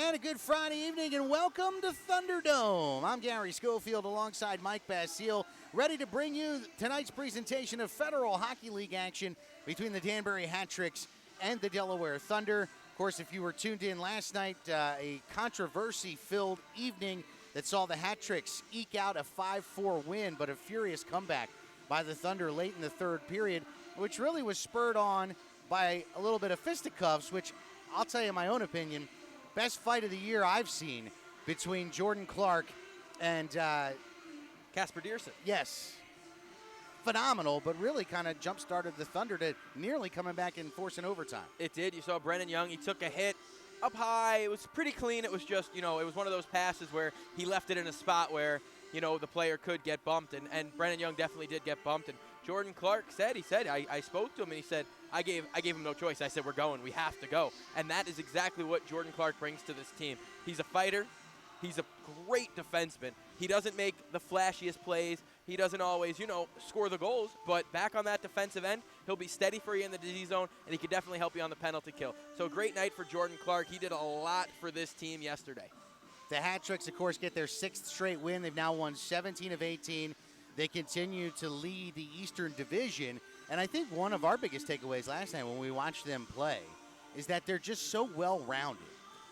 and a good Friday evening, and welcome to Thunderdome. I'm Gary Schofield alongside Mike Basile, ready to bring you tonight's presentation of Federal Hockey League action between the Danbury Hat and the Delaware Thunder. Of course, if you were tuned in last night, a controversy-filled evening that saw the Hat eke out a 5-4 win, but a furious comeback by the Thunder late in the third period, which really was spurred on by a little bit of fisticuffs, which I'll tell you my own opinion, best fight of the year I've seen between Jordan Clark and Casper Dearson. Yes. Phenomenal, but really kind of jump-started the Thunder to nearly coming back and forcing overtime. It did. You saw Brennan Young. He took a hit up high. It was pretty clean. It was just, it was one of those passes where he left it in a spot where, the player could get bumped, and Brennan Young definitely did get bumped. And Jordan Clark said, I spoke to him, and he said, I gave him no choice. I said, we're going. We have to go. And that is exactly what Jordan Clark brings to this team. He's a fighter. He's a great defenseman. He doesn't make the flashiest plays. He doesn't always, score the goals. But back on that defensive end, he'll be steady for you in the D zone, and he can definitely help you on the penalty kill. So a great night for Jordan Clark. He did a lot for this team yesterday. The Hat, of course, get their sixth straight win. They've now won 17 of 18. They continue to lead the Eastern Division. And I think one of our biggest takeaways last night when we watched them play is that they're just so well-rounded.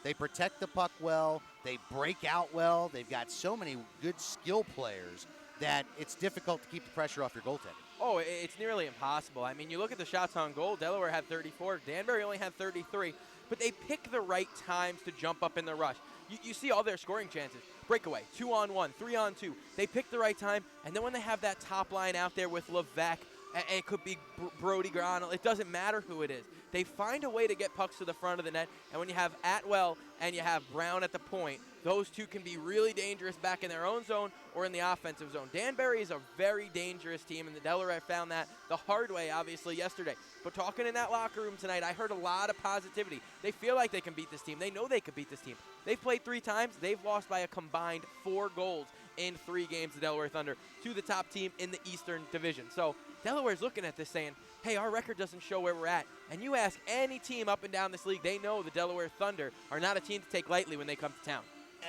They protect the puck well. They break out well. They've got so many good skill players that it's difficult to keep the pressure off your goaltender. Oh, it's nearly impossible. I mean, you look at the shots on goal. Delaware had 34. Danbury only had 33. But they pick the right times to jump up in the rush. You see all their scoring chances. Breakaway, 2-on-1, 3-on-2. They pick the right time, and then when they have that top line out there with Levesque, and it could be Brody Gronell, it doesn't matter who it is. They find a way to get pucks to the front of the net, and when you have Atwell and you have Brown at the point, those two can be really dangerous back in their own zone or in the offensive zone. Danbury is a very dangerous team, and the Delaware found that the hard way, obviously, yesterday. But talking in that locker room tonight, I heard a lot of positivity. They feel like they can beat this team. They know they could beat this team. They've played 3 times. They've lost by a combined 4 goals in 3 games, the Delaware Thunder, to the top team in the Eastern Division. So Delaware's looking at this saying, hey, our record doesn't show where we're at. And you ask any team up and down this league, they know the Delaware Thunder are not a team to take lightly when they come to town.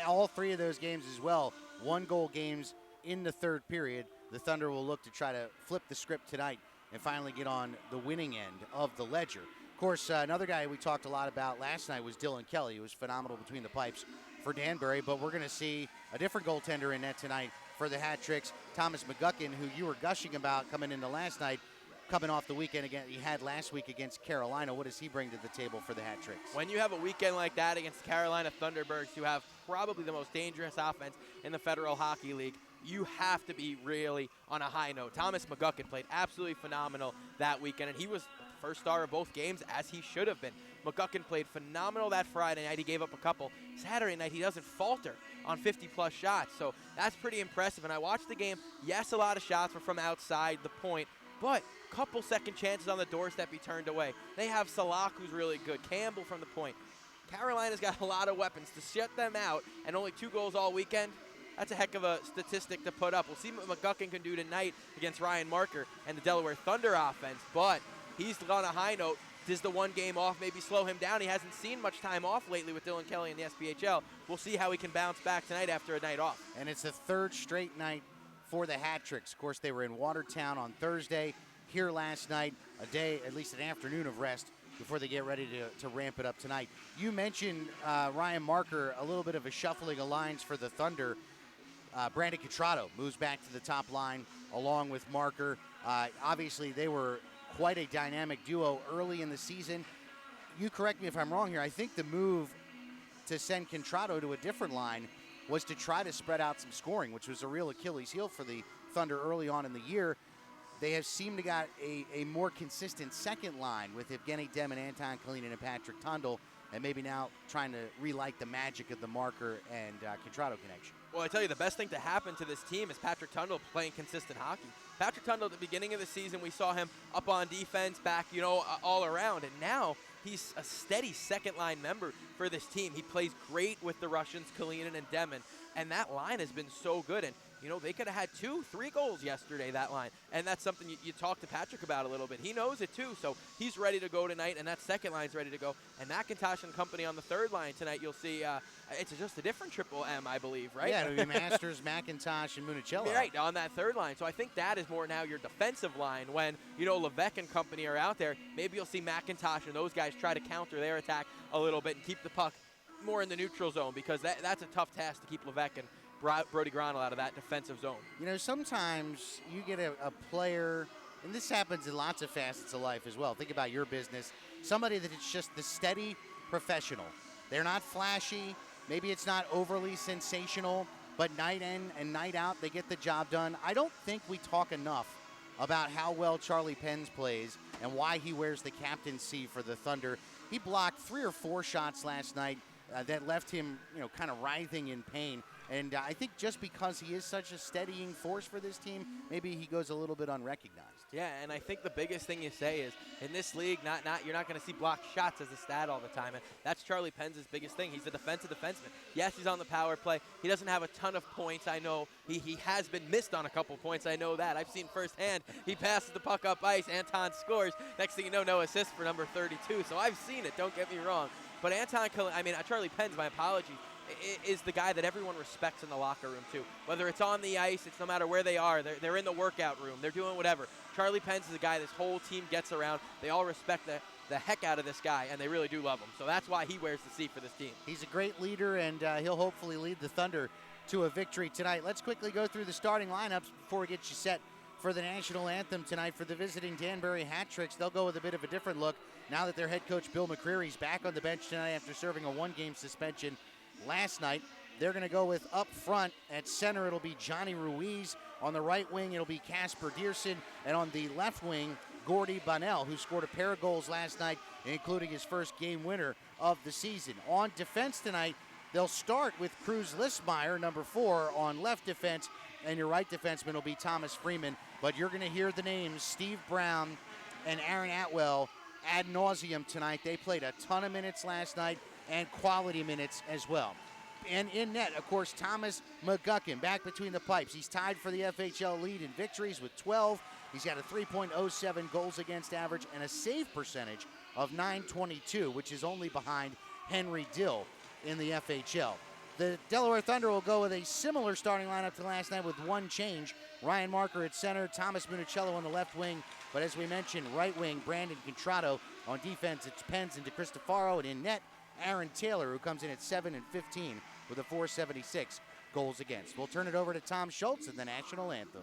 All 3 of those games as well, 1-goal games in the third period. The Thunder will look to try to flip the script tonight and finally get on the winning end of the ledger. Of course, another guy we talked a lot about last night was Dylan Kelly, who was phenomenal between the pipes for Danbury, but we're going to see a different goaltender in net tonight for the Hat Tricks, Thomas McGuckin, who you were gushing about coming into last night, coming off the weekend again he had last week against Carolina. What does he bring to the table for the Hat Tricks? When you have a weekend like that against the Carolina Thunderbirds, who have probably the most dangerous offense in the Federal Hockey League, you have to be really on a high note. Thomas McGuckin played absolutely phenomenal that weekend, and he was first star of both games, as he should have been. McGuckin played phenomenal that Friday night. He gave up a couple. Saturday night, he doesn't falter on 50-plus shots, so that's pretty impressive. And I watched the game. Yes, a lot of shots were from outside the point, but a couple second chances on the doorstep he turned away. They have Salak, who's really good, Campbell from the point. Carolina's got a lot of weapons. To shut them out and only 2 goals all weekend, that's a heck of a statistic to put up. We'll see what McGuckin can do tonight against Ryan Marker and the Delaware Thunder offense, but he's on a high note. Does the 1 game off maybe slow him down? He hasn't seen much time off lately with Dylan Kelly in the SPHL. We'll see how he can bounce back tonight after a night off. And it's the 3rd straight night for the Hat Tricks. Of course, they were in Watertown on Thursday, here last night, a day, at least an afternoon of rest before they get ready to ramp it up tonight. You mentioned Ryan Marker, a little bit of a shuffling of lines for the Thunder. Brandon Contrato moves back to the top line along with Marker. Obviously, they were quite a dynamic duo early in the season. You correct me if I'm wrong here. I think the move to send Contrato to a different line was to try to spread out some scoring, which was a real Achilles heel for the Thunder early on in the year. They have seemed to got a more consistent second line with Evgeny Dem and Anton Kalinin and Patrick Tundle, and maybe now trying to relight the magic of the Marker and Contrato connection. Well, I tell you, the best thing to happen to this team is Patrick Tundle playing consistent hockey. Patrick Tundle, at the beginning of the season, we saw him up on defense, back, all around, and now he's a steady second-line member for this team. He plays great with the Russians, Kalinin and Demon, and that line has been so good. And, they could have had 2-3 goals yesterday, that line. And that's something you talk to Patrick about a little bit. He knows it too, so he's ready to go tonight, and that second line's ready to go. And McIntosh and company on the third line tonight, you'll see it's just a different Triple M, I believe, right? Yeah, it'll be Masters, McIntosh, and Municello. Right, on that third line. So I think that is more now your defensive line when, Levesque and company are out there. Maybe you'll see McIntosh and those guys try to counter their attack a little bit and keep the puck more in the neutral zone, because that's a tough task to keep Levesque and Brody Gronel out of that defensive zone. Sometimes you get a player, and this happens in lots of facets of life as well. Think about your business. Somebody that is just the steady professional. They're not flashy. Maybe it's not overly sensational, but night in and night out, they get the job done. I don't think we talk enough about how well Charlie Pens plays and why he wears the captaincy for the Thunder. He blocked 3 or 4 shots last night that left him, kind of writhing in pain. And I think just because he is such a steadying force for this team, maybe he goes a little bit unrecognized. Yeah, and I think the biggest thing you say is, in this league, you're not going to see blocked shots as a stat all the time. And that's Charlie Pens' biggest thing. He's a defensive defenseman. Yes, he's on the power play. He doesn't have a ton of points. I know he has been missed on a couple points. I know that. I've seen firsthand. He passes the puck up ice. Anton scores. Next thing you know, no assist for number 32. So I've seen it. Don't get me wrong. But Charlie Pens, my apologies, is the guy that everyone respects in the locker room too. Whether it's on the ice, it's no matter where they are. They're in the workout room. They're doing whatever. Charlie Pens is a guy this whole team gets around. They all respect the heck out of this guy, and they really do love him. So that's why he wears the C for this team. He's a great leader, and he'll hopefully lead the Thunder to a victory tonight. Let's quickly go through the starting lineups before we get you set for the national anthem tonight. For the visiting Danbury Hat Tricks, they'll go with a bit of a different look now that their head coach Bill McCreary's back on the bench tonight after serving a 1-game suspension last night. They're going to go with up front at center, it'll be Johnny Ruiz. On the right wing, it'll be Casper Dierson. And on the left wing, Gordy Bonnell, who scored a pair of goals last night, including his first game winner of the season. On defense tonight, they'll start with Cruz Listmeyer, number 4, on left defense, and your right defenseman will be Thomas Freeman. But you're going to hear the names Steve Brown and Aaron Atwell ad nauseum tonight. They played a ton of minutes last night and quality minutes as well. And in net, of course, Thomas McGuckin back between the pipes. He's tied for the FHL lead in victories with 12. He's got a 3.07 goals against average and a save percentage of .922, which is only behind Henry Dill in the FHL. The Delaware Thunder will go with a similar starting lineup to last night with one change. Ryan Marker at center, Thomas Municello on the left wing. But as we mentioned, right wing, Brandon Contrato. On defense, it's Pens and DeCristofaro. And in net, Aaron Taylor, who comes in at 7 and 15 with a .476 goals against. We'll turn it over to Tom Schultz in the national anthem.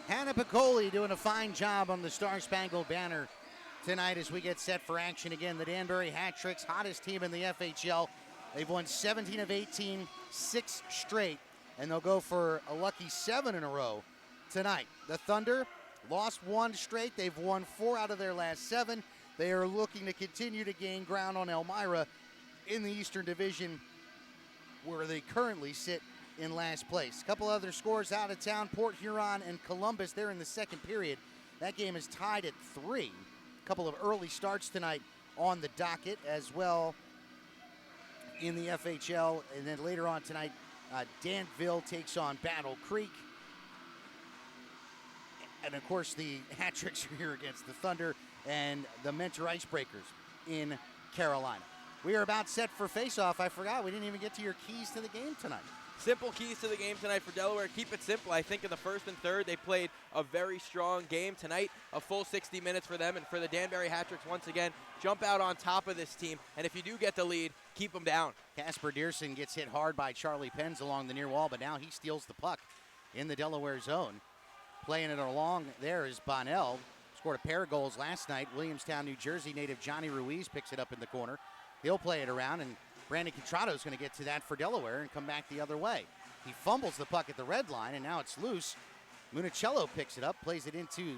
Hannah Piccoli doing a fine job on the Star Spangled Banner tonight as we get set for action again. The Danbury Hat Tricks, hottest team in the FHL. They've won 17 of 18, 6 straight. and they'll go for a lucky 7 in a row tonight. The Thunder lost 1 straight. They've won 4 out of their last 7. They are looking to continue to gain ground on Elmira in the Eastern Division, where they currently sit in last place. A couple other scores out of town. Port Huron and Columbus, they're in the second period. That game is tied at 3. A couple of early starts tonight on the docket as well in the FHL. And then later on tonight, Danville takes on Battle Creek. And of course, the hat tricks are here against the Thunder and the Mentor Icebreakers in Carolina. We are about set for face-off. I forgot, we didn't even get to your keys to the game tonight. Simple keys to the game tonight for Delaware. Keep it simple. I think in the first and third, they played a very strong game tonight. A full 60 minutes for them. And for the Danbury Hat Tricks, once again, jump out on top of this team. And if you do get the lead, keep them down. Casper Dearson gets hit hard by Charlie Penns along the near wall, but now he steals the puck in the Delaware zone. Playing it along there is Bonnell. Scored a pair of goals last night. Williamstown, New Jersey native Johnny Ruiz picks it up in the corner. He'll play it around, and Brandon Contrado is going to get to that for Delaware and come back the other way. He fumbles the puck at the red line, and now it's loose. Municello picks it up, plays it into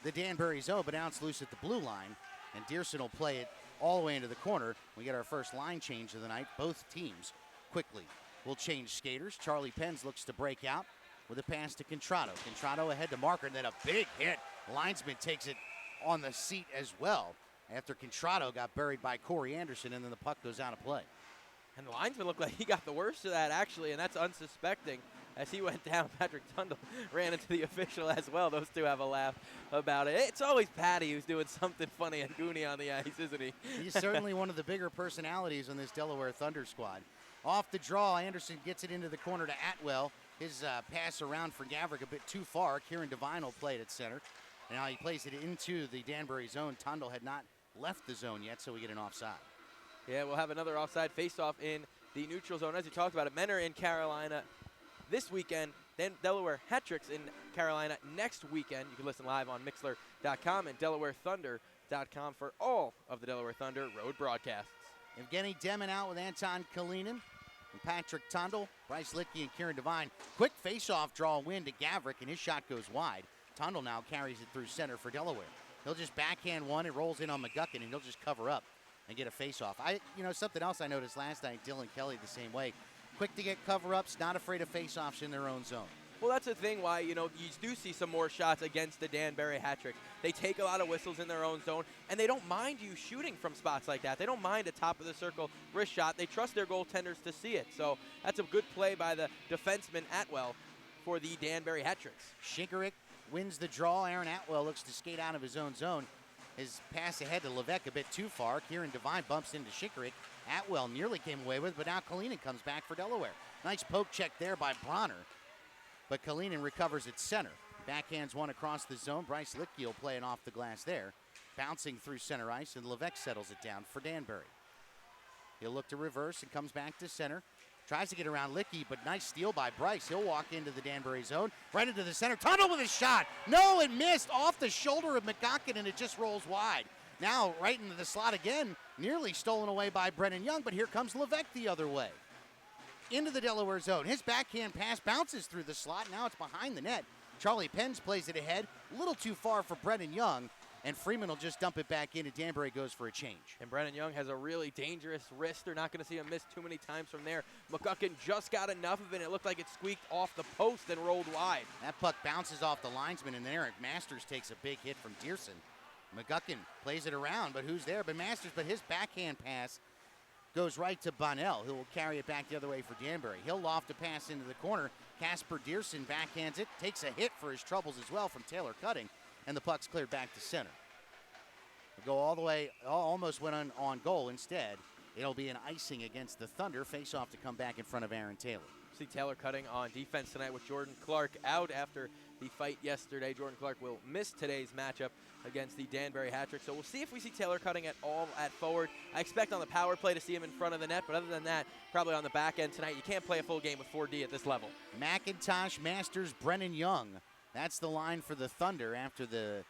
the Danbury zone, but now it's loose at the blue line, and Dearson will play it all the way into the corner. We get our first line change of the night. Both teams quickly will change skaters. Charlie Penns looks to break out with a pass to Contrado. Contrado ahead to Marker, and then a big hit. Linesman takes it on the seat as well after Contrado got buried by Corey Anderson, and then the puck goes out of play. And the linesman looked like he got the worst of that, actually, and that's unsuspecting. As he went down, Patrick Tundle ran into the official as well. Those two have a laugh about it. It's always Patty who's doing something funny and goony on the ice, isn't he? He's certainly one of the bigger personalities on this Delaware Thunder squad. Off the draw, Anderson gets it into the corner to Atwell. His pass around for Gavrik a bit too far. Kieran Devine will play it at center. And now he plays it into the Danbury zone. Tundle had not left the zone yet, so we get an offside. Yeah, we'll have another offside face-off in the neutral zone. As you talked about it, men are in Carolina this weekend, then Delaware Hat Tricks in Carolina next weekend. You can listen live on Mixler.com and DelawareThunder.com for all of the Delaware Thunder road broadcasts. Evgeny Demin out with Anton Kalinin and Patrick Tundle, Bryce Litkey, and Kieran Devine. Quick face-off draw win to Gavrik, and his shot goes wide. Tundle now carries it through center for Delaware. He'll just backhand one. It rolls in on McGuckin, and he'll just cover up and get a face-off. Something else I noticed last night, Dylan Kelly the same way. Quick to get cover-ups, not afraid of face-offs in their own zone. Well, that's the thing why, you do see some more shots against the Danbury Hat Tricks. They take a lot of whistles in their own zone, and they don't mind you shooting from spots like that. They don't mind a top-of-the-circle wrist shot. They trust their goaltenders to see it. So that's a good play by the defenseman Atwell for the Danbury Hat Tricks. Shinkaruk wins the draw. Aaron Atwell looks to skate out of his own zone. His pass ahead to Levesque a bit too far. Kieran Devine bumps into Shinkaruk. Atwell nearly came away with, but now Kalinin comes back for Delaware. Nice poke check there by Bronner, but Kalinin recovers at center. Backhands one across the zone. Bryce Litkey will play it off the glass there. Bouncing through center ice, and Levesque settles it down for Danbury. He'll look to reverse and comes back to center. Tries to get around Litkey, but nice steal by Bryce. He'll walk into the Danbury zone, right into the center. Tunnel with a shot. No, it missed off the shoulder of McGuckin, and it just rolls wide. Now right into the slot again, nearly stolen away by Brennan Young, but here comes Levesque the other way. Into the Delaware zone. His backhand pass bounces through the slot. Now it's behind the net. Charlie Penns plays it ahead. A little too far for Brennan Young, and Freeman will just dump it back in, and Danbury goes for a change. And Brennan Young has a really dangerous wrist. They're not going to see him miss too many times from there. McGuckin just got enough of it. It looked like it squeaked off the post and rolled wide. That puck bounces off the linesman, and then Eric Masters takes a big hit from Dearson. McGuckin plays it around, but who's there but Masters? But his backhand pass goes right to Bonnell, who will carry it back the other way for Danbury. He'll loft a pass into the corner. Casper Dearson backhands it, takes a hit for his troubles as well from Taylor Cutting, and the puck's cleared back to center. We'll go all the way, almost went on goal. Instead, it'll be an icing against the Thunder. Face-off to come back in front of Aaron Taylor. See Taylor Cutting on defense tonight with Jordan Clark out after the fight yesterday. Jordan Clark will miss today's matchup against the Danbury Hat Tricks. So we'll see if we see Taylor Cutting at all at forward. I expect on the power play to see him in front of the net, but other than that, probably on the back end tonight. You can't play a full game with 4D at this level. McIntosh, Masters, Brennan Young. That's the line for the Thunder after the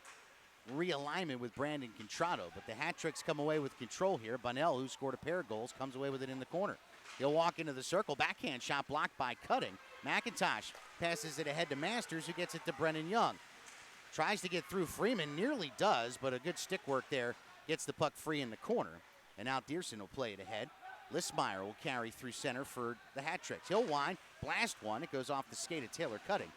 realignment with Brandon Contrado. But the Hat Tricks come away with control here. Bunnell, who scored a pair of goals, comes away with it in the corner. He'll walk into the circle. Backhand shot blocked by Cutting. McIntosh passes it ahead to Masters, who gets it to Brennan Young. Tries to get through Freeman, nearly does, but a good stick work there gets the puck free in the corner. And now Dearson will play it ahead. Listmeyer will carry through center for the Hat Tricks. He'll wind, blast one. It goes off the skate of Taylor Cutting.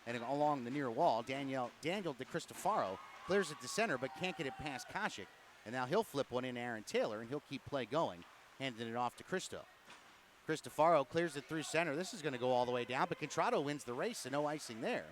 And along the near wall, Daniel DeCristofaro clears it to center, but can't get it past Koshik. And now he'll flip one in Aaron Taylor, and he'll keep play going, handing it off to Cristo. Cristofaro clears it through center. This is going to go all the way down, but Contrado wins the race, so no icing there.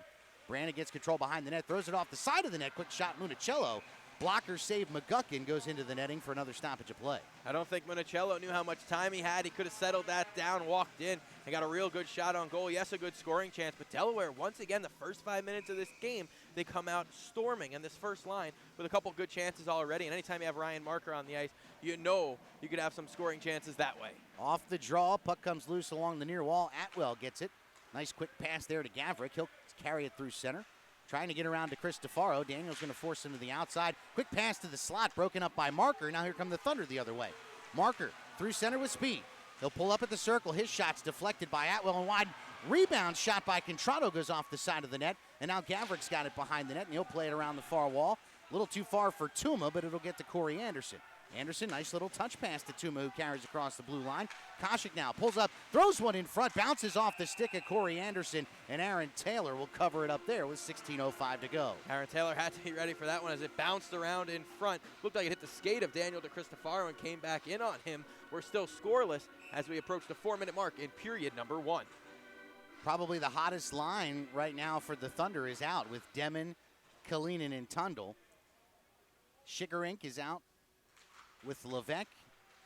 Brandon gets control behind the net, throws it off the side of the net. Quick shot, Municello. Blocker save, McGuckin goes into the netting for another stoppage of play. I don't think Municello knew how much time he had. He could have settled that down, walked in, and got a real good shot on goal. Yes, a good scoring chance, but Delaware, once again, the first 5 minutes of this game, they come out storming. And this first line with a couple good chances already. And anytime you have Ryan Marker on the ice, you know you could have some scoring chances that way. Off the draw, puck comes loose along the near wall. Atwell gets it. Nice quick pass there to Gavrik. He'll carry it through center. Trying to get around to Cristofaro. Daniel's going to force him to the outside. Quick pass to the slot, broken up by Marker. Now here come the Thunder the other way. Marker through center with speed. He'll pull up at the circle. His shot's deflected by Atwell and wide. Rebound shot by Contrado goes off the side of the net. And now Gavrik's got it behind the net, and he'll play it around the far wall. A little too far for Tuma, but it'll get to Corey Anderson. Anderson, nice little touch pass to Tuma, who carries across the blue line. Koshik now pulls up, throws one in front, bounces off the stick of Corey Anderson, and Aaron Taylor will cover it up there with 16:05 to go. Aaron Taylor had to be ready for that one as it bounced around in front. Looked like it hit the skate of Daniel DeCristofaro and came back in on him. We're still scoreless as we approach the 4-minute mark in period number 1. Probably the hottest line right now for the Thunder is out with Demon, Kalinin, and Tundle. Shikarink is out with Levesque.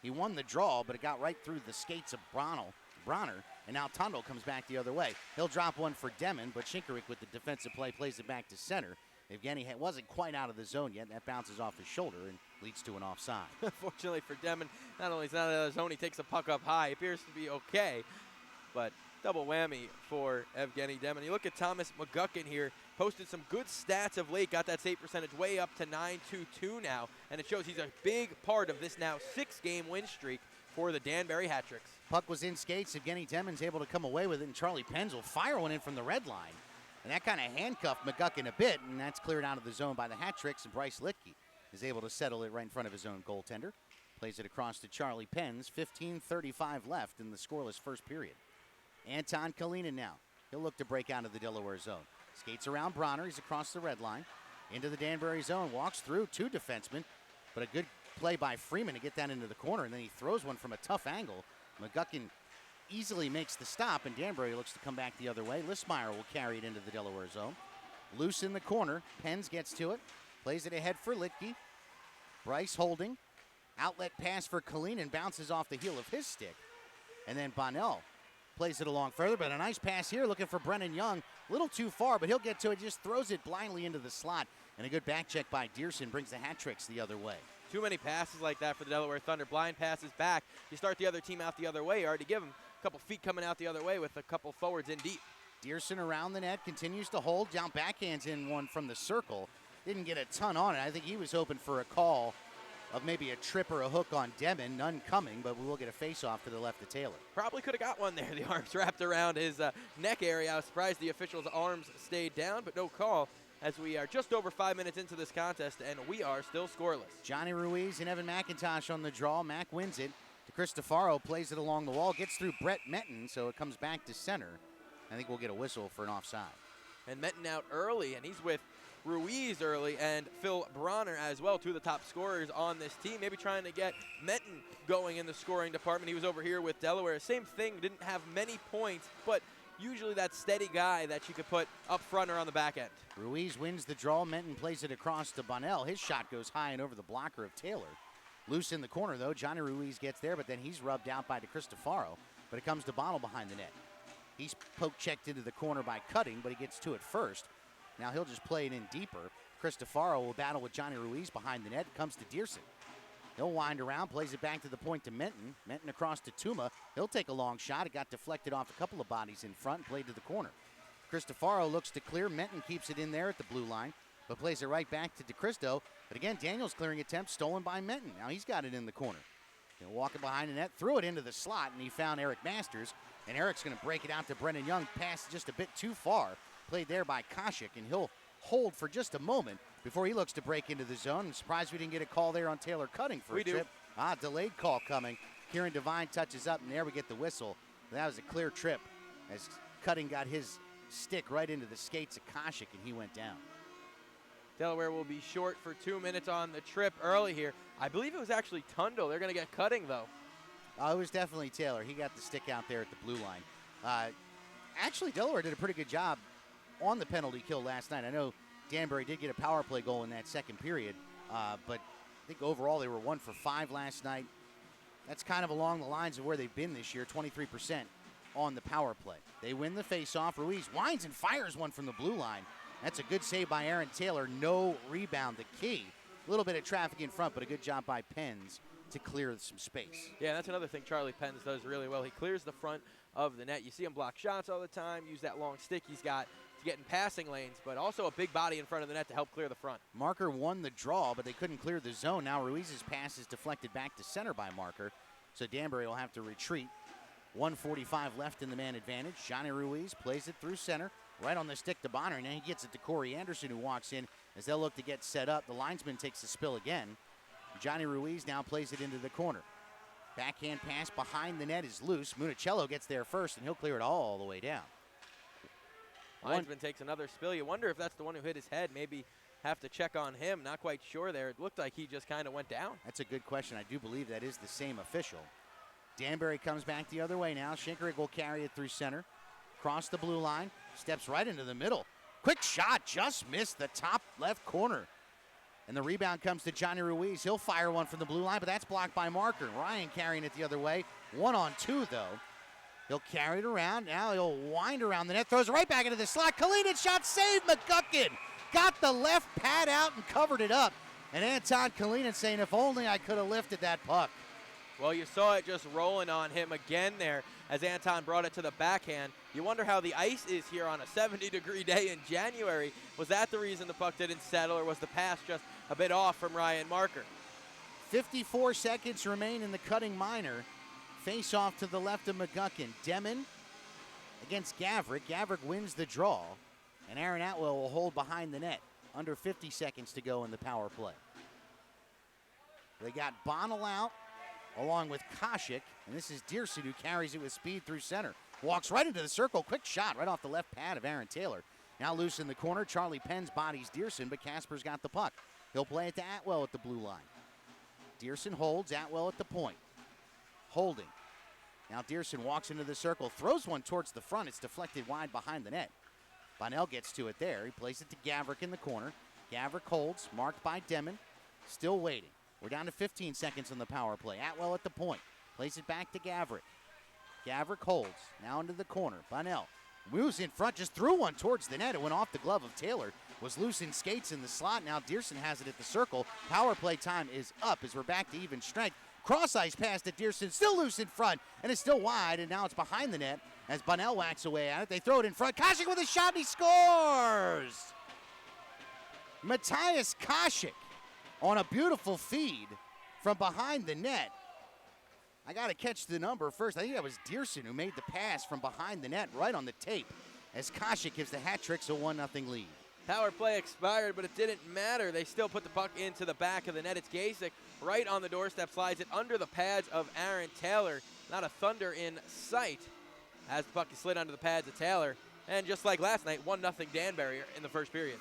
He won the draw, but it got right through the skates of Bronner, and now Tundle comes back the other way. He'll drop one for Demon, but Shikarink with the defensive play plays it back to center. Evgeny wasn't quite out of the zone yet. That bounces off his shoulder and leads to an offside. Fortunately for Demon, not only is he not out of the zone, he takes the puck up high. It appears to be okay, but double whammy for Evgeny Demon. You look at Thomas McGuckin here, posted some good stats of late, got that save percentage way up to .922 now, and it shows he's a big part of this now 6-game win streak for the Danbury Hat Tricks. Puck was in skates. Evgeny Demon's able to come away with it, and Charlie Penz will fire one in from the red line. And that kind of handcuffed McGuckin a bit, and that's cleared out of the zone by the Hat Tricks, and Bryce Litke is able to settle it right in front of his own goaltender. Plays it across to Charlie Penz. 15:35 left in the scoreless first period. Anton Kalinin now. He'll look to break out of the Delaware zone. Skates around Bronner. He's across the red line. Into the Danbury zone. Walks through 2 defensemen. But a good play by Freeman to get that into the corner. And then he throws one from a tough angle. McGuckin easily makes the stop. And Danbury looks to come back the other way. Listmeyer will carry it into the Delaware zone. Loose in the corner. Penz gets to it. Plays it ahead for Litke. Bryce holding. Outlet pass for Kalinin. Bounces off the heel of his stick. And then Bonnell plays it along further, but a nice pass here looking for Brennan Young. A little too far, but he'll get to it. Just throws it blindly into the slot. And a good back check by Dearson brings the Hat Tricks the other way. Too many passes like that for the Delaware Thunder. Blind passes back. You start the other team out the other way. You already give them a couple feet coming out the other way with a couple forwards in deep. Dearson around the net, continues to hold. Down backhands in one from the circle. Didn't get a ton on it. I think he was hoping for a call of maybe a trip or a hook on Demon. None coming, but we will get a face-off to the left of Taylor. Probably could have got one there. The arms wrapped around his neck area. I was surprised the official's arms stayed down, but no call as we are just over 5 minutes into this contest, and we are still scoreless. Johnny Ruiz and Evan McIntosh on the draw. Mac wins it. DeCristofaro plays it along the wall, gets through Brett Menton, so it comes back to center. I think we'll get a whistle for an offside. And Menton out early, and he's with Ruiz early and Phil Bronner as well, 2 of the top scorers on this team. Maybe trying to get Menton going in the scoring department. He was over here with Delaware. Same thing, didn't have many points, but usually that steady guy that you could put up front or on the back end. Ruiz wins the draw. Menton plays it across to Bonnell. His shot goes high and over the blocker of Taylor. Loose in the corner, though. Johnny Ruiz gets there, but then he's rubbed out by DeCristofaro. But it comes to Bonnell behind the net. He's poke-checked into the corner by Cutting, but he gets to it first. Now he'll just play it in deeper. Cristofaro will battle with Johnny Ruiz behind the net. Comes to Dearson. He'll wind around, plays it back to the point to Menton. Menton across to Tuma. He'll take a long shot. It got deflected off a couple of bodies in front and played to the corner. Cristofaro looks to clear. Menton keeps it in there at the blue line, but plays it right back to DeCristo. But again, Daniel's clearing attempt stolen by Menton. Now he's got it in the corner. Walking behind the net, threw it into the slot, and he found Eric Masters. And Eric's going to break it out to Brennan Young. Pass just a bit too far. Played there by Koshik, and he'll hold for just a moment before he looks to break into the zone. I'm surprised we didn't get a call there on Taylor Cutting for a trip. Delayed call coming. Kieran Devine touches up, and there we get the whistle. That was a clear trip as Cutting got his stick right into the skates of Koshik, and he went down. Delaware will be short for 2 minutes on the trip early here. I believe it was actually Tundle. They're going to get Cutting, though. It was definitely Taylor. He got the stick out there at the blue line. Actually, Delaware did a pretty good job on the penalty kill last night. I know Danbury did get a power play goal in that second period, but I think overall they were 1 for 5 last night. That's kind of along the lines of where they've been this year, 23% on the power play. They win the faceoff. Ruiz winds and fires one from the blue line. That's a good save by Aaron Taylor. No rebound, the key. A little bit of traffic in front, but a good job by Penns to clear some space. Yeah, that's another thing Charlie Penns does really well. He clears the front of the net. You see him block shots all the time, use that long stick he's got to get in passing lanes, but also a big body in front of the net to help clear the front. Marker won the draw, but they couldn't clear the zone. Now Ruiz's pass is deflected back to center by Marker, so Danbury will have to retreat. 1:45 left in the man advantage. Johnny Ruiz plays it through center, right on the stick to Bonner, and then he gets it to Corey Anderson, who walks in as they'll look to get set up. The linesman takes the spill again. Johnny Ruiz now plays it into the corner. Backhand pass behind the net is loose. Municello gets there first, and he'll clear it all the way down. Linesman takes another spill. You wonder if that's the one who hit his head. Maybe have to check on him. Not quite sure there. It looked like he just kind of went down. That's a good question. I do believe that is the same official. Danbury comes back the other way now. Shinkarik will carry it through center. Cross the blue line. Steps right into the middle. Quick shot. Just missed the top left corner. And the rebound comes to Johnny Ruiz. He'll fire one from the blue line, but that's blocked by Marker. Ryan carrying it the other way. 1-on-2, though. He'll carry it around. Now he'll wind around the net. Throws it right back into the slot. Kalinin shot saved. McGuckin got the left pad out and covered it up. And Anton Kalinin saying, if only I could have lifted that puck. Well, you saw it just rolling on him again there as Anton brought it to the backhand. You wonder how the ice is here on a 70-degree day in January. Was that the reason the puck didn't settle, or was the pass just a bit off from Ryan Marker? 54 seconds remain in the Cutting minor. Face off to the left of McGuckin. Demon against Gavrik. Gavrik wins the draw, and Aaron Atwell will hold behind the net. Under 50 seconds to go in the power play. They got Bonnell out, along with Koshik, and this is Dearson who carries it with speed through center. Walks right into the circle, quick shot right off the left pad of Aaron Taylor. Now loose in the corner, Charlie Penns bodies Dearson, but Casper's got the puck. He'll play it to Atwell at the blue line. Dearson holds, Atwell at the point. Holding. Now Dearson walks into the circle, throws one towards the front. It's deflected wide behind the net. Bonnell gets to it there. He plays it to Gavrik in the corner. Gavrik holds, marked by Demon. Still waiting. We're down to 15 seconds on the power play. Atwell at the point. Plays it back to Gavrik. Gavrik holds. Now into the corner. Bonnell moves in front. Just threw one towards the net. It went off the glove of Taylor. Was loose in skates in the slot. Now Dearson has it at the circle. Power play time is up as we're back to even strength. Cross ice pass to Dearson. Still loose in front. And it's still wide. And now it's behind the net as Bonnell whacks away at it. They throw it in front. Koshik with a shot. And he scores! Matthias Koshik on a beautiful feed from behind the net. I got to catch the number first. I think that was Dearson who made the pass from behind the net right on the tape as Koshik gives the hat trick, so 1-0 lead. Power play expired, but it didn't matter. They still put the puck into the back of the net. It's Gasick right on the doorstep, slides it under the pads of Aaron Taylor. Not a Thunder in sight as the puck is slid under the pads of Taylor. And just like last night, 1-0 Danbury in the first period.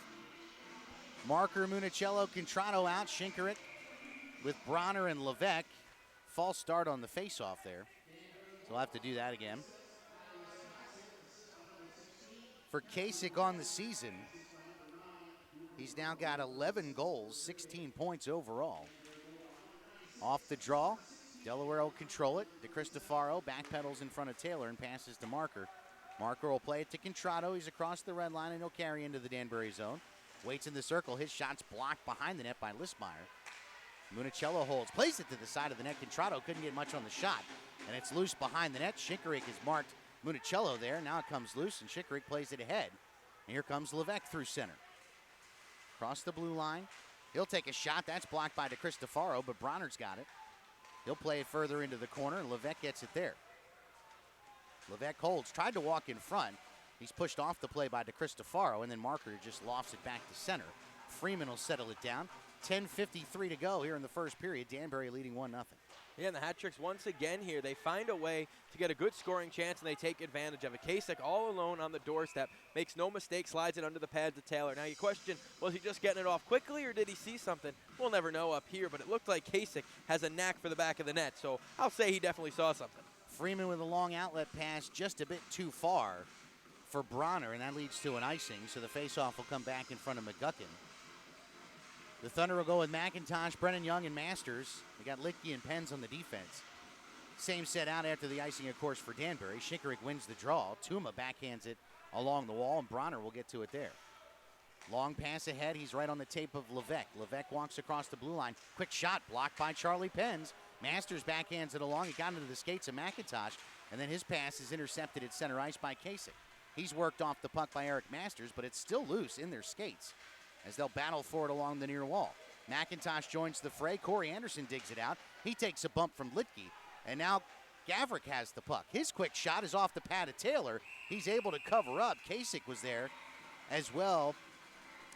Marker, Municello, Contrato out. Shinkarik with Bronner and Levesque. False start on the faceoff there. So we'll have to do that again. For Kasich on the season, he's now got 11 goals, 16 points overall. Off the draw, Delaware will control it. DeCristofaro backpedals in front of Taylor and passes to Marker. Marker will play it to Contrato. He's across the red line, and he'll carry into the Danbury zone. Waits in the circle. His shot's blocked behind the net by Listmeyer. Municello holds, plays it to the side of the net. Contrato couldn't get much on the shot, and it's loose behind the net. Shinkarik has marked Municello there. Now it comes loose, and Shinkarik plays it ahead. And here comes Levesque through center. Across the blue line. He'll take a shot. That's blocked by DeCristofaro, but Bronner's got it. He'll play it further into the corner, and Levesque gets it there. Levesque holds, tried to walk in front. He's pushed off the play by DeCristofaro, and then Marker just lofts it back to center. Freeman will settle it down. 10:53 to go here in the first period. Danbury leading 1-0. Yeah, and the Hat Tricks once again here, they find a way to get a good scoring chance, and they take advantage of it. Kasich all alone on the doorstep, makes no mistake, slides it under the pads of Taylor. Now you question, was he just getting it off quickly or did he see something? We'll never know up here, but it looked like Kasich has a knack for the back of the net, so I'll say he definitely saw something. Freeman with a long outlet pass just a bit too far for Bronner, and that leads to an icing, so the faceoff will come back in front of McGuckin. The Thunder will go with McIntosh, Brennan Young, and Masters. They got Littke and Pens on the defense. Same set out after the icing, of course, for Danbury. Shinkaruk wins the draw. Tuma backhands it along the wall, and Bronner will get to it there. Long pass ahead. He's right on the tape of Levesque. Levesque walks across the blue line. Quick shot blocked by Charlie Pens. Masters backhands it along. He got into the skates of McIntosh, and then his pass is intercepted at center ice by Kasich. He's worked off the puck by Eric Masters, but it's still loose in their skates as they'll battle for it along the near wall. McIntosh joins the fray. Corey Anderson digs it out. He takes a bump from Littke, and now Gavrik has the puck. His quick shot is off the pad of Taylor. He's able to cover up. Kasich was there as well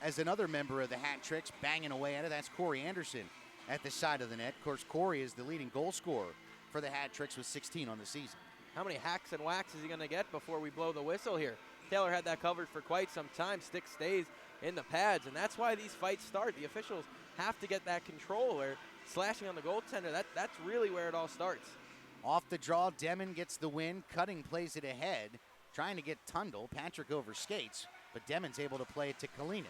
as another member of the Hat Tricks banging away at it. That's Corey Anderson at the side of the net. Of course, Corey is the leading goal scorer for the Hat Tricks with 16 on the season. How many hacks and whacks is he going to get before we blow the whistle here? Taylor had that covered for quite some time. Stick stays in the pads, and that's why these fights start. The officials have to get that control, or slashing on the goaltender. That's really where it all starts. Off the draw, Demon gets the win. Cutting plays it ahead, trying to get Tundle. Patrick over skates, but Demon's able to play it to Kalinin.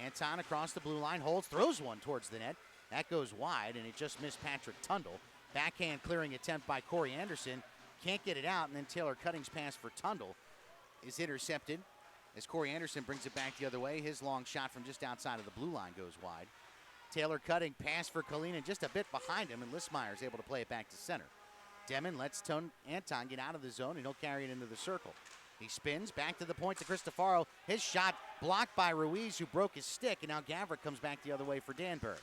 Anton across the blue line, holds, throws one towards the net. That goes wide, and it just missed Patrick Tundle. Backhand clearing attempt by Corey Anderson. Can't get it out, and then Taylor Cutting's pass for Tundle is intercepted as Corey Anderson brings it back the other way. His long shot from just outside of the blue line goes wide. Taylor Cutting pass for Kalinin just a bit behind him, and Listmeyer is able to play it back to center. Demon lets Anton get out of the zone, and he'll carry it into the circle. He spins back to the point to Cristofaro. His shot blocked by Ruiz, who broke his stick, and now Gavrik comes back the other way for Danbury.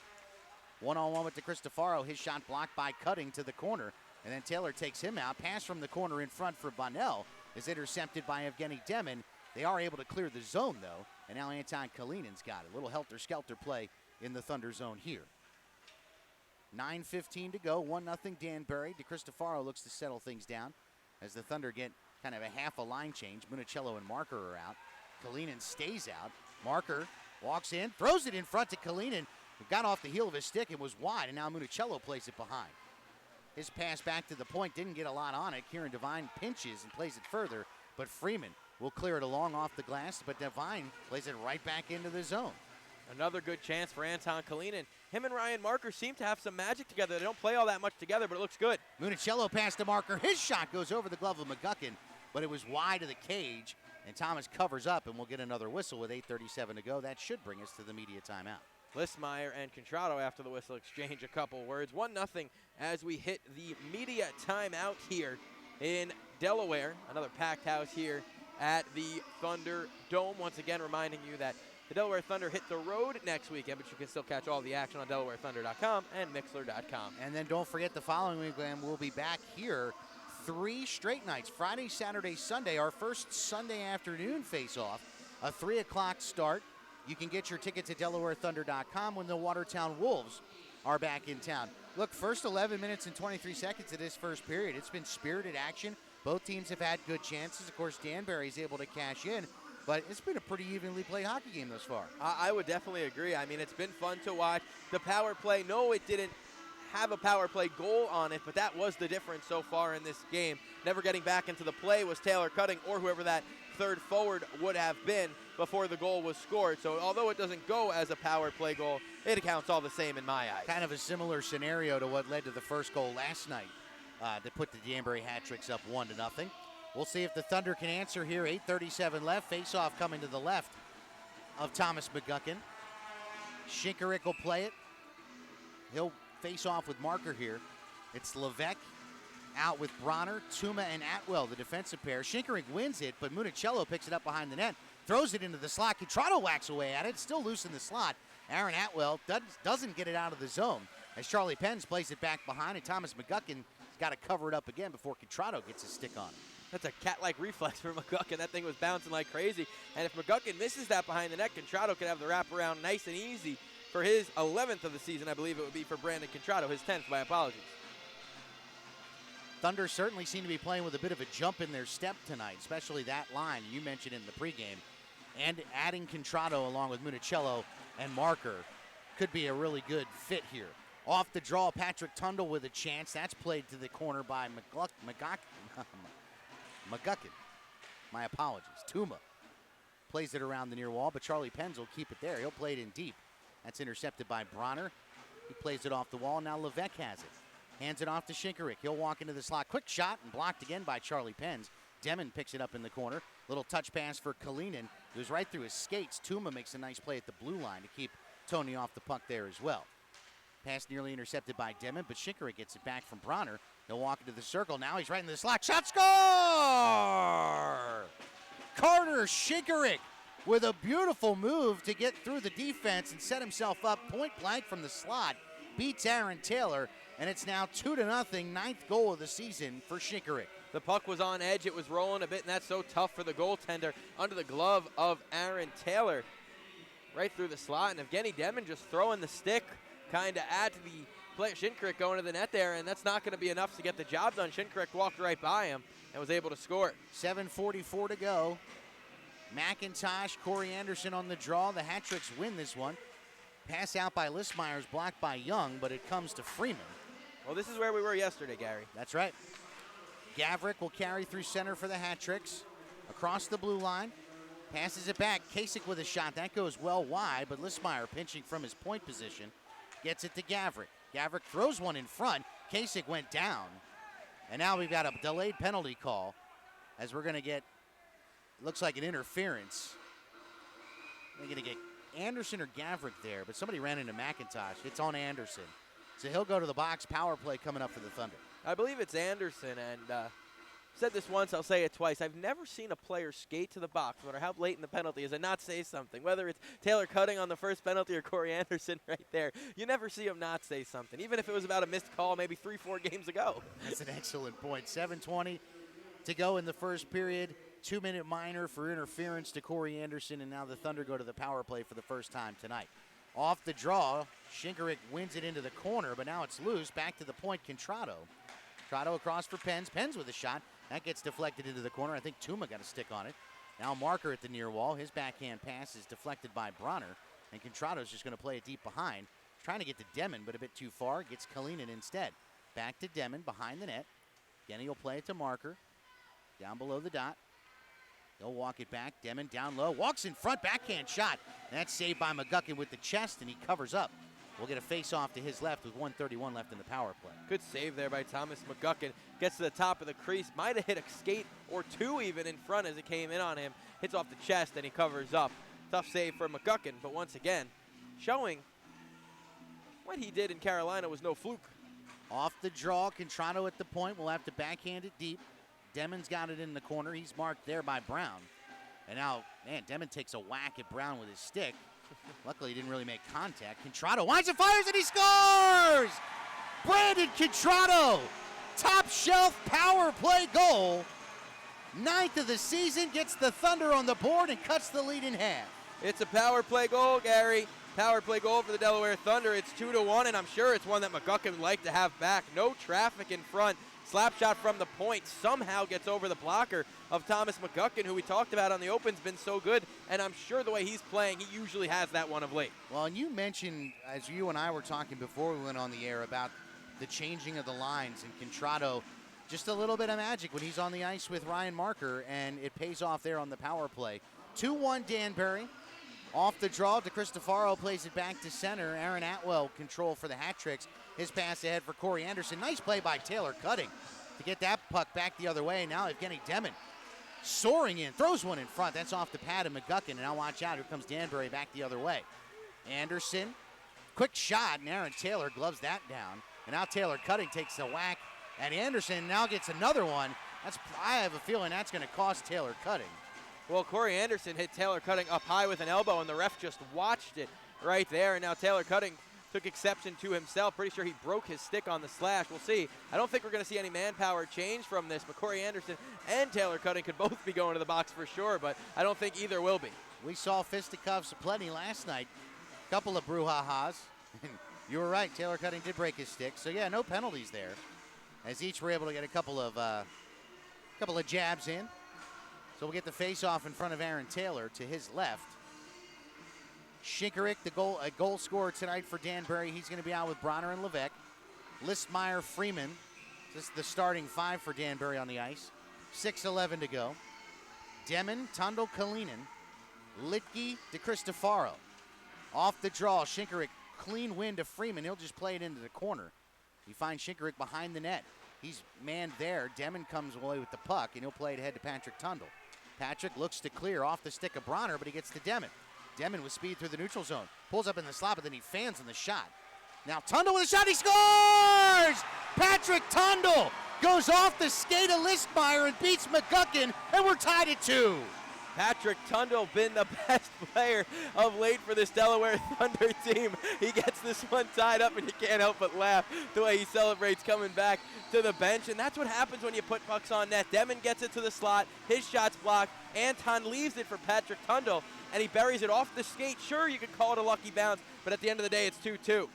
One-on-one with Cristofaro. His shot blocked by Cutting to the corner, and then Taylor takes him out. Pass from the corner in front for Bonnell is intercepted by Evgeny Demon. They are able to clear the zone, though, and now Anton Kalinin's got it. A little helter-skelter play in the Thunder zone here. 9:15 to go, 1-0 Danbury. DeCristofaro looks to settle things down as the Thunder get kind of a half a line change. Municello and Marker are out. Kalinin stays out. Marker walks in, throws it in front to Kalinin, who got off the heel of his stick and was wide, and now Municello plays it behind. His pass back to the point didn't get a lot on it. Kieran Devine pinches and plays it further, but Freeman will clear it along off the glass, but Devine plays it right back into the zone. Another good chance for Anton Kalinin. Him and Ryan Marker seem to have some magic together. They don't play all that much together, but it looks good. Municello pass to Marker. His shot goes over the glove of McGuckin, but it was wide of the cage, and Thomas covers up, and we'll get another whistle with 8:37 to go. That should bring us to the media timeout. Listmeyer and Contrado after the whistle exchange a couple words. 1-0 as we hit the media timeout here in Delaware. Another packed house here at the Thunder Dome. Once again, reminding you that the Delaware Thunder hit the road next weekend, but you can still catch all the action on DelawareThunder.com and Mixler.com. And then don't forget the following weekend, we'll be back here 3 straight nights, Friday, Saturday, Sunday, our first Sunday afternoon face-off, a 3 o'clock start. You can get your tickets at DelawareThunder.com when the Watertown Wolves are back in town. Look, first 11 minutes and 23 seconds of this first period, it's been spirited action. Both teams have had good chances. Of course, Danbury's able to cash in, but it's been a pretty evenly played hockey game thus far. I would definitely agree. I mean, it's been fun to watch. The power play, no, it didn't have a power play goal on it, but that was the difference so far in this game. Never getting back into the play was Taylor Cutting or whoever that third forward would have been before the goal was scored. So although it doesn't go as a power play goal, it accounts all the same in my eyes. Kind of a similar scenario to what led to the first goal last night to put the Danbury Hat Tricks up 1-0. We'll see if the Thunder can answer here. 8:37 left. Face-off coming to the left of Thomas McGuckin. Shinkaruk will play it. He'll face off with Marker here. It's Levesque out with Bronner, Tuma, and Atwell, the defensive pair. Shinkaruk wins it, but Municello picks it up behind the net, throws it into the slot. Contrado whacks away at it. Still loose in the slot. Aaron Atwell doesn't get it out of the zone. as Charlie Pence plays it back behind, and Thomas McGuckin's got to cover it up again before Contrado gets his stick on it. That's a cat-like reflex for McGuckin. That thing was bouncing like crazy. And if McGuckin misses that behind the net, Contrado could have the wraparound nice and easy for his 11th of the season. I believe it would be for Brandon Contrado, his 10th. My apologies. Thunder certainly seem to be playing with a bit of a jump in their step tonight, especially that line you mentioned in the pregame. And adding Contrado along with Municello and Marker could be a really good fit here. Off the draw, Patrick Tundle with a chance. That's played to the corner by McGuckin. My apologies. Tuma plays it around the near wall, but Charlie Pence will keep it there. He'll play it in deep. That's intercepted by Bronner. He plays it off the wall. Now Levesque has it. Hands it off to Shinkaruk. He'll walk into the slot. Quick shot and blocked again by Charlie Pence. Demon picks it up in the corner. Little touch pass for Kalinin. It was right through his skates. Tuma makes a nice play at the blue line to keep Tony off the puck there as well. Pass nearly intercepted by Demon, but Shinkaruk gets it back from Bronner. He'll walk into the circle. Now he's right into the slot. Shot score! Carter Shinkaruk with a beautiful move to get through the defense and set himself up point blank from the slot. Beats Aaron Taylor, and it's now 2-0, ninth goal of the season for Shinkaruk. The puck was on edge. It was rolling a bit, and that's so tough for the goaltender under the glove of Aaron Taylor. Right through the slot, and Evgeny Demon just throwing the stick, kind of add to the play. Shinkaruk going to the net there, and that's not going to be enough to get the job done. Shinkaruk walked right by him and was able to score. 7:44 to go. McIntosh, Corey Anderson on the draw. The Hat-Tricks win this one. Pass out by Listmeyer's blocked by Young, but it comes to Freeman. Well, this is where we were yesterday, Gary. That's right. Gavrik will carry through center for the Hat-Tricks. Across the blue line. Passes it back. Kasich with a shot. That goes well wide, but Listmeyer pinching from his point position. Gets it to Gavrik. Gavrik throws one in front. Kasich went down. And now we've got a delayed penalty call as we're going to get, looks like an interference. We're going to get Anderson or Gavrik there, but somebody ran into McIntosh. It's on Anderson. So he'll go to the box. Power play coming up for the Thunder. I believe it's Anderson, and said this once, I'll say it twice. I've never seen a player skate to the box, no matter how blatant the penalty is, and not say something. Whether it's Taylor Cutting on the first penalty or Corey Anderson right there, you never see him not say something, even if it was about a missed call maybe 3-4 games ago. That's an excellent point. 7:20 to go in the first period. 2-minute minor for interference to Corey Anderson, and now the Thunder go to the power play for the first time tonight. Off the draw, Shinkaruk wins it into the corner, but now it's loose. Back to the point, Contrado. Contrado across for Pence. Pence with a shot. That gets deflected into the corner. I think Tuma got a stick on it. Now Marker at the near wall. His backhand pass is deflected by Bronner, and Contrado's just going to play it deep behind. Trying to get to Demon, but a bit too far. Gets Kalinin instead. Back to Demon behind the net. Again, he'll play it to Marker. Down below the dot. He'll walk it back. Demon down low. Walks in front. Backhand shot. And that's saved by McGuckin with the chest, and he covers up. We'll get a face-off to his left with 1:31 left in the power play. Good save there by Thomas McGuckin. Gets to the top of the crease. Might have hit a skate or two even in front as it came in on him. Hits off the chest, and he covers up. Tough save for McGuckin, but once again, showing what he did in Carolina was no fluke. Off the draw, Contrado at the point. We'll have to backhand it deep. Demon's got it in the corner. He's marked there by Brown. And now, man, Demon takes a whack at Brown with his stick. Luckily, he didn't really make contact. Contrado winds and fires, and he scores! Brandon Contrado, top shelf power play goal. 9th of the season, gets the Thunder on the board and cuts the lead in half. It's a power play goal, Gary. Power play goal for the Delaware Thunder. It's 2-1, and I'm sure it's one that McGuckin would like to have back. No traffic in front. Slap shot from the point somehow gets over the blocker of Thomas McGuckin, who we talked about on the Open's been so good, and I'm sure the way he's playing, he usually has that one of late. Well, and you mentioned, as you and I were talking before we went on the air, about the changing of the lines, and Contrado, just a little bit of magic when he's on the ice with Ryan Marker, and it pays off there on the power play. 2-1 Danbury. Off the draw, DeCristofaro plays it back to center. Aaron Atwell control for the Hat-Tricks. His pass ahead for Corey Anderson. Nice play by Taylor Cutting to get that puck back the other way. Now Evgeny Demon soaring in, throws one in front. That's off the pad of McGuckin. And now watch out, here comes Danbury back the other way. Anderson, quick shot, and Aaron Taylor gloves that down. And now Taylor Cutting takes a whack at Anderson, and now gets another one. I have a feeling that's going to cost Taylor Cutting. Well, Corey Anderson hit Taylor Cutting up high with an elbow, and the ref just watched it right there. And now Taylor Cutting took exception to himself. Pretty sure he broke his stick on the slash. We'll see. I don't think we're going to see any manpower change from this, but Corey Anderson and Taylor Cutting could both be going to the box for sure, but I don't think either will be. We saw fisticuffs aplenty last night. Couple of brouhahas. You were right, Taylor Cutting did break his stick. So yeah, no penalties there, as each were able to get a couple of jabs in. So we'll get the face-off in front of Aaron Taylor to his left. Shinkerick, a goal scorer tonight for Danbury. He's going to be out with Bronner and Levesque. Listmeyer, Freeman. This is the starting five for Danbury on the ice. 6:11 to go. Demon, Tundle, Kalinin, Litke, DeCristofaro. Off the draw, Shinkerick, clean win to Freeman. He'll just play it into the corner. You find Shinkerick behind the net. He's manned there. Demon comes away with the puck, and he'll play it ahead to Patrick Tundle. Patrick looks to clear off the stick of Bronner, but he gets to Demon. Demon with speed through the neutral zone. Pulls up in the slot, but then he fans on the shot. Now Tundle with a shot. He scores! Patrick Tundle goes off the skate of Listmeyer and beats McGuckin, and we're tied at 2. Patrick Tundle been the best player of late for this Delaware Thunder team. He gets this one tied up, and you can't help but laugh the way he celebrates coming back to the bench. And that's what happens when you put pucks on net. Demon gets it to the slot. His shot's blocked. Anton leaves it for Patrick Tundle, and he buries it off the skate. Sure, you could call it a lucky bounce, but at the end of the day, it's 2-2.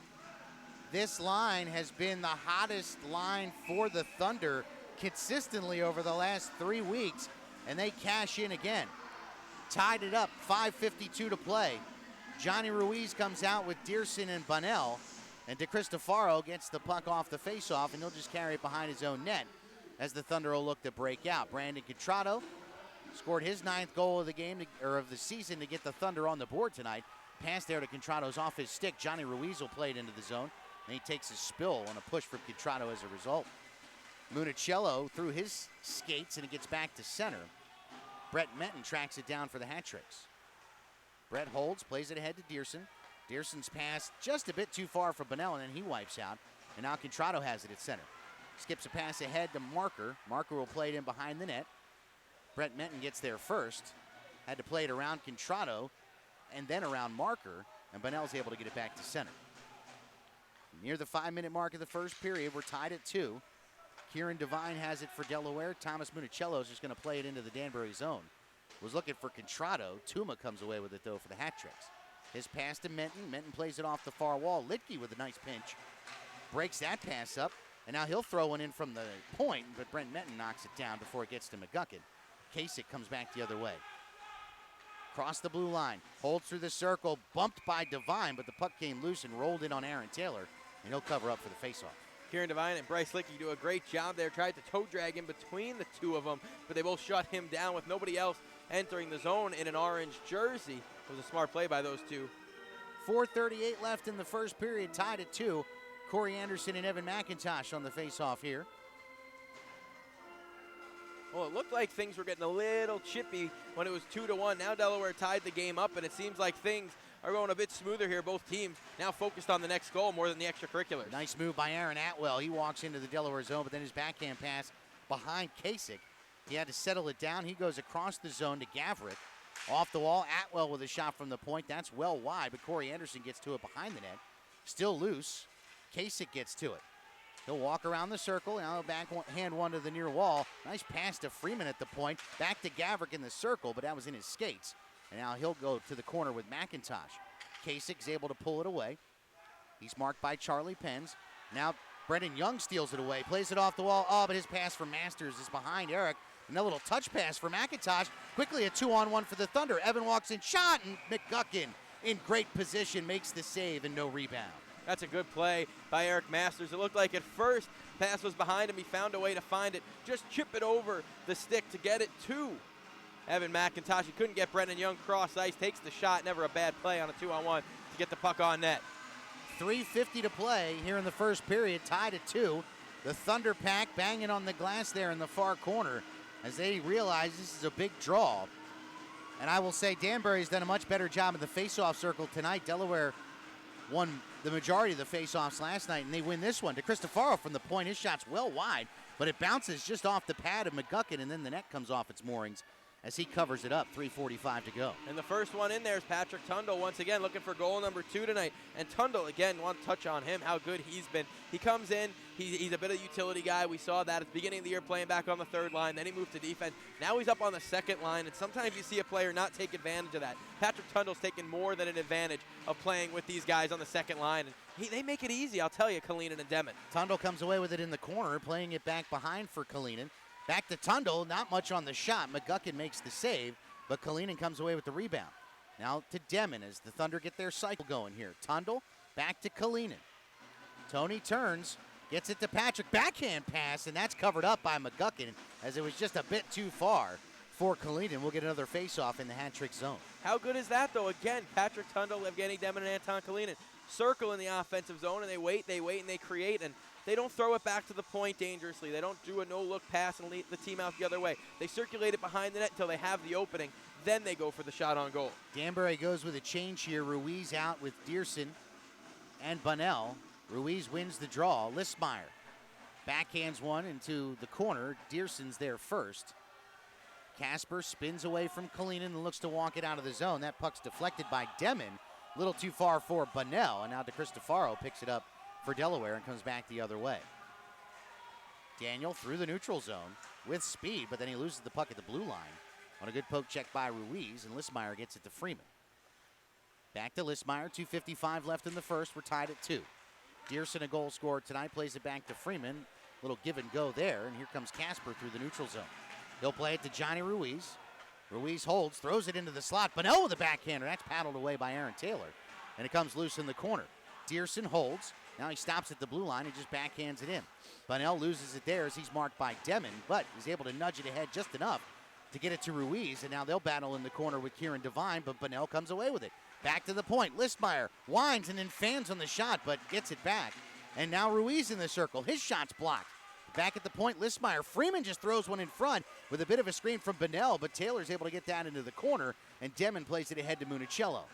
This line has been the hottest line for the Thunder consistently over the last 3 weeks, and they cash in again. Tied it up, 5:52 to play. Johnny Ruiz comes out with Dearson and Bunnell, and DeCristofaro gets the puck off the faceoff, and he'll just carry it behind his own net as the Thunder will look to break out. Brandon Contrato scored his 9th goal of the game, or of the season, to get the Thunder on the board tonight. Pass there to Contrato's off his stick. Johnny Ruiz will play it into the zone, and he takes a spill on a push from Contrato as a result. Municello through his skates, and it gets back to center. Brett Menton tracks it down for the hat tricks. Brett holds, plays it ahead to Dearson. Dearson's pass just a bit too far for Bunnell, and then he wipes out. And now Contrato has it at center. Skips a pass ahead to Marker. Marker will play it in behind the net. Brett Menton gets there first. Had to play it around Contrato and then around Marker, and Bunnell's able to get it back to center. Near the 5-minute mark of the first period, we're tied at 2. Kieran Devine has it for Delaware. Thomas Municello is just going to play it into the Danbury zone. Was looking for Contrato. Tuma comes away with it, though, for the hat tricks. His pass to Menton. Menton plays it off the far wall. Litke with a nice pinch. Breaks that pass up, and now he'll throw one in from the point, but Brent Menton knocks it down before it gets to McGuckin. Kasich comes back the other way. Cross the blue line. Holds through the circle. Bumped by Devine, but the puck came loose and rolled in on Aaron Taylor, and he'll cover up for the faceoff. Kieran Devine and Bryce Lickey do a great job there. Tried to toe drag in between the two of them, but they both shut him down with nobody else entering the zone in an orange jersey. It was a smart play by those two. 4:38 left in the first period, tied at 2. Corey Anderson and Evan McIntosh on the faceoff here. Well, it looked like things were getting a little chippy when it was 2-1. Now Delaware tied the game up, and it seems like things are going a bit smoother here. Both teams now focused on the next goal more than the extracurriculars. Nice move by Aaron Atwell. He walks into the Delaware zone, but then his backhand pass behind Kasich. He had to settle it down. He goes across the zone to Gavrick. Off the wall, Atwell with a shot from the point. That's well wide, but Corey Anderson gets to it behind the net. Still loose. Kasich gets to it. He'll walk around the circle. Now backhand one to the near wall. Nice pass to Freeman at the point. Back to Gavrick in the circle, but that was in his skates. And now he'll go to the corner with McIntosh. Kasich's able to pull it away. He's marked by Charlie Penns. Now Brendan Young steals it away, plays it off the wall. Oh, but his pass for Masters is behind Eric. And a little touch pass for McIntosh. Quickly a 2-on-1 for the Thunder. Evan walks in, shot, and McGuckin in great position makes the save and no rebound. That's a good play by Eric Masters. It looked like at first pass was behind him. He found a way to find it. Just chip it over the stick to get it to Evan McIntosh. He couldn't get Brendan Young cross ice. Takes the shot. Never a bad play on a 2-on-1 to get the puck on net. 3:50 to play here in the first period. Tied at 2. The Thunder pack banging on the glass there in the far corner as they realize this is a big draw. And I will say Danbury's done a much better job in the face-off circle tonight. Delaware won the majority of the face-offs last night, and they win this one. DeCristofaro from the point. His shot's well wide, but it bounces just off the pad of McGuckin, and then the net comes off its moorings. as he covers it up, 3:45 to go. And the first one in there is Patrick Tundle, once again looking for goal number 2 tonight. And Tundle, again, want to touch on him, how good he's been. He comes in, he's a bit of a utility guy. We saw that at the beginning of the year playing back on the third line. Then he moved to defense. Now he's up on the second line, and sometimes you see a player not take advantage of that. Patrick Tundle's taken more than an advantage of playing with these guys on the second line. And they make it easy, I'll tell you, Kalinin and Demmin. Tundle comes away with it in the corner, playing it back behind for Kalinin. Back to Tundle, not much on the shot. McGuckin makes the save, but Kalinin comes away with the rebound. Now to Demmin as the Thunder get their cycle going here. Tundle, back to Kalinin. Tony turns, gets it to Patrick. Backhand pass, and that's covered up by McGuckin as it was just a bit too far for Kalinin. We'll get another face-off in the hat-trick zone. How good is that, though? Again, Patrick Tundle, Evgeny Demmin, and Anton Kalinin circle in the offensive zone, and they wait, and they create, and they don't throw it back to the point dangerously. They don't do a no-look pass and lead the team out the other way. They circulate it behind the net until they have the opening. Then they go for the shot on goal. Danbury goes with a change here. Ruiz out with Dearson and Bunnell. Ruiz wins the draw. Listmeyer backhands one into the corner. Dearson's there first. Casper spins away from Kalinin and looks to walk it out of the zone. That puck's deflected by Demmin. A little too far for Bunnell, and now DeCristofaro picks it up for Delaware and comes back the other way. Daniel through the neutral zone with speed, but then he loses the puck at the blue line on a good poke check by Ruiz, and Listmeyer gets it to Freeman. Back to Listmeyer, 2:55 left in the first. We're tied at 2. Dearson, a goal scorer tonight, plays it back to Freeman. Little give and go there, and here comes Casper through the neutral zone. He'll play it to Johnny Ruiz. Ruiz holds, throws it into the slot. Bunnell with a backhander. That's paddled away by Aaron Taylor, and it comes loose in the corner. Dearson holds. Now he stops at the blue line and just backhands it in. Bunnell loses it there as he's marked by Demmin, but he's able to nudge it ahead just enough to get it to Ruiz, and now they'll battle in the corner with Kieran Devine, but Bunnell comes away with it. Back to the point. Listmeyer winds and then fans on the shot, but gets it back. And now Ruiz in the circle. His shot's blocked. Back at the point, Listmeyer. Freeman just throws one in front with a bit of a screen from Bunnell, but Taylor's able to get down into the corner, and Demmin plays it ahead to Municello.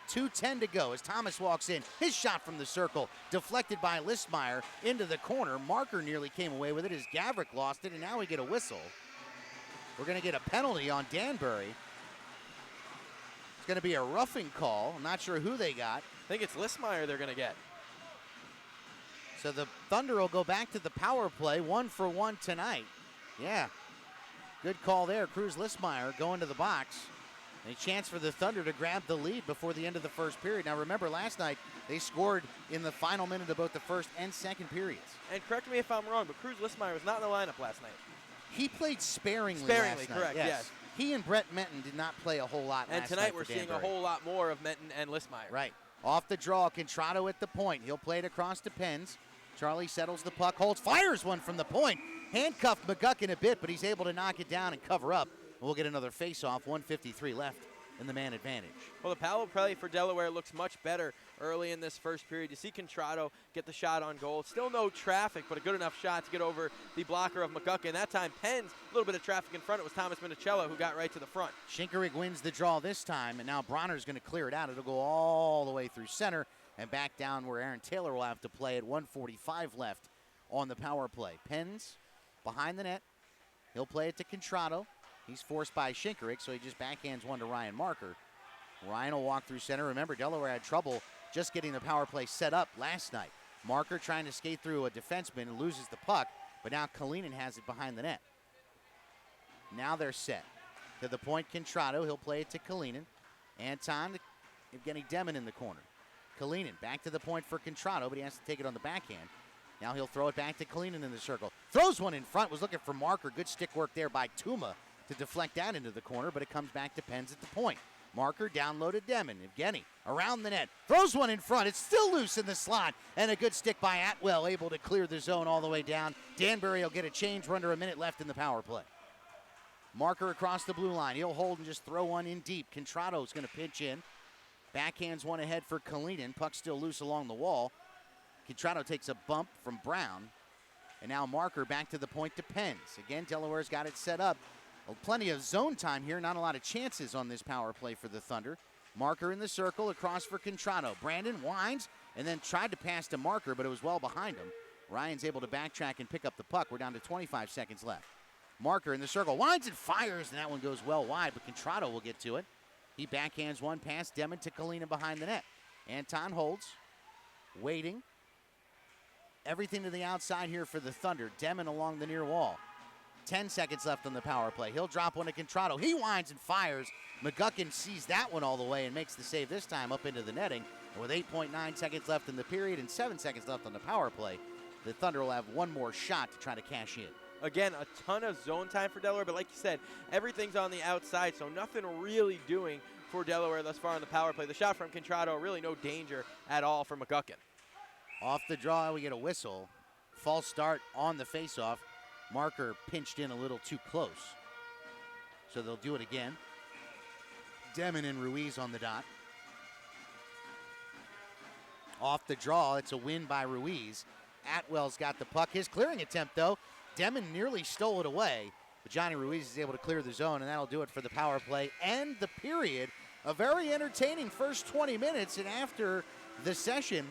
2:10 to go as Thomas walks in. His shot from the circle, deflected by Listmeyer into the corner. Marker nearly came away with it as Gavrik lost it, and now we get a whistle. We're going to get a penalty on Danbury. It's going to be a roughing call. I'm not sure who they got. I think it's Listmeyer they're going to get. So the Thunder will go back to the power play, 1-for-1 tonight. Yeah, good call there. Cruz Listmeyer going to the box. A chance for the Thunder to grab the lead before the end of the first period. Now remember, last night they scored in the final minute of both the first and second periods. And correct me if I'm wrong, but Cruz Listmeyer was not in the lineup last night. He played sparingly Sparingly, last night. correct, yes. He and Brett Menton did not play a whole lot last night. And tonight we're seeing a whole lot more of Menton and Listmeyer. Right. Off the draw, Contrado at the point. He'll play it across to Pens. Charlie settles the puck, holds, fires one from the point. Handcuffed McGuckin a bit, but he's able to knock it down and cover up. We'll get another face-off, 1:53 left in the man advantage. Well, the power play for Delaware looks much better early in this first period. You see Contrado get the shot on goal. Still no traffic, but a good enough shot to get over the blocker of McGuckin. That time, Pens, a little bit of traffic in front. It was Thomas Municello who got right to the front. Shinkarig wins the draw this time, and now Bronner's going to clear it out. It'll go all the way through center and back down where Aaron Taylor will have to play at 1:45 left on the power play. Pens behind the net. He'll play it to Contrado. He's forced by Shinkarig, so he just backhands one to Ryan Marker. Ryan will walk through center. Remember, Delaware had trouble just getting the power play set up last night. Marker trying to skate through a defenseman and loses the puck, but now Kalinin has it behind the net. Now they're set. To the point, Contrado. He'll play it to Kalinin. Anton, Evgeny Demmin in the corner. Kalinin back to the point for Contrado, but he has to take it on the backhand. Now he'll throw it back to Kalinin in the circle. Throws one in front, was looking for Marker. Good stick work there by Tuma to deflect that into the corner, but it comes back to Pens at the point. Marker downloaded Demmin. Evgeny around the net. Throws one in front. It's still loose in the slot. And a good stick by Atwell, able to clear the zone all the way down. Danbury will get a change. We're under a minute left in the power play. Marker across the blue line. He'll hold and just throw one in deep. Contrado's going to pitch in. Backhands one ahead for Kalinin. Puck still loose along the wall. Contrado takes a bump from Brown. And now Marker back to the point to Pens. Again, Delaware's got it set up. Well, plenty of zone time here. Not a lot of chances on this power play for the Thunder. Marker in the circle, across for Contrado. Brandon winds and then tried to pass to Marker, but it was well behind him. Ryan's able to backtrack and pick up the puck. We're down to 25 seconds left. Marker in the circle, winds and fires, and that one goes well wide, but Contrado will get to it. He backhands one past Demon to Kalina behind the net. Anton holds, waiting. Everything to the outside here for the Thunder. Demon along the near wall. 10 seconds left on the power play. He'll drop one to Contrado. He winds and fires. McGuckin sees that one all the way and makes the save this time up into the netting. And with 8.9 seconds left in the period and 7 seconds left on the power play, the Thunder will have one more shot to try to cash in. Again, a ton of zone time for Delaware, but like you said, everything's on the outside, so nothing really doing for Delaware thus far on the power play. The shot from Contrado, really no danger at all for McGuckin. Off the draw, we get a whistle. False start on the faceoff. Marker pinched in a little too close. So they'll do it again. Demon and Ruiz on the dot. Off the draw, it's a win by Ruiz. Atwell's got the puck. His clearing attempt, though, Demon nearly stole it away. But Johnny Ruiz is able to clear the zone, and that'll do it for the power play and the period. A very entertaining first 20 minutes, and after the session,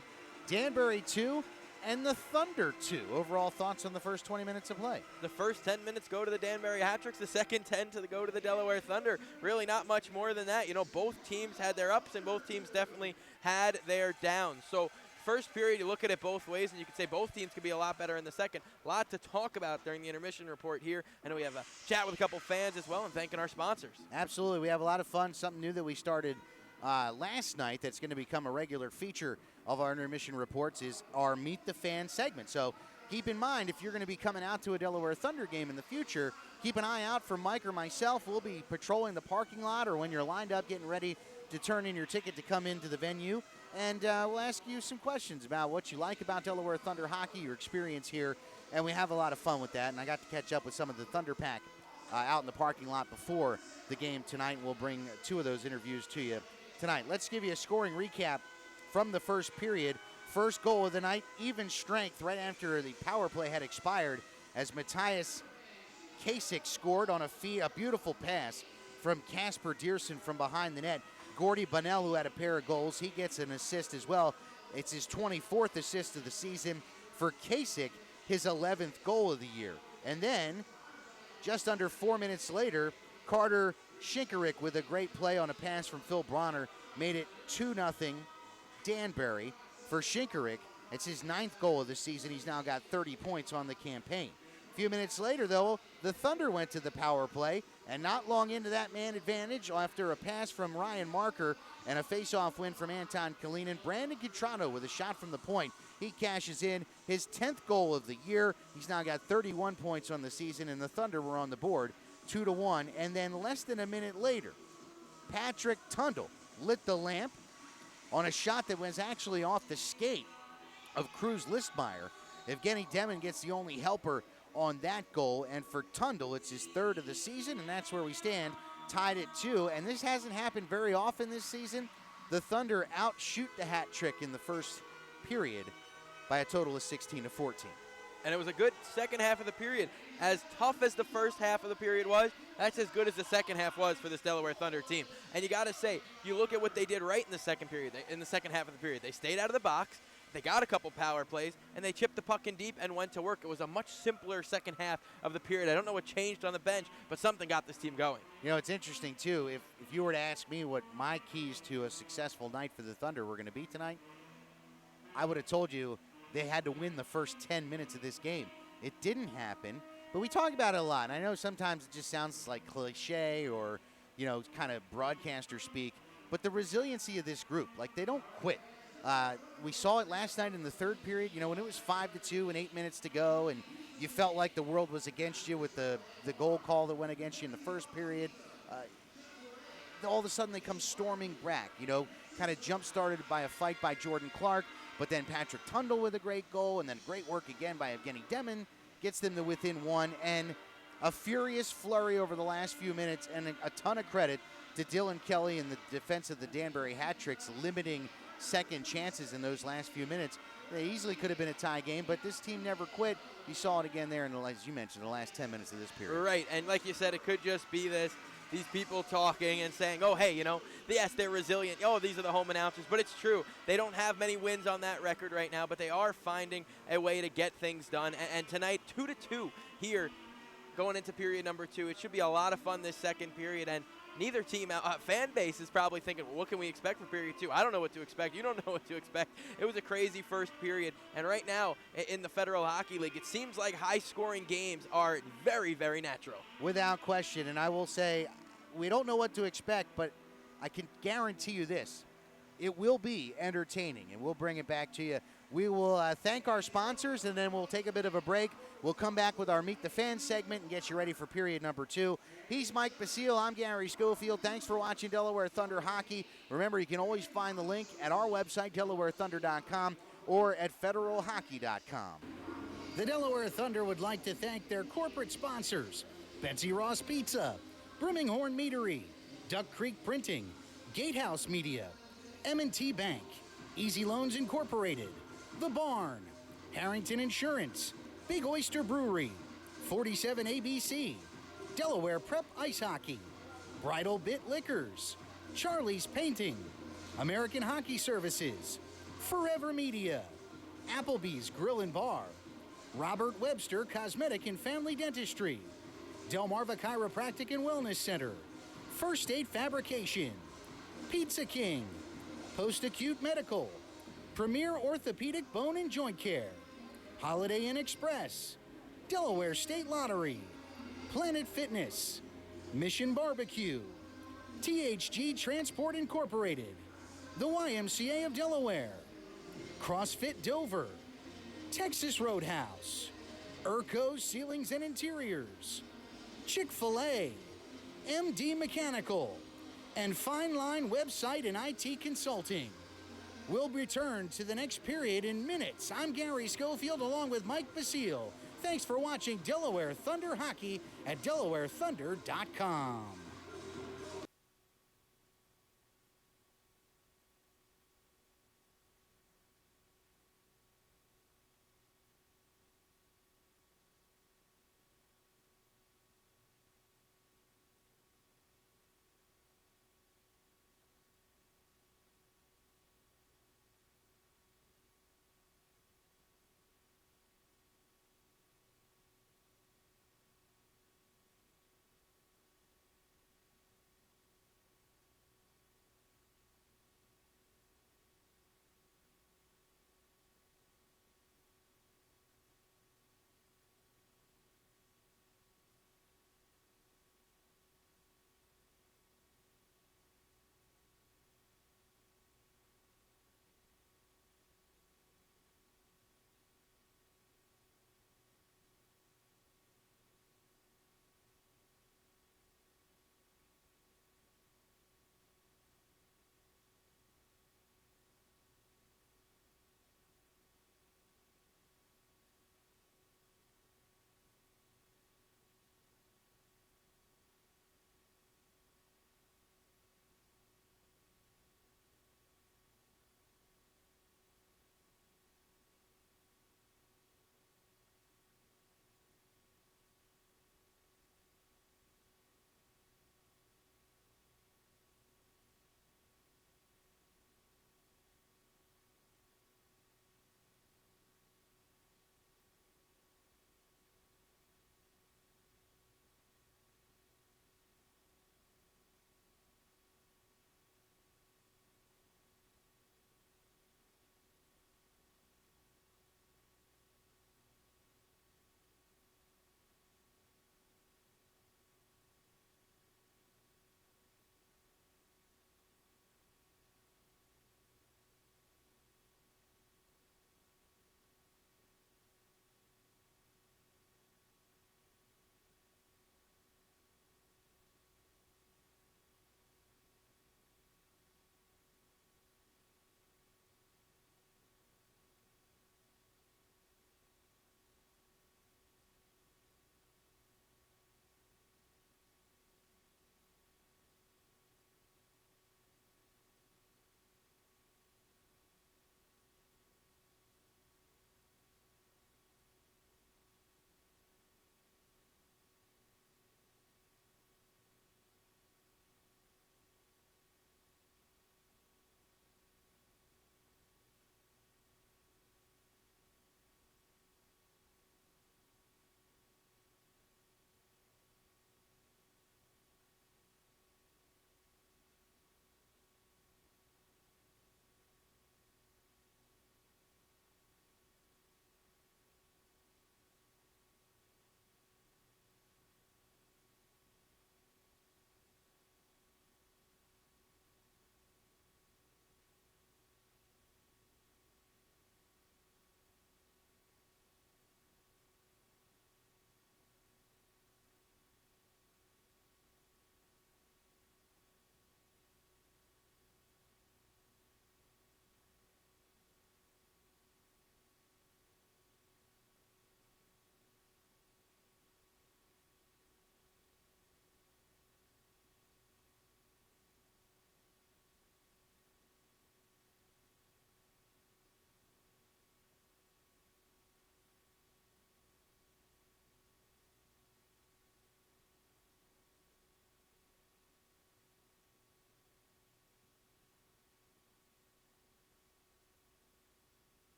Danbury 2 and the Thunder 2. Overall thoughts on the first 20 minutes of play? The first 10 minutes go to the Danbury Hat Tricks. The second 10 go to the Delaware Thunder. Really not much more than that. You know, both teams had their ups and both teams definitely had their downs. So first period, you look at it both ways, and you could say both teams could be a lot better in the second. A lot to talk about during the intermission report here. I know we have a chat with a couple fans as well, and thanking our sponsors. Absolutely. We have a lot of fun. Something new that we started last night that's going to become a regular feature of our intermission reports is our Meet the Fan segment. So keep in mind, if you're going to be coming out to a Delaware Thunder game in the future, keep an eye out for Mike or myself. We'll be patrolling the parking lot or when you're lined up getting ready to turn in your ticket to come into the venue. And we'll ask you some questions about what you like about Delaware Thunder hockey, your experience here, and we have a lot of fun with that. And I got to catch up with some of the Thunder Pack out in the parking lot before the game tonight. We'll bring two of those interviews to you tonight. Let's give you a scoring recap from the first period. First goal of the night, even strength right after the power play had expired as Matthias Kasich scored on a beautiful pass from Casper Dearson from behind the net. Gordy Bunnell, who had a pair of goals, he gets an assist as well. It's his 24th assist of the season. For Kasich, his 11th goal of the year. And then, just under 4 minutes later, Carter Shinkaruk with a great play on a pass from Phil Bronner made it 2-0 Danbury. For Shinkaruk, it's his 9th goal of the season. He's now got 30 points on the campaign. A few minutes later, though, the Thunder went to the power play, and not long into that man advantage, after a pass from Ryan Marker and a face-off win from Anton Kalinin, Brandon Contrado with a shot from the point. He cashes in his 10th goal of the year. He's now got 31 points on the season, and the Thunder were on the board 2-1. And then less than a minute later, Patrick Tundle lit the lamp on a shot that was actually off the skate of Cruz Listmeyer. Evgeny Demon gets the only helper on that goal, and for Tundle, it's his 3rd of the season, and that's where we stand, tied at 2. And this hasn't happened very often this season. The Thunder outshoot the hat trick in the first period by a total of 16-14. And it was a good second half of the period. As tough as the first half of the period was, that's as good as the second half was for this Delaware Thunder team. And you got to say, you look at what they did right in the second period, in the second half of the period. They stayed out of the box. They got a couple power plays, and they chipped the puck in deep and went to work. It was a much simpler second half of the period. I don't know what changed on the bench, but something got this team going. You know, it's interesting, too. If you were to ask me what my keys to a successful night for the Thunder were going to be tonight, I would have told you they had to win the first 10 minutes of this game. It didn't happen, but we talk about it a lot. And I know sometimes it just sounds like cliche or, you know, kind of broadcaster speak, but the resiliency of this group, like they don't quit. We saw it last night in the third period, you know, when it was 5-2 and 8 minutes to go, and you felt like the world was against you with the goal call that went against you in the first period. All of a sudden they come storming back, you know, kind of jump-started by a fight by Jordan Clark, but then Patrick Tundle with a great goal, and then great work again by Evgeny Demon gets them to within 1, and a furious flurry over the last few minutes, and a ton of credit to Dylan Kelly and the defense of the Danbury Hat Tricks, limiting second chances in those last few minutes. They easily could have been a tie game, but this team never quit. You saw it again there in as you mentioned, the last 10 minutes of this period. Right, and like you said, it could just be these people talking and saying, oh, hey, you know, yes, they're resilient. Oh, these are the home announcers. But it's true. They don't have many wins on that record right now, but they are finding a way to get things done. And tonight, 2-2 here going into period number 2. It should be a lot of fun this second period, and neither team, fan base is probably thinking, well, what can we expect for period 2? I don't know what to expect. You don't know what to expect. It was a crazy first period, and right now in the Federal Hockey League, it seems like high-scoring games are very, very natural. Without question, and I will say, we don't know what to expect, but I can guarantee you this. It will be entertaining, and we'll bring it back to you. We will thank our sponsors, and then we'll take a bit of a break. We'll come back with our Meet the Fans segment and get you ready for period number 2. He's Mike Basile. I'm Gary Schofield. Thanks for watching Delaware Thunder Hockey. Remember, you can always find the link at our website, DelawareThunder.com, or at FederalHockey.com. The Delaware Thunder would like to thank their corporate sponsors, Betsy Ross Pizza, Brimminghorn Meadery, Duck Creek Printing, Gatehouse Media, M&T Bank, Easy Loans Incorporated, The Barn, Harrington Insurance, Big Oyster Brewery, 47 ABC, Delaware Prep Ice Hockey, Bridal Bit Liquors, Charlie's Painting, American Hockey Services, Forever Media, Applebee's Grill and Bar, Robert Webster Cosmetic and Family Dentistry, Delmarva Chiropractic and Wellness Center, First State Fabrication, Pizza King, Post-Acute Medical, Premier Orthopedic Bone and Joint Care, Holiday Inn Express, Delaware State Lottery, Planet Fitness, Mission Barbecue, THG Transport Incorporated, the YMCA of Delaware, CrossFit Dover, Texas Roadhouse, Urco Ceilings and Interiors, Chick-fil-A, MD Mechanical, and Fine Line Website and IT Consulting. We'll return to the next period in minutes. I'm Gary Schofield along with Mike Basile. Thanks for watching Delaware Thunder Hockey at DelawareThunder.com.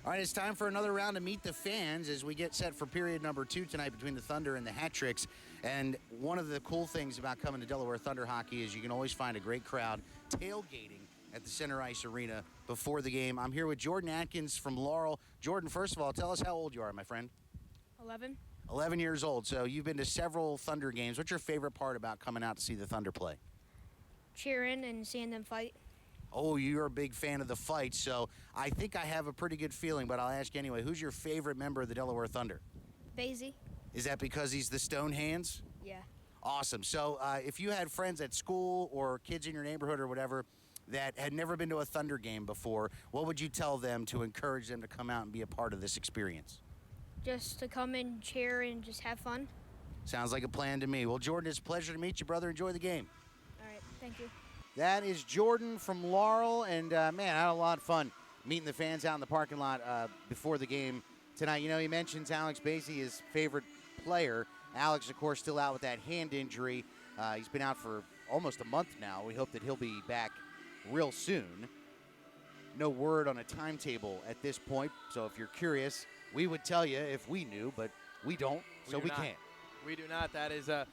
All right, it's time for another round of Meet the Fans as we get set for period number 2 tonight between the Thunder and the Hat Tricks. And one of the cool things about coming to Delaware Thunder hockey is you can always find a great crowd tailgating at the Center Ice Arena before the game. I'm here with Jordan Atkins from Laurel. Jordan, first of all, tell us how old you are, my friend. 11. 11 years old. So you've been to several Thunder games. What's your favorite part about coming out to see the Thunder play? Cheering and seeing them fight. Oh, you're a big fan of the fight, so I think I have a pretty good feeling, but I'll ask you anyway. Who's your favorite member of the Delaware Thunder? Basie. Is that because he's the Stone Hands? Yeah. Awesome. So if you had friends at school or kids in your neighborhood or whatever that had never been to a Thunder game before, what would you tell them to encourage them to come out and be a part of this experience? Just to come and cheer and just have fun. Sounds like a plan to me. Well, Jordan, it's a pleasure to meet you, brother. Enjoy the game. All right. Thank you. That is Jordan from Laurel, and man, I had a lot of fun meeting the fans out in the parking lot before the game tonight. You know, he mentions Alex Basie, his favorite player. Alex, of course, still out with that hand injury. He's been out for almost a month now. We hope that he'll be back real soon. No word on a timetable at this point, so if you're curious, we would tell you if we knew, but we don't, so we can't. We do not. That is a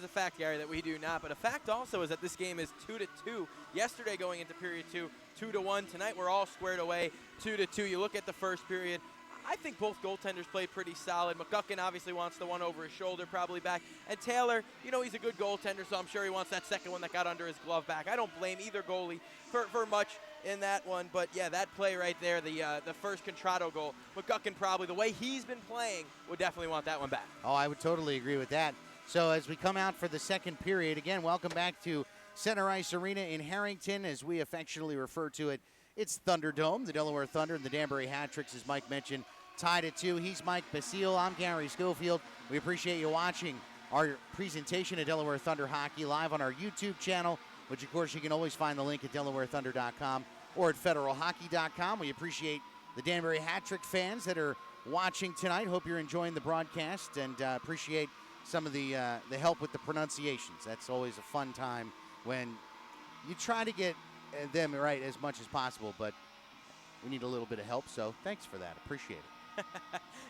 fact, Gary, that we do not. But a fact also is that this game is 2-2. Yesterday going into period 2, 2-1. Tonight we're all squared away, 2-2. You look at the first period. I think both goaltenders played pretty solid. McGuckin obviously wants the one over his shoulder, probably back. And Taylor, you know, he's a good goaltender, so I'm sure he wants that second one that got under his glove back. I don't blame either goalie for much in that one. But, yeah, that play right there, the first Contrato goal, McGuckin probably, the way he's been playing, would definitely want that one back. Oh, I would totally agree with that. So as we come out for the second period, again, welcome back to Center Ice Arena in Harrington, as we affectionately refer to it. It's Thunderdome, the Delaware Thunder, and the Danbury Hat Tricks, as Mike mentioned, tied at 2. He's Mike Basile. I'm Gary Schofield. We appreciate you watching our presentation of Delaware Thunder hockey live on our YouTube channel, which, of course, you can always find the link at DelawareThunder.com or at FederalHockey.com. We appreciate the Danbury Hat Trick fans that are watching tonight. Hope you're enjoying the broadcast and appreciate some of the help with the pronunciations. That's always a fun time when you try to get them right as much as possible, but we need a little bit of help, so thanks for that. Appreciate it.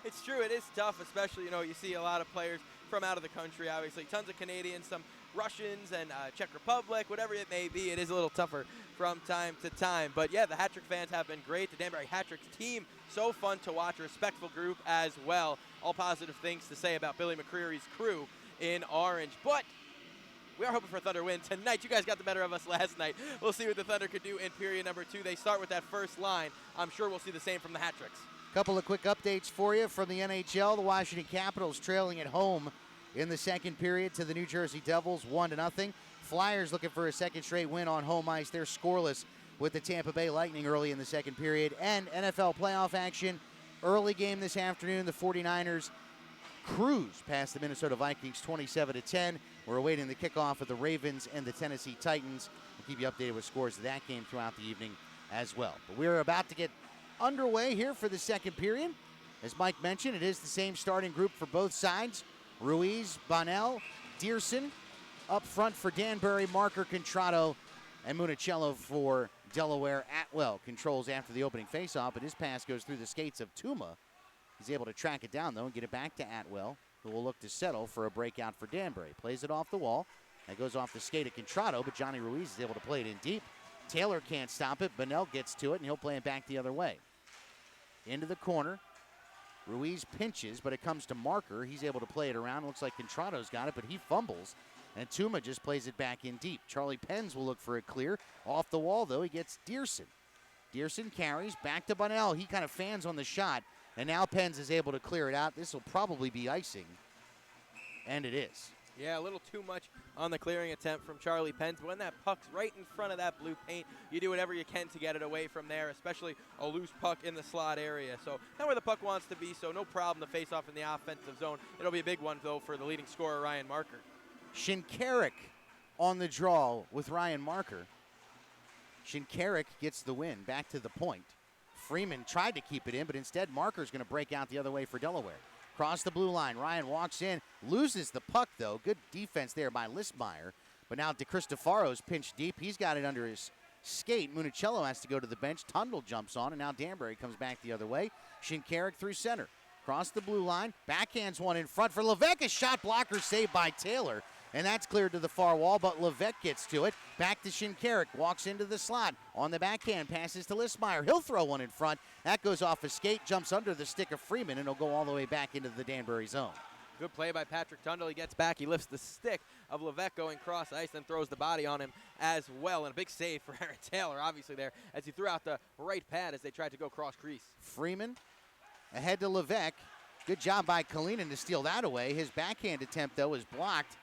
It's true. It is tough, especially, you know, you see a lot of players from out of the country, obviously. Tons of Canadians, some Russians and Czech Republic, whatever it may be. It is a little tougher from time to time. But, yeah, the Hat Trick fans have been great. The Danbury Hat Tricks team, so fun to watch. A respectful group as well. All positive things to say about Billy McCreary's crew in orange. But we are hoping for a Thunder win tonight. You guys got the better of us last night. We'll see what the Thunder could do in period number 2. They start with that first line. I'm sure we'll see the same from the Hat Tricks. Couple of quick updates for you from the NHL. The Washington Capitals trailing at home in the second period to the New Jersey Devils, 1-0. Flyers looking for a second straight win on home ice. They're scoreless with the Tampa Bay Lightning early in the second period. And NFL playoff action, early game this afternoon. The 49ers cruise past the Minnesota Vikings 27-10. We're awaiting the kickoff of the Ravens and the Tennessee Titans. We'll keep you updated with scores of that game throughout the evening as well. But we're about to get underway here for the second period. As Mike mentioned, it is the same starting group for both sides. Ruiz, Bonnell, Dearson up front for Danbury, Marker, Contrato, and Municello for Delaware. Atwell controls after the opening faceoff, but his pass goes through the skates of Tuma. He's able to track it down, though, and get it back to Atwell, who will look to settle for a breakout for Danbury. Plays it off the wall. That goes off the skate of Contrato, but Johnny Ruiz is able to play it in deep. Taylor can't stop it. Bonnell gets to it, and he'll play it back the other way. Into the corner. Ruiz pinches, but it comes to Marker. He's able to play it around. Looks like Contrato's got it, but he fumbles. And Tuma just plays it back in deep. Charlie Penns will look for a clear. Off the wall, though, he gets Dearson. Dearson carries back to Bonnell. He kind of fans on the shot. And now Penns is able to clear it out. This will probably be icing. And it is. Yeah, a little too much on the clearing attempt from Charlie Penns. But when that puck's right in front of that blue paint, you do whatever you can to get it away from there, especially a loose puck in the slot area. So not where the puck wants to be, so no problem to face off in the offensive zone. It'll be a big one, though, for the leading scorer, Ryan Marker. Shinkarik on the draw with Ryan Marker. Shinkarik gets the win, back to the point. Freeman tried to keep it in, but instead Marker's going to break out the other way for Delaware. Across the blue line, Ryan walks in, loses the puck, though. Good defense there by Listmeyer. But now DeCristofaro's pinched deep. He's got it under his skate. Municello has to go to the bench. Tundle jumps on, and now Danbury comes back the other way. Shinkarik through center. Across the blue line. Backhands one in front for Levesque. A shot blocker saved by Taylor. And that's cleared to the far wall, but Levesque gets to it. Back to Shinkarik. Walks into the slot. On the backhand, passes to Listmeyer. He'll throw one in front. That goes off a skate, jumps under the stick of Freeman, and it'll go all the way back into the Danbury zone. Good play by Patrick Tundle. He gets back. He lifts the stick of Levesque going cross ice, then throws the body on him as well. And a big save for Aaron Taylor, obviously, there, as he threw out the right pad as they tried to go cross crease. Freeman ahead to Levesque. Good job by Kalinin to steal that away. His backhand attempt, though, is blocked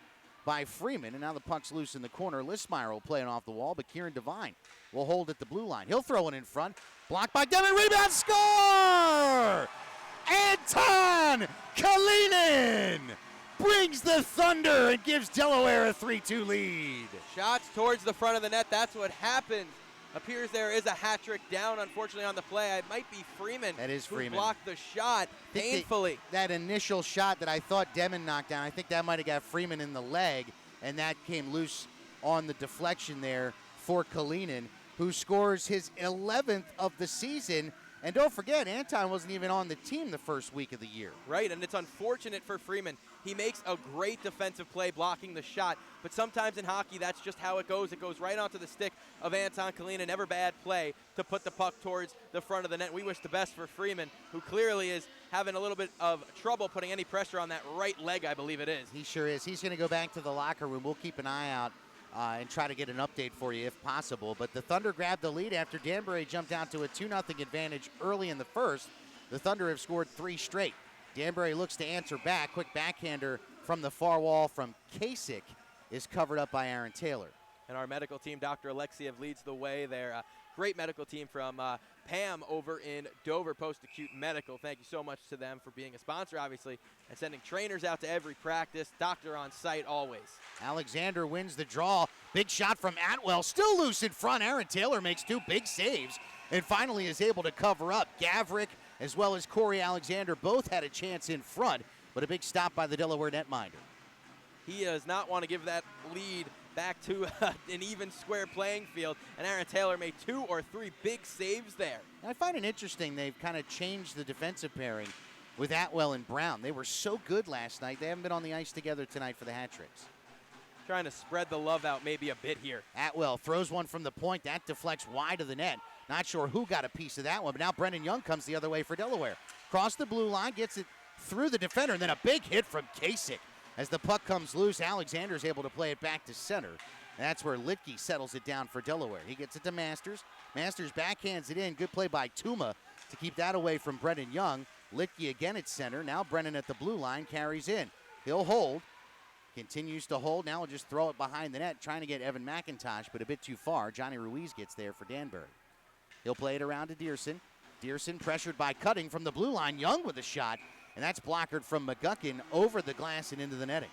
by Freeman, and now the puck's loose in the corner. Listmeyer will play it off the wall, but Kieran Devine will hold at the blue line. He'll throw it in front. Blocked by Devin. Rebound, score! Anton Kalinin brings the Thunder and gives Delaware a 3-2 lead. Shots towards the front of the net. That's what happened. Appears there is a hat trick down, unfortunately, on the play. It might be Freeman. That is Freeman. Who blocked the shot painfully. That initial shot that I thought Demon knocked down, I think that might have got Freeman in the leg, and that came loose on the deflection there for Kalinin, who scores his 11th of the season. And don't forget, Anton wasn't even on the team the first week of the year. Right, and it's unfortunate for Freeman. He makes a great defensive play blocking the shot, but sometimes in hockey, that's just how it goes. It goes right onto the stick of Anton Kalinin. Never bad play to put the puck towards the front of the net. We wish the best for Freeman, who clearly is having a little bit of trouble putting any pressure on that right leg, I believe it is. He sure is. He's going to go back to the locker room. We'll keep an eye out and try to get an update for you if possible. But the Thunder grabbed the lead after Danbury jumped out to a 2-0 advantage early in the first. The Thunder have scored 3 straight. Danbury looks to answer back. Quick backhander from the far wall from Kasich is covered up by Aaron Taylor. And our medical team, Dr. Alexiev, leads the way there. Great medical team from Pam over in Dover Post-Acute Medical. Thank you so much to them for being a sponsor, obviously, and sending trainers out to every practice. Doctor on site always. Alexander wins the draw. Big shot from Atwell. Still loose in front. Aaron Taylor makes 2 big saves and finally is able to cover up. Gavrik as well as Corey Alexander both had a chance in front, but a big stop by the Delaware netminder. He does not want to give that lead back to an even square playing field, and Aaron Taylor made 2 or 3 big saves there. I find it interesting they've kind of changed the defensive pairing with Atwell and Brown. They were so good last night. They haven't been on the ice together tonight for the hat tricks. Trying to spread the love out maybe a bit here. Atwell throws one from the point. That deflects wide of the net. Not sure who got a piece of that one, but now Brendan Young comes the other way for Delaware. Cross the blue line, gets it through the defender, and then a big hit from Kasich. As the puck comes loose, Alexander's able to play it back to center. And that's where Litke settles it down for Delaware. He gets it to Masters. Masters backhands it in. Good play by Tuma to keep that away from Brendan Young. Litke again at center. Now Brennan at the blue line carries in. He'll hold. Continues to hold. Now he'll just throw it behind the net, trying to get Evan McIntosh, but a bit too far. Johnny Ruiz gets there for Danbury. He'll play it around to Dearson. Dearson pressured by Cutting from the blue line. Young with a shot, and that's blocked from McGuckin over the glass and into the netting.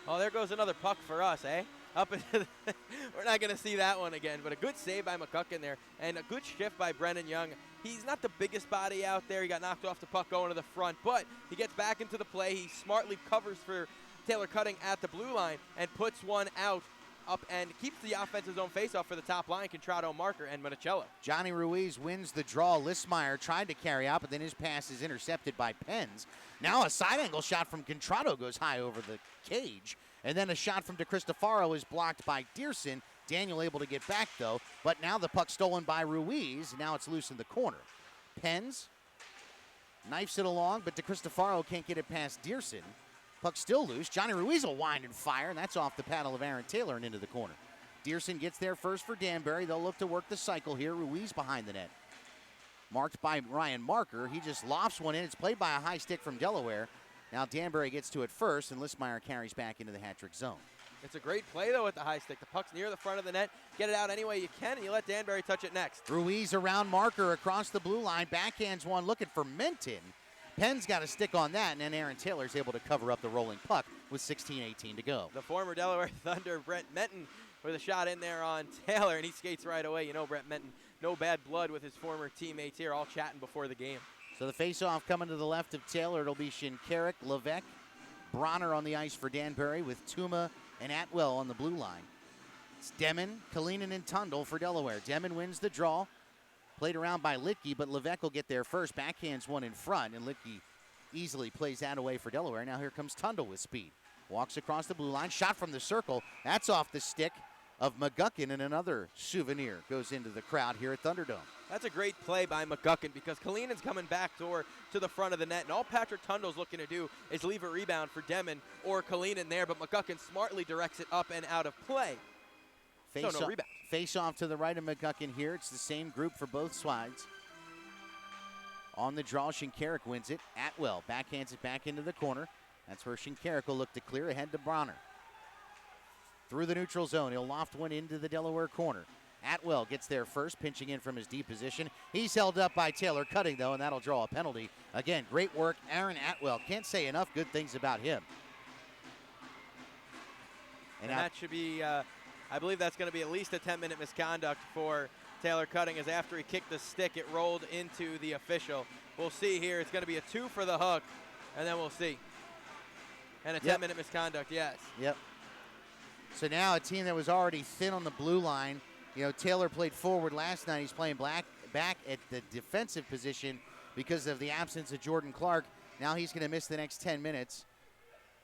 Oh, there goes another puck for us, eh? Up into the we're not going to see that one again, but a good save by McGuckin there, and a good shift by Brendan Young. He's not the biggest body out there. He got knocked off the puck going to the front, but he gets back into the play. He smartly covers for Taylor Cutting at the blue line and puts one out up and keeps the offensive zone faceoff for the top line, Contrado, Marker, and Monicello. Johnny Ruiz wins the draw. Listmeyer tried to carry out, but then his pass is intercepted by Penns. Now a side angle shot from Contrado goes high over the cage. And then a shot from DeCristofaro is blocked by Dearson. Daniel able to get back, though. But now the puck stolen by Ruiz. Now it's loose in the corner. Penns knifes it along, but DeCristofaro can't get it past Dearson. Puck still loose. Johnny Ruiz will wind and fire, and that's off the paddle of Aaron Taylor and into the corner. Dearson gets there first for Danbury. They'll look to work the cycle here. Ruiz behind the net. Marked by Ryan Marker. He just lofts one in. It's played by a high stick from Delaware. Now Danbury gets to it first, and Listmeyer carries back into the hat-trick zone. It's a great play, though, at the high stick. The puck's near the front of the net. Get it out any way you can, and you let Danbury touch it next. Ruiz around Marker across the blue line. Backhands one, looking for Menton. Penn's got a stick on that, and then Aaron Taylor's able to cover up the rolling puck with 16:18 to go. The former Delaware Thunder, Brent Menton, with a shot in there on Taylor, and he skates right away. You know Brent Menton, no bad blood with his former teammates here, all chatting before the game. So the face-off coming to the left of Taylor. It'll be Shinkarik, Levesque, Bronner on the ice for Danbury with Tuma and Atwell on the blue line. It's Demon, Kalinin, and Tundle for Delaware. Demon wins the draw. Played around by Litke, but Levesque will get there first. Backhands one in front, and Litke easily plays that away for Delaware. Now here comes Tundle with speed. Walks across the blue line. Shot from the circle. That's off the stick of McGuckin, and another souvenir goes into the crowd here at Thunderdome. That's a great play by McGuckin because Kalinen's coming backdoor to the front of the net, and all Patrick Tundle's looking to do is leave a rebound for Demon or Kalinen there, but McGuckin smartly directs it up and out of play. No rebound. Face off to the right of McGuckin here. It's the same group for both sides. On the draw, Shinkarik wins it. Atwell backhands it back into the corner. That's where Shinkarik will look to clear ahead to Bronner. Through the neutral zone, he'll loft one into the Delaware corner. Atwell gets there first, pinching in from his deep position. He's held up by Taylor Cutting, though, and that'll draw a penalty. Again, great work, Aaron Atwell. Can't say enough good things about him. And that should be, I believe that's going to be at least a 10-minute misconduct for Taylor Cutting, as after he kicked the stick, it rolled into the official. We'll see here. It's going to be a 2 for the hook, and then we'll see. And a 10-minute misconduct, yes. Yep. So now a team that was already thin on the blue line. You know, Taylor played forward last night. He's playing back at the defensive position because of the absence of Jordan Clark. Now he's going to miss the next 10 minutes,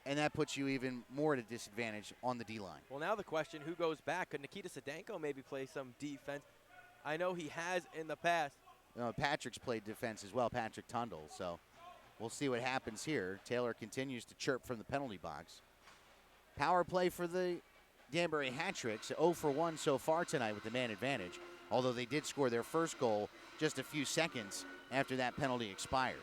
and that puts you even more at a disadvantage on the D-line. Well, now the question, who goes back? Could Nikita Sedenko maybe play some defense? I know he has in the past. Patrick's played defense as well, Patrick Tundle. So we'll see what happens here. Taylor continues to chirp from the penalty box. Power play for the Danbury Hat Tricks, 0 for 1 so far tonight with the man advantage, although they did score their first goal just a few seconds after that penalty expired.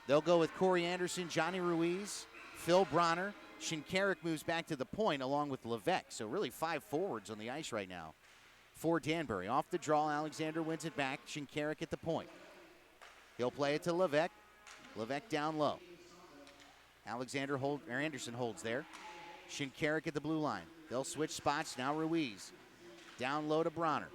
They'll go with Corey Anderson, Johnny Ruiz, Phil Bronner. Shinkarik moves back to the point along with Levesque. So really 5 forwards on the ice right now for Danbury. Off the draw, Alexander wins it back. Shinkarik at the point. He'll play it to Levesque. Levesque down low. Anderson holds there. Shinkarik at the blue line. They'll switch spots. Now Ruiz. Down low to Bronner.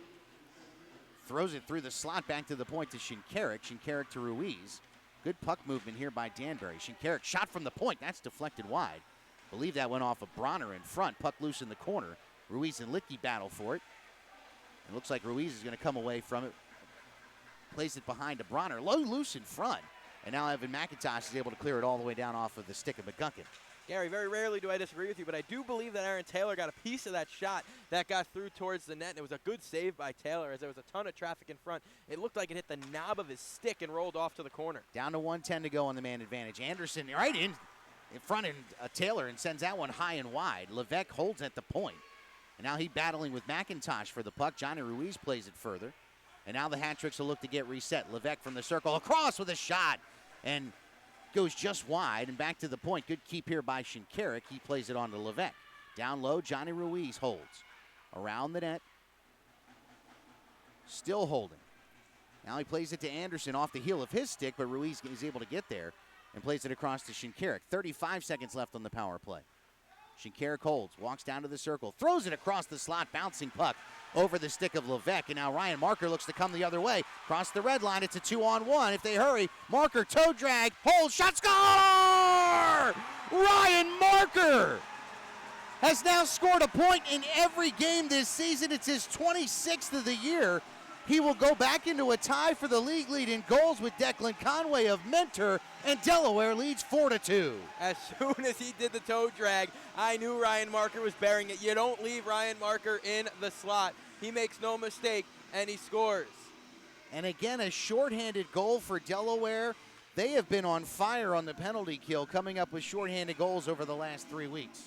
Throws it through the slot back to the point to Shinkarik. Shinkarik to Ruiz. Good puck movement here by Danbury. Shinkarik shot from the point. That's deflected wide. Believe that went off of Bronner in front. Puck loose in the corner. Ruiz and Litke battle for it. It looks like Ruiz is going to come away from it. Plays it behind to Bronner. Loose in front. And now Evan McIntosh is able to clear it all the way down off of the stick of McGuckin. Gary, very rarely do I disagree with you, but I do believe that Aaron Taylor got a piece of that shot that got through towards the net, and it was a good save by Taylor as there was a ton of traffic in front. It looked like it hit the knob of his stick and rolled off to the corner. Down to 1:10 to go on the man advantage. Anderson right in front of Taylor and sends that one high and wide. Levesque holds at the point. And now he's battling with McIntosh for the puck. Johnny Ruiz plays it further. And now the Hat Tricks will look to get reset. Levesque from the circle across with a shot. And goes just wide and back to the point. Good keep here by Shinkarik. He plays it on to Levesque. Down low, Johnny Ruiz holds. Around the net. Still holding. Now he plays it to Anderson off the heel of his stick, but Ruiz is able to get there and plays it across to Shinkarik. 35 seconds left on the power play. Shinkarik holds, walks down to the circle, throws it across the slot, bouncing puck over the stick of Levesque. And now Ryan Marker looks to come the other way. Across the red line, it's a 2-on-1. If they hurry, Marker toe drag, hold, shot, score! Ryan Marker has now scored a point in every game this season. It's his 26th of the year. He will go back into a tie for the league lead in goals with Declan Conway of Mentor, and Delaware leads 4-2. As soon as he did the toe drag, I knew Ryan Marker was bearing it. You don't leave Ryan Marker in the slot. He makes no mistake, and he scores. And again, a shorthanded goal for Delaware. They have been on fire on the penalty kill, coming up with shorthanded goals over the last 3 weeks.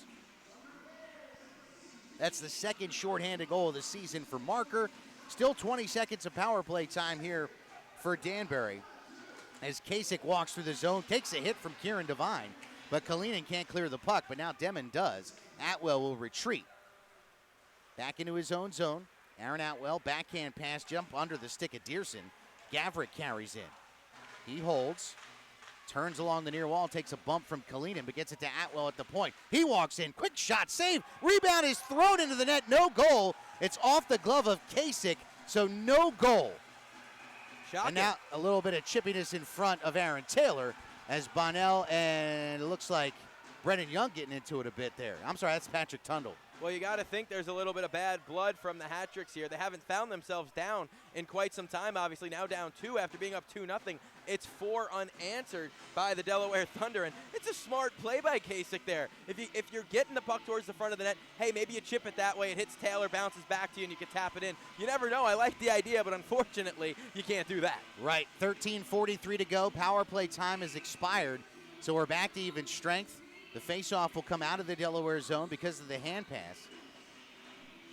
That's the second shorthanded goal of the season for Marker. Still 20 seconds of power play time here for Danbury. As Kasich walks through the zone, takes a hit from Kieran Devine, but Kalinin can't clear the puck, but now Demon does. Atwell will retreat. Back into his own zone. Aaron Atwell, backhand pass, jump under the stick of Dearson. Gavrick carries in. He holds, turns along the near wall, takes a bump from Kalinin, but gets it to Atwell at the point. He walks in, quick shot, save, rebound is thrown into the net, no goal. It's off the glove of Kasich, so no goal. Shocking. And now a little bit of chippiness in front of Aaron Taylor as Bonnell and it looks like Brennan Young getting into it a bit there. I'm sorry, that's Patrick Tundle. Well, you got to think there's a little bit of bad blood from the hat tricks here. They haven't found themselves down in quite some time, obviously. Now down 2 after being up 2-0. It's 4 unanswered by the Delaware Thunder, and it's a smart play by Kasich there. If you're getting the puck towards the front of the net, hey, maybe you chip it that way. It hits Taylor, bounces back to you, and you can tap it in. You never know. I like the idea, but unfortunately, you can't do that. Right, 13:43 to go. Power play time has expired, so we're back to even strength. The faceoff will come out of the Delaware zone because of the hand pass.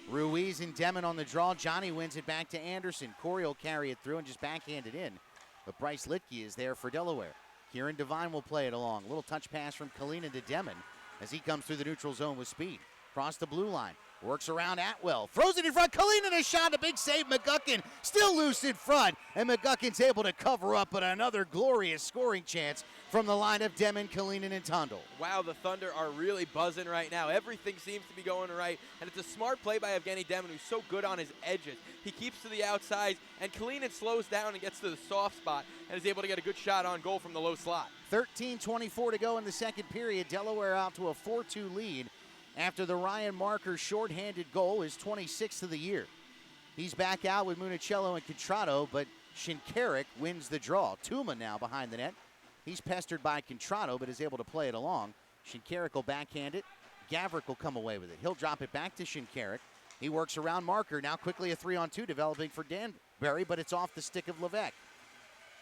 Ruiz and Demon on the draw. Johnny wins it back to Anderson. Corey will carry it through and just backhand it in. But Bryce Litke is there for Delaware. Kieran Devine will play it along. A little touch pass from Kalina to Demon as he comes through the neutral zone with speed. Across the blue line. Works around Atwell. Throws it in front. Kalina a shot. A big save. McGuckin still loose in front. And McGuckin's able to cover up, but another glorious scoring chance from the line of Demon, Kalina, and Tundle. Wow, the Thunder are really buzzing right now. Everything seems to be going right. And it's a smart play by Evgeny Demon, who's so good on his edges. He keeps to the outside, and Kalina slows down and gets to the soft spot and is able to get a good shot on goal from the low slot. 13:24 to go in the second period. Delaware out to a 4-2 lead after the Ryan Marker shorthanded goal, his 26th of the year. He's back out with Municello and Contrato, but Shinkarik wins the draw. Tuma now behind the net. He's pestered by Contrato, but is able to play it along. Shinkarik will backhand it. Gavrik will come away with it. He'll drop it back to Shinkarik. He works around Marker. Now quickly a 3-on-2 developing for Danbury, but it's off the stick of Levesque.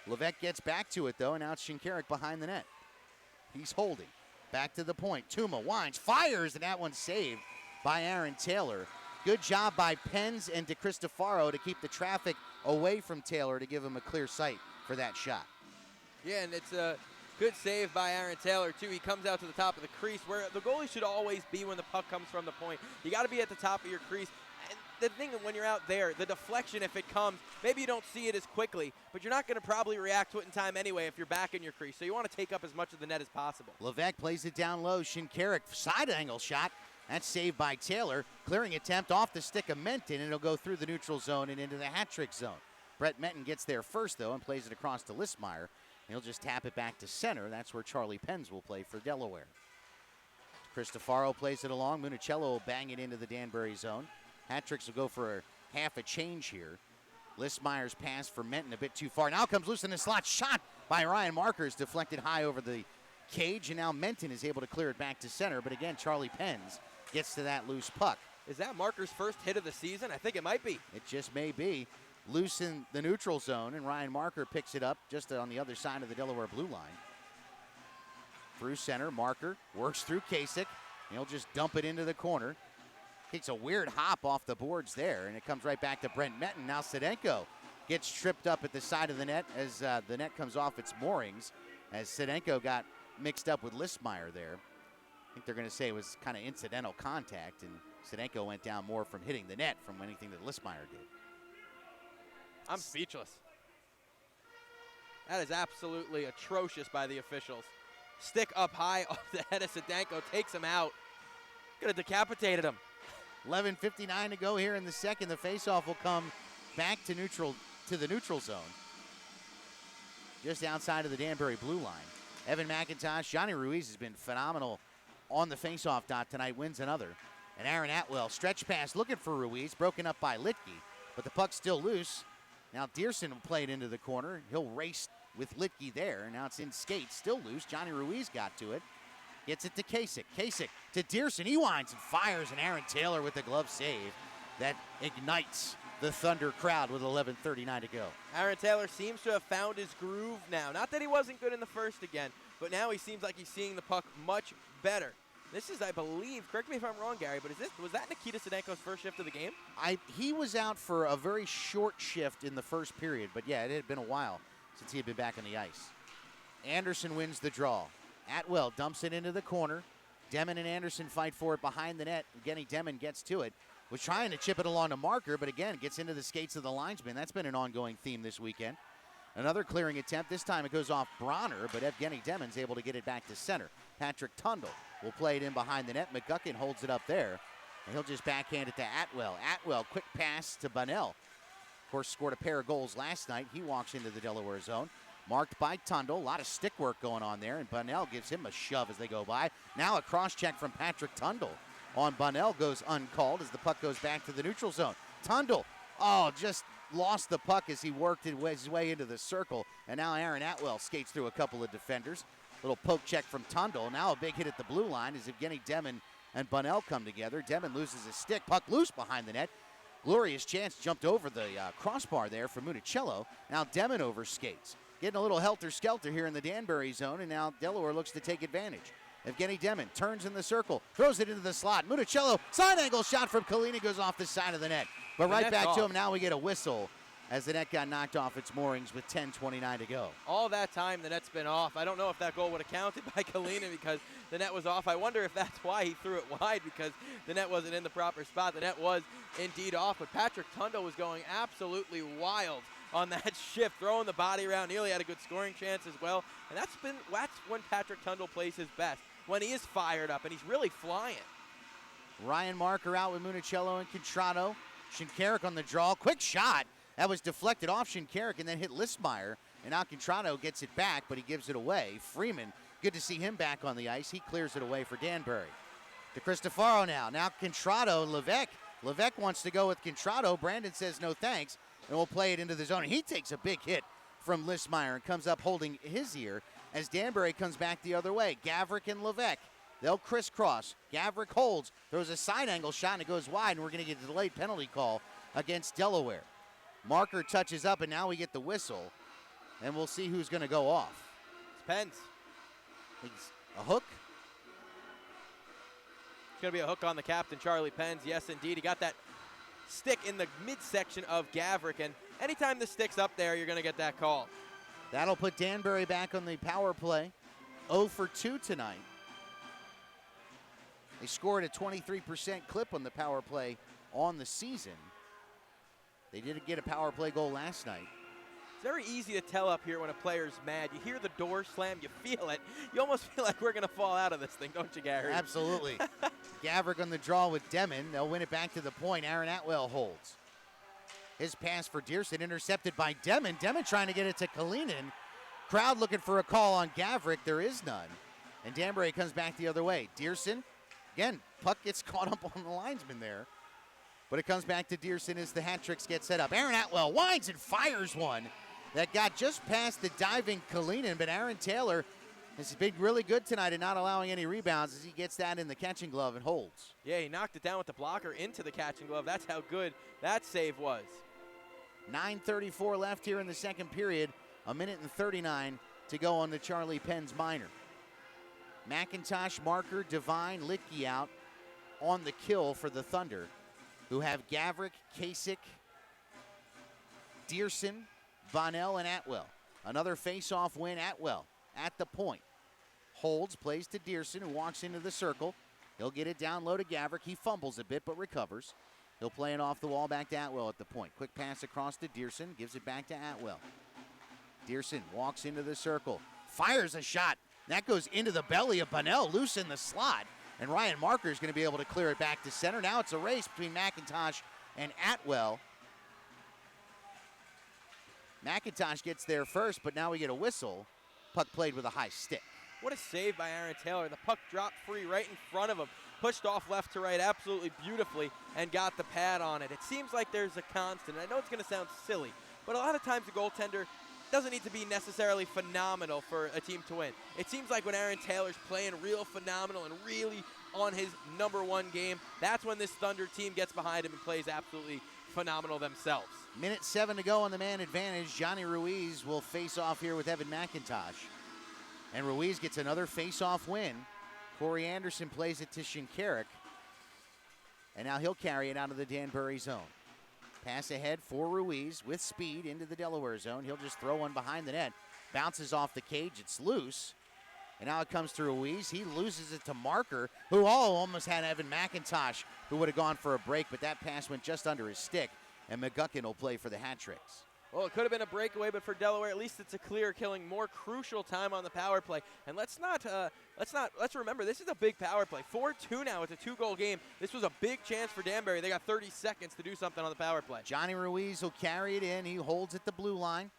Levesque gets back to it, though, and now it's Shinkarik behind the net. He's holding. Back to the point. Tuma winds, fires, and that one's saved by Aaron Taylor. Good job by Penz and DeCristofaro to keep the traffic away from Taylor to give him a clear sight for that shot. Yeah, and it's a good save by Aaron Taylor, too. He comes out to the top of the crease, where the goalie should always be when the puck comes from the point. You got to be at the top of your crease. And the thing when you're out there, the deflection, if it comes, maybe you don't see it as quickly, but you're not going to probably react to it in time anyway if you're back in your crease. So you want to take up as much of the net as possible. Levesque plays it down low. Shinkarik side angle shot. That's saved by Taylor. Clearing attempt off the stick of Menton, and it'll go through the neutral zone and into the hat trick zone. Brett Menton gets there first, though, and plays it across to Listmeyer. He'll just tap it back to center. That's where Charlie Penz will play for Delaware. Cristofaro plays it along. Municello will bang it into the Danbury zone. Hat-tricks will go for half a change here. Listmeyer's pass for Menton a bit too far. Now comes loose in the slot. Shot by Ryan Markers, deflected high over the cage, and now Menton is able to clear it back to center. But again, Charlie Penz gets to that loose puck. Is that Marker's first hit of the season? I think it might be. It just may be. Loose in the neutral zone, and Ryan Marker picks it up just on the other side of the Delaware blue line. Through center, Marker works through Kasich. He'll just dump it into the corner. Takes a weird hop off the boards there, and it comes right back to Brent Menton. Now Sedenko gets tripped up at the side of the net as the net comes off its moorings, as Sedenko got mixed up with Listmeyer there. I think they're going to say it was kind of incidental contact, and Sedenko went down more from hitting the net from anything that Listmeyer did. I'm speechless. That is absolutely atrocious by the officials. Stick up high off the head of Sedenko, takes him out. Could have decapitated him. 11:59 to go here in the second. The faceoff will come back to the neutral zone, just outside of the Danbury blue line. Evan McIntosh, Johnny Ruiz has been phenomenal on the faceoff dot tonight, wins another. And Aaron Atwell, stretch pass looking for Ruiz, broken up by Litke, but the puck's still loose. Now Dearson will play it into the corner. He'll race with Litke there. Now it's in skates, still loose. Johnny Ruiz got to it. Gets it to Kasich. Kasich to Dearson. He winds and fires, and Aaron Taylor with the glove save. That ignites the Thunder crowd with 11:39 to go. Aaron Taylor seems to have found his groove now. Not that he wasn't good in the first again, but now he seems like he's seeing the puck much better. This is, I believe, correct me if I'm wrong, Gary, but was that Nikita Sedenko's first shift of the game? He was out for a very short shift in the first period, but yeah, it had been a while since he had been back on the ice. Anderson wins the draw. Atwell dumps it into the corner. Demon and Anderson fight for it behind the net. Evgeny Demon gets to it. Was trying to chip it along to Marker, but again, gets into the skates of the linesman. That's been an ongoing theme this weekend. Another clearing attempt. This time it goes off Bronner, but Evgeny Demon's able to get it back to center. Patrick Tundle will play it in behind the net. McGuckin holds it up there, and he'll just backhand it to Atwell. Atwell, quick pass to Bunnell. Of course, scored a pair of goals last night. He walks into the Delaware zone. Marked by Tundle. A lot of stick work going on there, and Bunnell gives him a shove as they go by. Now a cross check from Patrick Tundle. on Bunnell goes uncalled as the puck goes back to the neutral zone. Tundle, just lost the puck as he worked his way into the circle, and now Aaron Atwell skates through a couple of defenders. Little poke check from Tundle. Now a big hit at the blue line as Evgeny Demon and Bunnell come together. Demon loses his stick. Puck loose behind the net. Glorious chance jumped over the crossbar there for Municello. Now Demon overskates. Getting a little helter-skelter here in the Danbury zone, and now Delaware looks to take advantage. Evgeny Demon turns in the circle, throws it into the slot. Municello, side angle shot from Kalina, goes off the side of the net. But right back to him, now we get a whistle as the net got knocked off its moorings with 10:29 to go. All that time, the net's been off. I don't know if that goal would have counted by Kalina because the net was off. I wonder if that's why he threw it wide, because the net wasn't in the proper spot. The net was indeed off, but Patrick Tundle was going absolutely wild on that shift, throwing the body around. Nearly had a good scoring chance as well. And that's when Patrick Tundle plays his best, when he is fired up and he's really flying. Ryan Marker out with Municello and Contrato. Shinkarik on the draw. Quick shot. That was deflected off Shinkarik and then hit Listmeyer. And now Contrato gets it back, but he gives it away. Freeman, good to see him back on the ice. He clears it away for Danbury. To Cristofaro now. Now Contrato, Levesque. Levesque wants to go with Contrato. Brandon says no thanks, and we'll play it into the zone. He takes a big hit from Listmeyer and comes up holding his ear as Danbury comes back the other way. Gavrik and Levesque. They'll crisscross. Gavrik holds, throws a side angle shot, and it goes wide, and we're going to get a delayed penalty call against Delaware. Marker touches up, and now we get the whistle, and we'll see who's going to go off. It's Pence. It's a hook. It's going to be a hook on the captain, Charlie Pence. Yes, indeed. He got that stick in the midsection of Gavrik, and anytime the stick's up there, you're going to get that call. That'll put Danbury back on the power play. 0 for 2 tonight. They scored a 23% clip on the power play on the season. They did get a power play goal last night. It's very easy to tell up here when a player's mad. You hear the door slam, you feel it. You almost feel like we're going to fall out of this thing, don't you, Gary? Absolutely. Gavrik on the draw with Demon. They'll win it back to the point. Aaron Atwell holds. His pass for Dearson intercepted by Demon. Demon trying to get it to Kalinin. Crowd looking for a call on Gavrik. There is none. And Danbury comes back the other way. Dearson, again, puck gets caught up on the linesman there. But it comes back to Dearson as the hat tricks get set up. Aaron Atwell winds and fires one that got just past the diving Kalinin, but Aaron Taylor has been really good tonight in not allowing any rebounds as he gets that in the catching glove and holds. Yeah, he knocked it down with the blocker into the catching glove. That's how good that save was. 9:34 left here in the second period. 1:39 to go on the Charlie Penn's minor. McIntosh, Marker, Devine, Litke out on the kill for the Thunder, who have Gavrik, Kasich, Dearson, Bonnell, and Atwell. Another face-off win, Atwell at the point. Holds, plays to Dearson, who walks into the circle. He'll get it down low to Gavrik. He fumbles a bit, but recovers. He'll play it off the wall back to Atwell at the point. Quick pass across to Dearson, gives it back to Atwell. Dearson walks into the circle, fires a shot. That goes into the belly of Bonnell, loose in the slot. And Ryan Marker is going to be able to clear it back to center. Now it's a race between McIntosh and Atwell. McIntosh gets there first, but now we get a whistle. Puck played with a high stick. What a save by Aaron Taylor. The puck dropped free right in front of him, pushed off left to right absolutely beautifully, and got the pad on it. It seems like there's a constant. I know it's going to sound silly, but a lot of times the goaltender doesn't need to be necessarily phenomenal for a team to win. It seems like when Aaron Taylor's playing real phenomenal and really on his number one game, that's when this Thunder team gets behind him and plays absolutely phenomenal themselves. 1:07 to go on the man advantage. Johnny Ruiz will face off here with Evan McIntosh. And Ruiz gets another face-off win. Corey Anderson plays it to Shinkarik. And now he'll carry it out of the Danbury zone. Pass ahead for Ruiz with speed into the Delaware zone. He'll just throw one behind the net. Bounces off the cage. It's loose. And now it comes to Ruiz. He loses it to Marker, who almost had Evan McIntosh, who would have gone for a break, but that pass went just under his stick. And McGuckin will play for the hat tricks. Well, it could have been a breakaway, but for Delaware, at least it's a clear killing, more crucial time on the power play. And let's remember, this is a big power play. 4-2 now. It's a 2-goal game. This was a big chance for Danbury. They got 30 seconds to do something on the power play. Johnny Ruiz will carry it in. He holds at the blue line.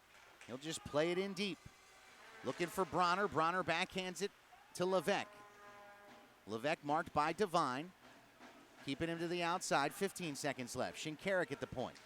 He'll just play it in deep. Looking for Bronner. Bronner backhands it to Levesque. Levesque marked by Devine. keeping him to the outside. 15 seconds left. Shinkarik at the point.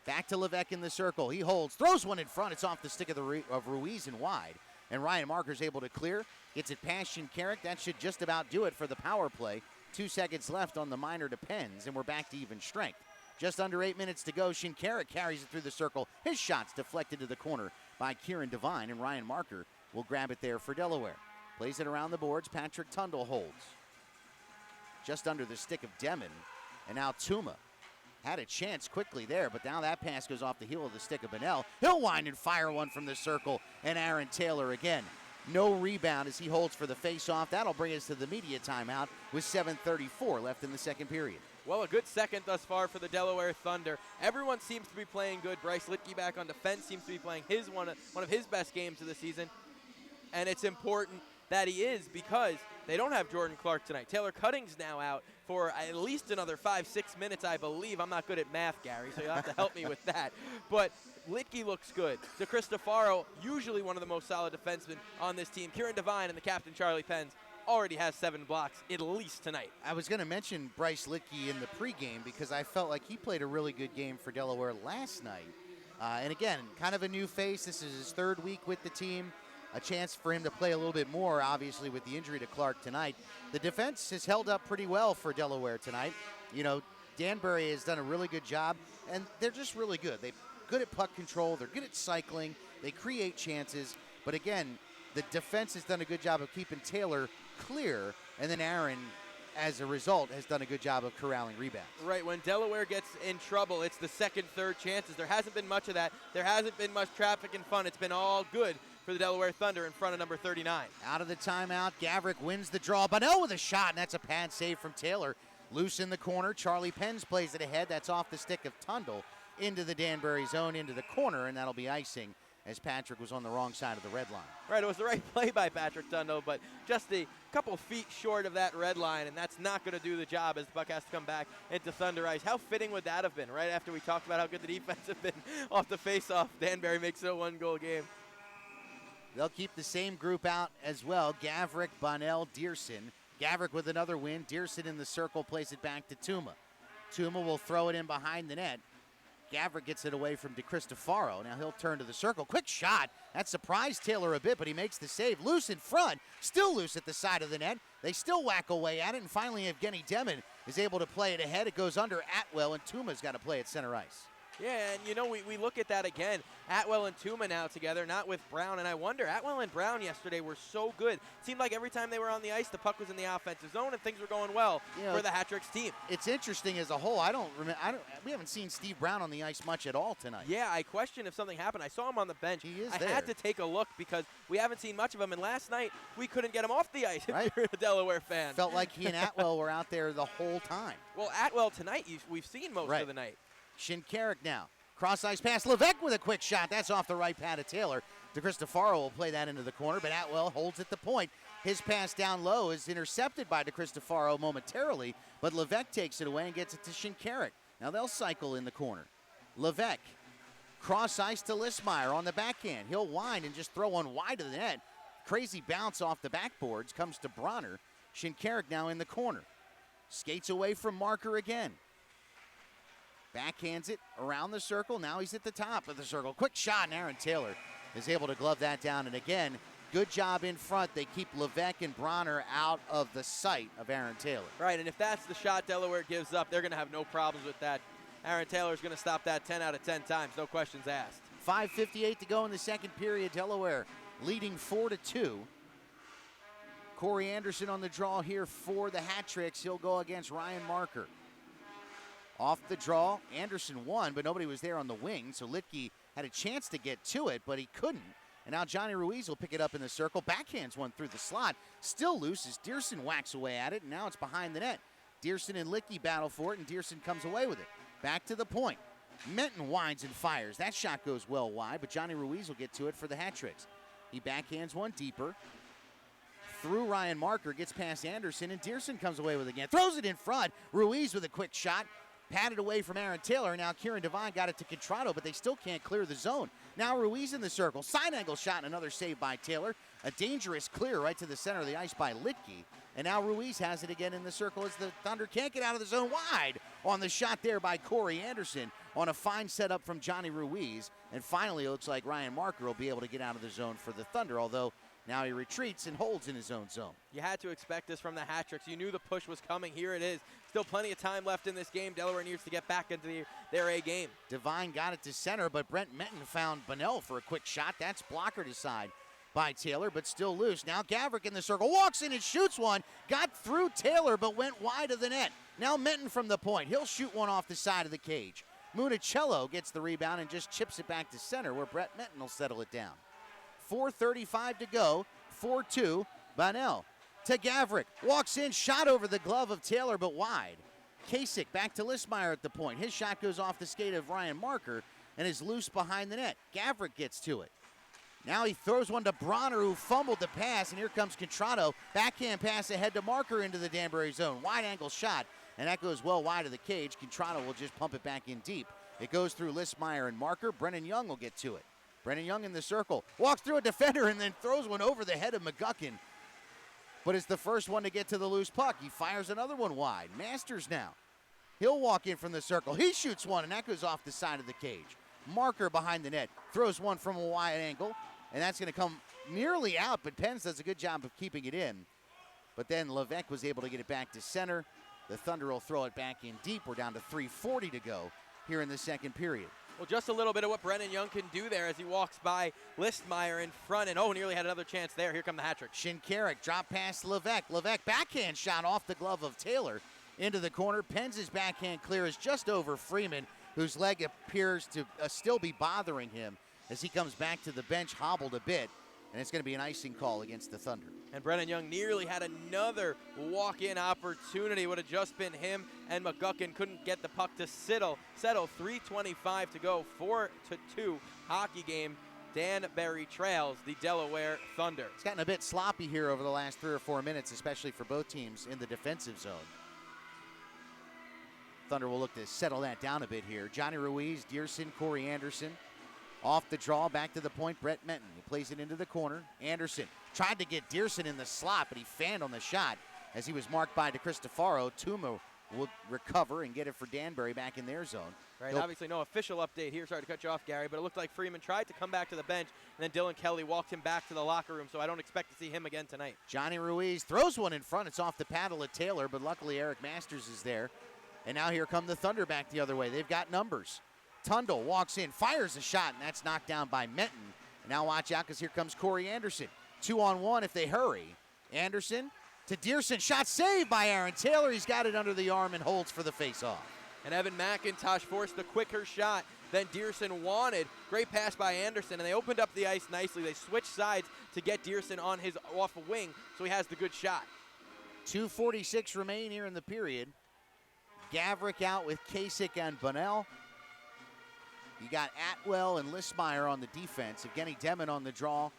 Back to Levesque in the circle. He holds, throws one in front. It's off the stick of Ruiz and wide. And Ryan Marker's able to clear. Gets it past Shinkarik. That should just about do it for the power play. 2 seconds left on the minor depends, and we're back to even strength. Just under 8 minutes to go. Shinkarik carries it through the circle. His shot's deflected to the corner by Kieran Devine, and Ryan Marker will grab it there for Delaware. Plays it around the boards. Patrick Tundle holds. Just under the stick of Demon. And now Tuma had a chance quickly there, but now that pass goes off the heel of the stick of Bonnell. He'll wind and fire one from the circle, and Aaron Taylor again. No rebound as he holds for the face-off. That'll bring us to the media timeout with 7:34 left in the second period. Well, a good second thus far for the Delaware Thunder. Everyone seems to be playing good. Bryce Litke back on defense seems to be playing one of his best games of the season. And it's important that he is because they don't have Jordan Clark tonight. Taylor Cutting's now out for at least another 5-6 minutes, I believe. I'm not good at math, Gary, so you'll have to help me with that. But Litke looks good. DeCristofaro, usually one of the most solid defensemen on this team. Kieran Devine and the captain, Charlie Penz, already has 7 blocks at least tonight. I was going to mention Bryce Litke in the pregame because I felt like he played a really good game for Delaware last night. And again, kind of a new face. This is his 3rd week with the team. A chance for him to play a little bit more, obviously, with the injury to Clark tonight. The defense has held up pretty well for Delaware tonight. You know, Danbury has done a really good job, and they're just really good. They're good at puck control. They're good at cycling. They create chances. But again, the defense has done a good job of keeping Taylor clear, and then Aaron, as a result, has done a good job of corralling rebounds. Right, when Delaware gets in trouble, it's the second, third chances. There hasn't been much of that. There hasn't been much traffic and fun. It's been all good for the Delaware Thunder in front of number 39. Out of the timeout, Gavrik wins the draw. Bonnell with a shot, and that's a pad save from Taylor. Loose in the corner. Charlie Penz plays it ahead. That's off the stick of Tundle into the Danbury zone, into the corner, and that'll be icing as Patrick was on the wrong side of the red line. Right, it was the right play by Patrick Tundle, but just a couple feet short of that red line, and that's not going to do the job as the puck has to come back into Thunder ice. How fitting would that have been, right after we talked about how good the defense have been off the face-off? Danbury makes it a 1-goal game. They'll keep the same group out as well. Gavrik, Bonnell, Dearson. Gavrik with another win. Dearson in the circle plays it back to Tuma. Tuma will throw it in behind the net. Gavrik gets it away from DeCristofaro. Now he'll turn to the circle. Quick shot. That surprised Taylor a bit, but he makes the save. Loose in front. Still loose at the side of the net. They still whack away at it, and finally Evgeny Demon is able to play it ahead. It goes under Atwell, and Tuma's got to play at center ice. Yeah, and you know, we look at that again. Atwell and Tuma now together, not with Brown. And I wonder, Atwell and Brown yesterday were so good. It seemed like every time they were on the ice, the puck was in the offensive zone and things were going well for the Hat-Tricks team. It's interesting as a whole. We haven't seen Steve Brown on the ice much at all tonight. Yeah, I question if something happened. I saw him on the bench. He is I there. had to take a look because we haven't seen much of him. And last night, we couldn't get him off the ice Right. if you're a Delaware fan. Felt like he and Atwell were out there the whole time. Well, Atwell tonight, we've seen most Right. of the night. Shinkarik now. Cross-ice pass. Levesque with a quick shot. That's off the right pad of Taylor. DeCristofaro will play that into the corner, but Atwell holds at the point. His pass down low is intercepted by DeCristofaro momentarily, but Levesque takes it away and gets it to Shinkarik. Now they'll cycle in the corner. Levesque. Cross-ice to Lismeyer on the backhand. He'll wind and just throw one wide of the net. Crazy bounce off the backboards. Comes to Bronner. Shinkarik now in the corner. Skates away from Marker again. Backhands it around the circle. Now he's at the top of the circle. Quick shot, and Aaron Taylor is able to glove that down. And again, good job in front. They keep Levesque and Bronner out of the sight of Aaron Taylor. Right, and if that's the shot Delaware gives up, they're going to have no problems with that. Aaron Taylor's going to stop that 10 out of 10 times, no questions asked. 5:58 to go in the second period. Delaware leading 4-2. Corey Anderson on the draw here for the Hat-Tricks. He'll go against Ryan Marker. Off the draw, Anderson won, but nobody was there on the wing, so Litke had a chance to get to it, but he couldn't. And now Johnny Ruiz will pick it up in the circle. Backhands one through the slot. Still loose as Dearson whacks away at it, and now it's behind the net. Dearson and Litke battle for it, and Dearson comes away with it. Back to the point. Menton winds and fires. That shot goes well wide, but Johnny Ruiz will get to it for the Hat-Tricks. He backhands one deeper. Through Ryan Marker, gets past Anderson, and Dearson comes away with it again. Throws it in front. Ruiz with a quick shot. Patted away from Aaron Taylor. Now Kieran Devine got it to Contrado, but they still can't clear the zone. Now Ruiz in the circle. Side angle shot and another save by Taylor. A dangerous clear right to the center of the ice by Litke. And now Ruiz has it again in the circle as the Thunder can't get out of the zone. Wide on the shot there by Corey Anderson on a fine setup from Johnny Ruiz. And finally, it looks like Ryan Marker will be able to get out of the zone for the Thunder, although now he retreats and holds in his own zone. You had to expect this from the hat-tricks. You knew the push was coming. Here it is. Still plenty of time left in this game. Delaware needs to get back into their A game. Devine got it to center, but Brent Menton found Bunnell for a quick shot. That's blockered aside by Taylor, but still loose. Now Gavrick in the circle, walks in and shoots one. Got through Taylor, but went wide of the net. Now Menton from the point. He'll shoot one off the side of the cage. Municello gets the rebound and just chips it back to center where Brett Menton will settle it down. 4:35 to go, 4-2, Bunnell to Gavrick. Walks in, shot over the glove of Taylor, but wide. Kasich back to Listmeyer at the point. His shot goes off the skate of Ryan Marker and is loose behind the net. Gavrick gets to it. Now he throws one to Bronner, who fumbled the pass, and here comes Contrato. Backhand pass ahead to Marker into the Danbury zone. Wide angle shot, and that goes well wide of the cage. Contrato will just pump it back in deep. It goes through Listmeyer and Marker. Brennan Young will get to it. Brennan Young in the circle. Walks through a defender and then throws one over the head of McGuckin. But is the first one to get to the loose puck. He fires another one wide. Masters now. He'll walk in from the circle. He shoots one, and that goes off the side of the cage. Marker behind the net. Throws one from a wide angle. And that's going to come nearly out, but Pence does a good job of keeping it in. But then Levesque was able to get it back to center. The Thunder will throw it back in deep. We're down to 3:40 to go here in the second period. Well, just a little bit of what Brennan Young can do there as he walks by Listmeyer in front, and nearly had another chance there. Here come the hat-trick. Shinkarik drop past Levesque. Levesque backhand shot off the glove of Taylor into the corner. Penz's backhand clear is just over Freeman, whose leg appears to still be bothering him as he comes back to the bench, hobbled a bit, and it's going to be an icing call against the Thunder. And Brennan Young nearly had another walk-in opportunity. Would have just been him, and McGuckin couldn't get the puck to settle. 3:25 to go, 4-2 hockey game. Danbury trails the Delaware Thunder. It's gotten a bit sloppy here over the last 3 or 4 minutes, especially for both teams in the defensive zone. Thunder will look to settle that down a bit here. Johnny Ruiz, Dearson, Corey Anderson. Off the draw, back to the point, Brett Menton. He plays it into the corner. Anderson tried to get Dearson in the slot, but he fanned on the shot as he was marked by DeCristofaro. Tuma will recover and get it for Danbury back in their zone. Right, obviously no official update here. Sorry to cut you off, Gary, but it looked like Freeman tried to come back to the bench, and then Dylan Kelly walked him back to the locker room, so I don't expect to see him again tonight. Johnny Ruiz throws one in front. It's off the paddle of Taylor, but luckily Eric Masters is there. And now here come the Thunder back the other way. They've got numbers. Tundle walks in, fires a shot, and that's knocked down by Menton. And now watch out because here comes Corey Anderson. 2-on-1 if they hurry. Anderson to Dearson. Shot saved by Aaron Taylor. He's got it under the arm and holds for the face-off. And Evan McIntosh forced the quicker shot than Dearson wanted. Great pass by Anderson, and they opened up the ice nicely. They switched sides to get Dearson on his off wing, so he has the good shot. 2:46 remain here in the period. Gavrick out with Kasich and Bunnell. You got Atwell and Listmeyer on the defense. Evgeny Demin on the draw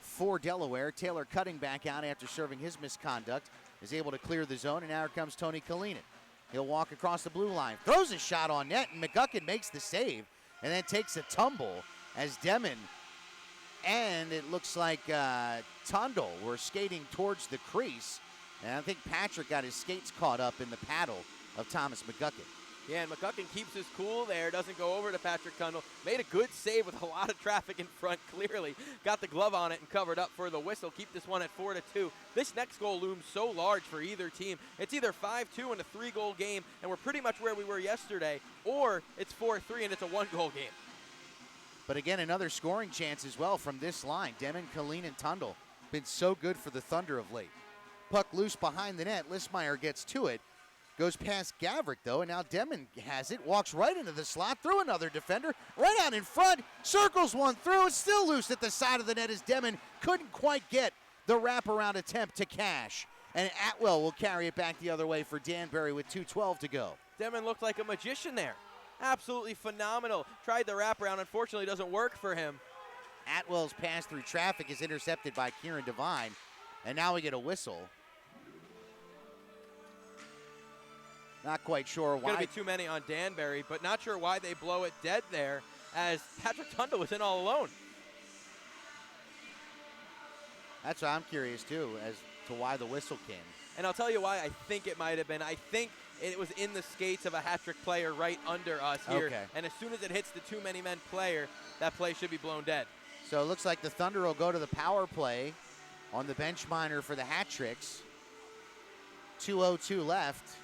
for Delaware. Taylor cutting back out after serving his misconduct. Is able to clear the zone, and now here comes Tony Kalinin. He'll walk across the blue line. Throws a shot on net, and McGuckin makes the save. And then takes a tumble as Demin and it looks like Tundle were skating towards the crease. And I think Patrick got his skates caught up in the paddle of Thomas McGuckin. Yeah, and McGuckin keeps his cool there, doesn't go over to Patrick Tundle. Made a good save with a lot of traffic in front, clearly. Got the glove on it and covered up for the whistle. Keep this one at 4-2. This next goal looms so large for either team. It's either 5-2 and a 3-goal game, and we're pretty much where we were yesterday, or it's 4-3 and it's a 1-goal game. But again, another scoring chance as well from this line. Demin, Kalin, and Tundle been so good for the Thunder of late. Puck loose behind the net. Listmeyer gets to it. Goes past Gavrick, though, and now Demin has it. Walks right into the slot, through another defender, right out in front, circles one through. It's still loose at the side of the net as Demin couldn't quite get the wraparound attempt to cash. And Atwell will carry it back the other way for Danbury with 2:12 to go. Demin looked like a magician there. Absolutely phenomenal. Tried the wraparound. Unfortunately, doesn't work for him. Atwell's pass through traffic is intercepted by Kieran Devine, and now we get a whistle. Not quite sure why. Going to be too many on Danbury, but not sure why they blow it dead there as Patrick Tundle was in all alone. That's what I'm curious, too, as to why the whistle came. And I'll tell you why I think it might have been. I think it was in the skates of a hat-trick player right under us here. Okay. And as soon as it hits the too many men player, that play should be blown dead. So it looks like the Thunder will go to the power play on the bench minor for the hat tricks. 2:02 left.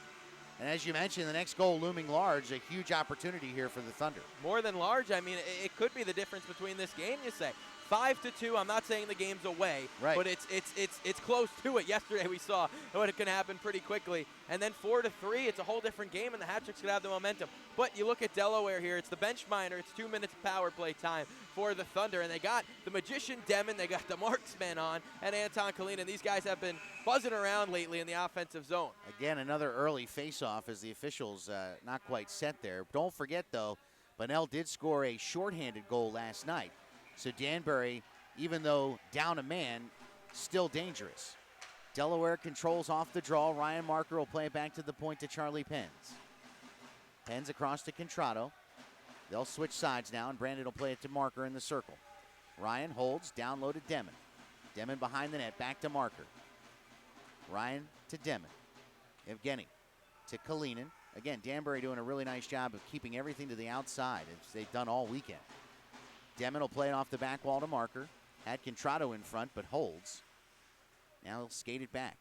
And as you mentioned, the next goal looming large, a huge opportunity here for the Thunder. More than large. I mean, it could be the difference between this game, you say. 5-2. I'm not saying the game's away, right, but it's close to it. Yesterday we saw what it can happen pretty quickly. And then 4-3, it's a whole different game, and the hat-tricks could have the momentum. But you look at Delaware here. It's the bench minor. It's 2 minutes power play time for the Thunder, and they got the magician Demon, they got the marksman on, and Anton Kalinin. These guys have been buzzing around lately in the offensive zone. Again, another early face-off as the officials not quite set there. Don't forget, though, Bunnell did score a shorthanded goal last night. So Danbury, even though down a man, still dangerous. Delaware controls off the draw. Ryan Marker will play it back to the point to Charlie Penz. Penz across to Contrado. They'll switch sides now, and Brandon will play it to Marker in the circle. Ryan holds, down low to Demon. Demon behind the net, back to Marker. Ryan to Demon. Evgeny to Kalinin. Again, Danbury doing a really nice job of keeping everything to the outside, as they've done all weekend. Demon will play it off the back wall to Marker. Had Contrado in front, but holds. Now he'll skate it back.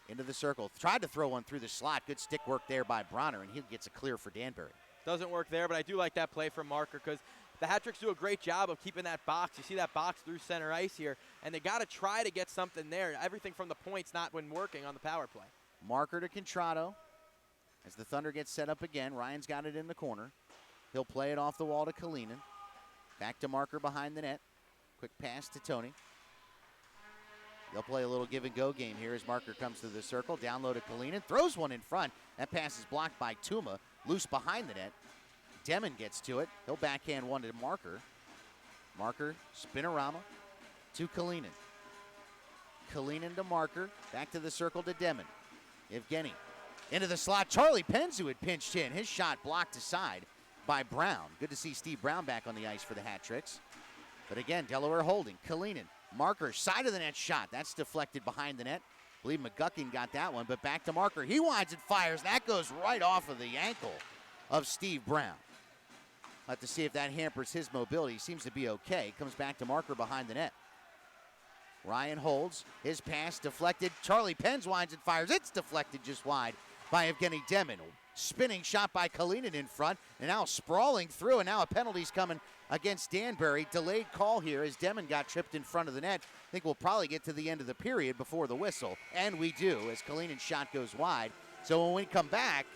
Into the circle. Tried to throw one through the slot. Good stick work there by Bronner, and he gets a clear for Danbury. Doesn't work there, but I do like that play from Marker because the hat-tricks do a great job of keeping that box. You see that box through center ice here, and they got to try to get something there. Everything from the points not when working on the power play. Marker to Contrado. As the Thunder gets set up again, Ryan's got it in the corner. He'll play it off the wall to Kalinin. Back to Marker behind the net. Quick pass to Tony. They'll play a little give-and-go game here as Marker comes to the circle. Down low to Kalinin. Throws one in front. That pass is blocked by Tuma. Loose behind the net. Demon gets to it. He'll backhand one to Marker. Marker, spinorama to Kalinin. Kalinin to Marker. Back to the circle to Demon. Evgeny into the slot. Charlie Penz, who had pinched in. His shot blocked aside by Brown. Good to see Steve Brown back on the ice for the hat tricks. But again, Delaware holding. Kalinin, Marker, side of the net shot. That's deflected behind the net. I believe McGuckin got that one, but back to Marker. He winds and fires. That goes right off of the ankle of Steve Brown. We'll have to see if that hampers his mobility. He seems to be okay. Comes back to Marker behind the net. Ryan holds. His pass deflected. Charlie Penz winds and fires. It's deflected just wide by Evgeny Demon. Spinning shot by Kalinin in front, and now sprawling through, and now a penalty's coming against Danbury. Delayed call here as Demon got tripped in front of the net. I think we'll probably get to the end of the period before the whistle, and we do as Kalinин's shot goes wide. So when we come back,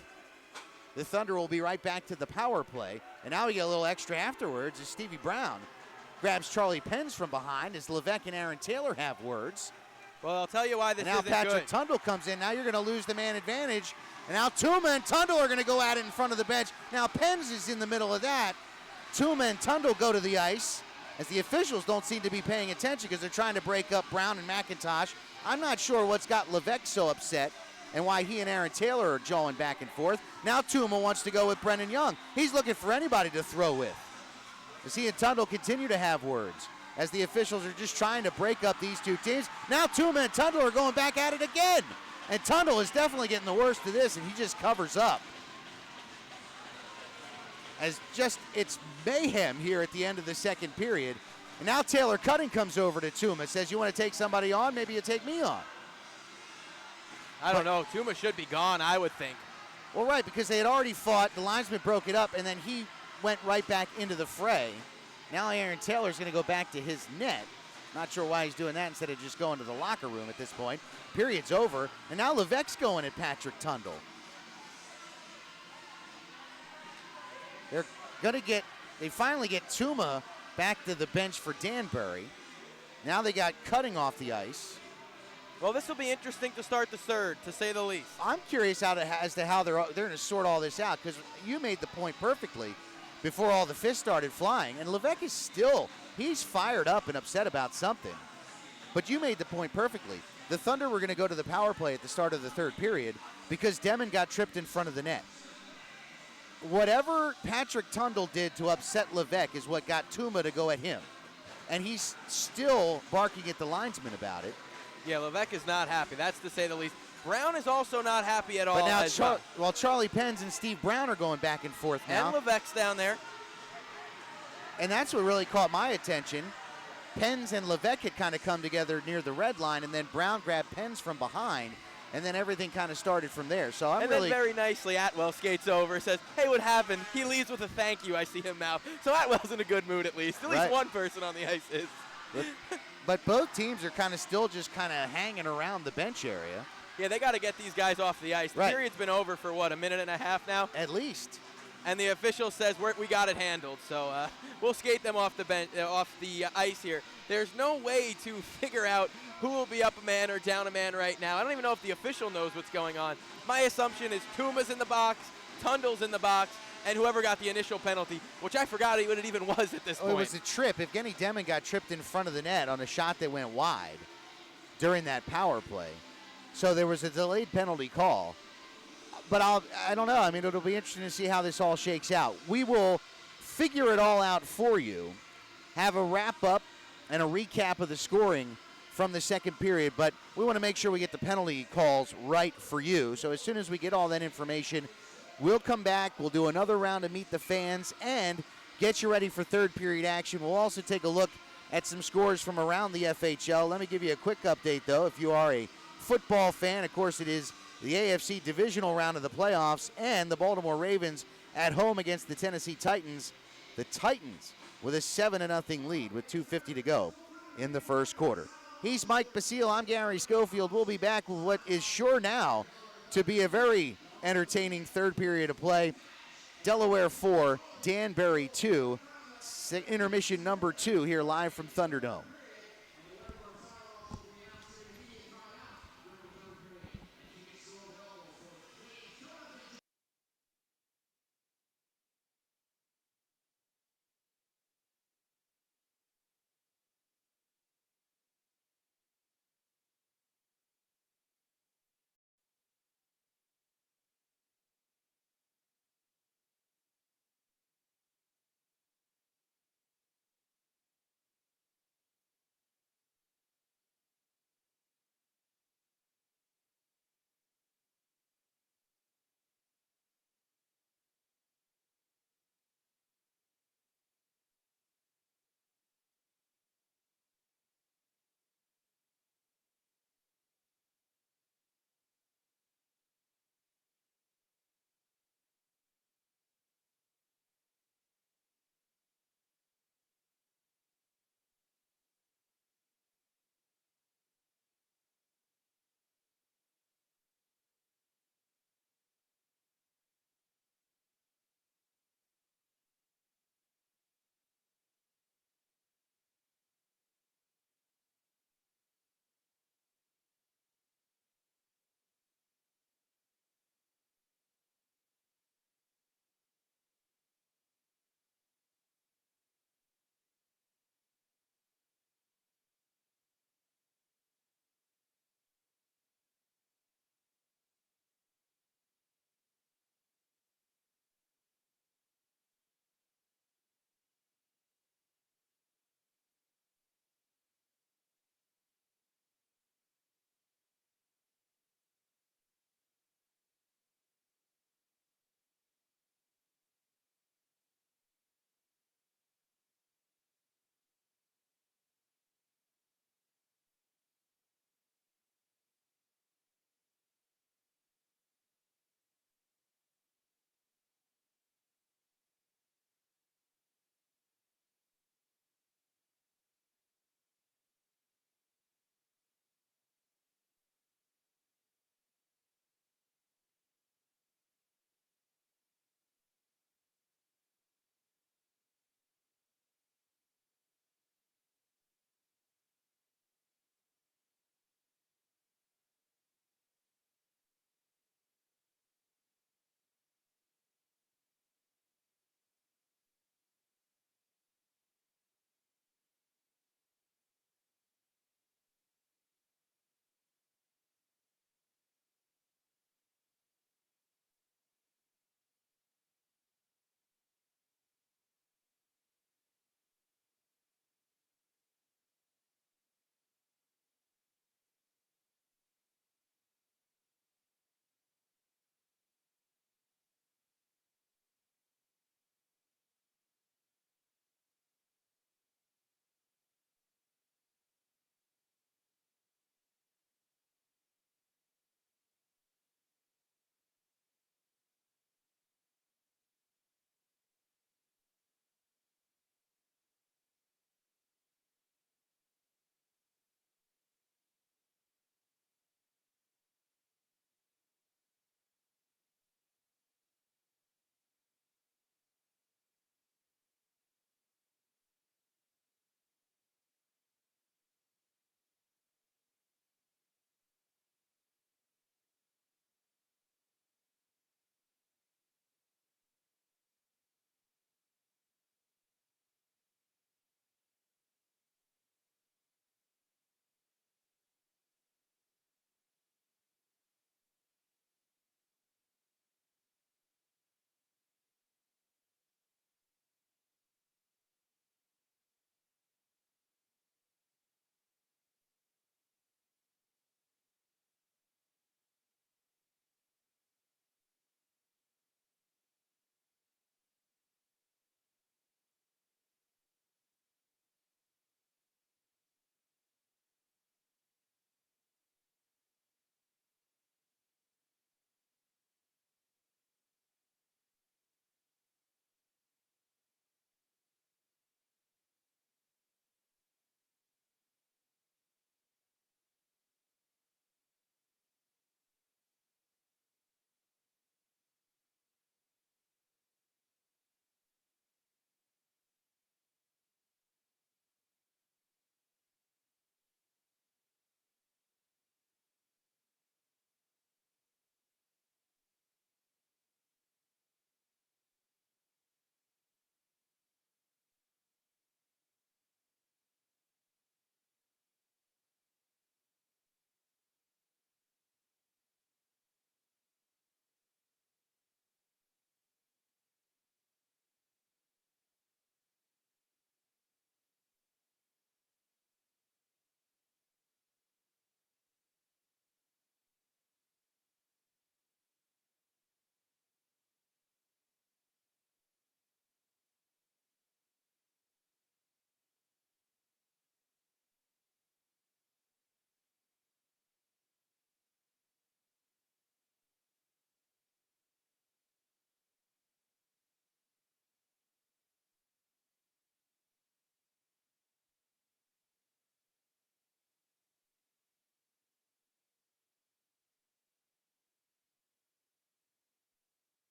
the Thunder will be right back to the power play, and now we get a little extra afterwards as Stevie Brown grabs Charlie Penz from behind as Levesque and Aaron Taylor have words. Well, I'll tell you why this now isn't Patrick good. Tundle comes in. Now you're going to lose the man advantage. And now Tuma and Tundle are going to go at it in front of the bench. Now Penz is in the middle of that. Tuma and Tundle go to the ice as the officials don't seem to be paying attention because they're trying to break up Brown and McIntosh. I'm not sure what's got Levesque so upset and why he and Aaron Taylor are jawing back and forth. Now Tuma wants to go with Brennan Young. He's looking for anybody to throw with. As he and Tundle continue to have words as the officials are just trying to break up these two teams. Now Tuma and Tundle are going back at it again. And Tundle is definitely getting the worst of this, and he just covers up. As just, it's mayhem here at the end of the second period. And now Taylor Cutting comes over to Tuma, says, you want to take somebody on? Maybe you take me on. I don't know. Tuma should be gone, I would think. Well, right, because they had already fought. The linesman broke it up, and then he went right back into the fray. Now Aaron Taylor's going to go back to his net. Not sure why he's doing that instead of just going to the locker room at this point. Period's over, and now Levesque's going at Patrick Tundle. They're going to they finally get Tuma back to the bench for Danbury. Now they got Cutting off the ice. Well, this will be interesting to start the third, to say the least. I'm curious as to how they're going to sort all this out, because you made the point perfectly before all the fists started flying, and Levesque is he's fired up and upset about something. But you made the point perfectly. The Thunder were going to go to the power play at the start of the third period because Demon got tripped in front of the net. Whatever Patrick Tundle did to upset Levesque is what got Tuma to go at him. and he's still barking at the linesman about it. Yeah, Levesque is not happy. That's to say the least. Brown is also not happy at all. But now, as well. Charlie Penns and Steve Brown are going back and forth now. And Levesque's down there. And that's what really caught my attention. Penns and Levesque had kind of come together near the red line, and then Brown grabbed Penns from behind, and then everything kind of started from there. So I'm and really then very nicely, Atwell skates over, says, "Hey, what happened?" He leaves with a thank you. I see him now. So Atwell's in a good mood at least. At least Right. one person on the ice is. But both teams are kind of still just kind of hanging around the bench area. Yeah, they got to get these guys off the ice. The Right. period's been over for, what, a minute and a half now? At least. And the official says we got it handled. So we'll skate them off the ice here. There's no way to figure out who will be up a man or down a man right now. I don't even know if the official knows what's going on. My assumption is Tuma's in the box, Tundle's in the box, and whoever got the initial penalty, which I forgot what it even was at this point. It was a trip. Evgeny Demon got tripped in front of the net on a shot that went wide during that power play. So there was a delayed penalty call. But I don't know. I mean, it'll be interesting to see how this all shakes out. We will figure it all out for you, have a wrap-up and a recap of the scoring from the second period, but we want to make sure we get the penalty calls right for you. So as soon as we get all that information, we'll come back. We'll do another round of Meet the Fans and get you ready for third period action. We'll also take a look at some scores from around the FHL. Let me give you a quick update, though. If you are a football fan, of course it is the AFC divisional round of the playoffs and the Baltimore Ravens at home against the Tennessee Titans. The Titans with a 7-0 lead with 2:50 to go in the first quarter. He's Mike Basile. I'm Gary Schofield. We'll be back with what is sure now to be a very entertaining third period of play. Delaware 4, Danbury 2. Intermission number 2 here live from Thunderdome.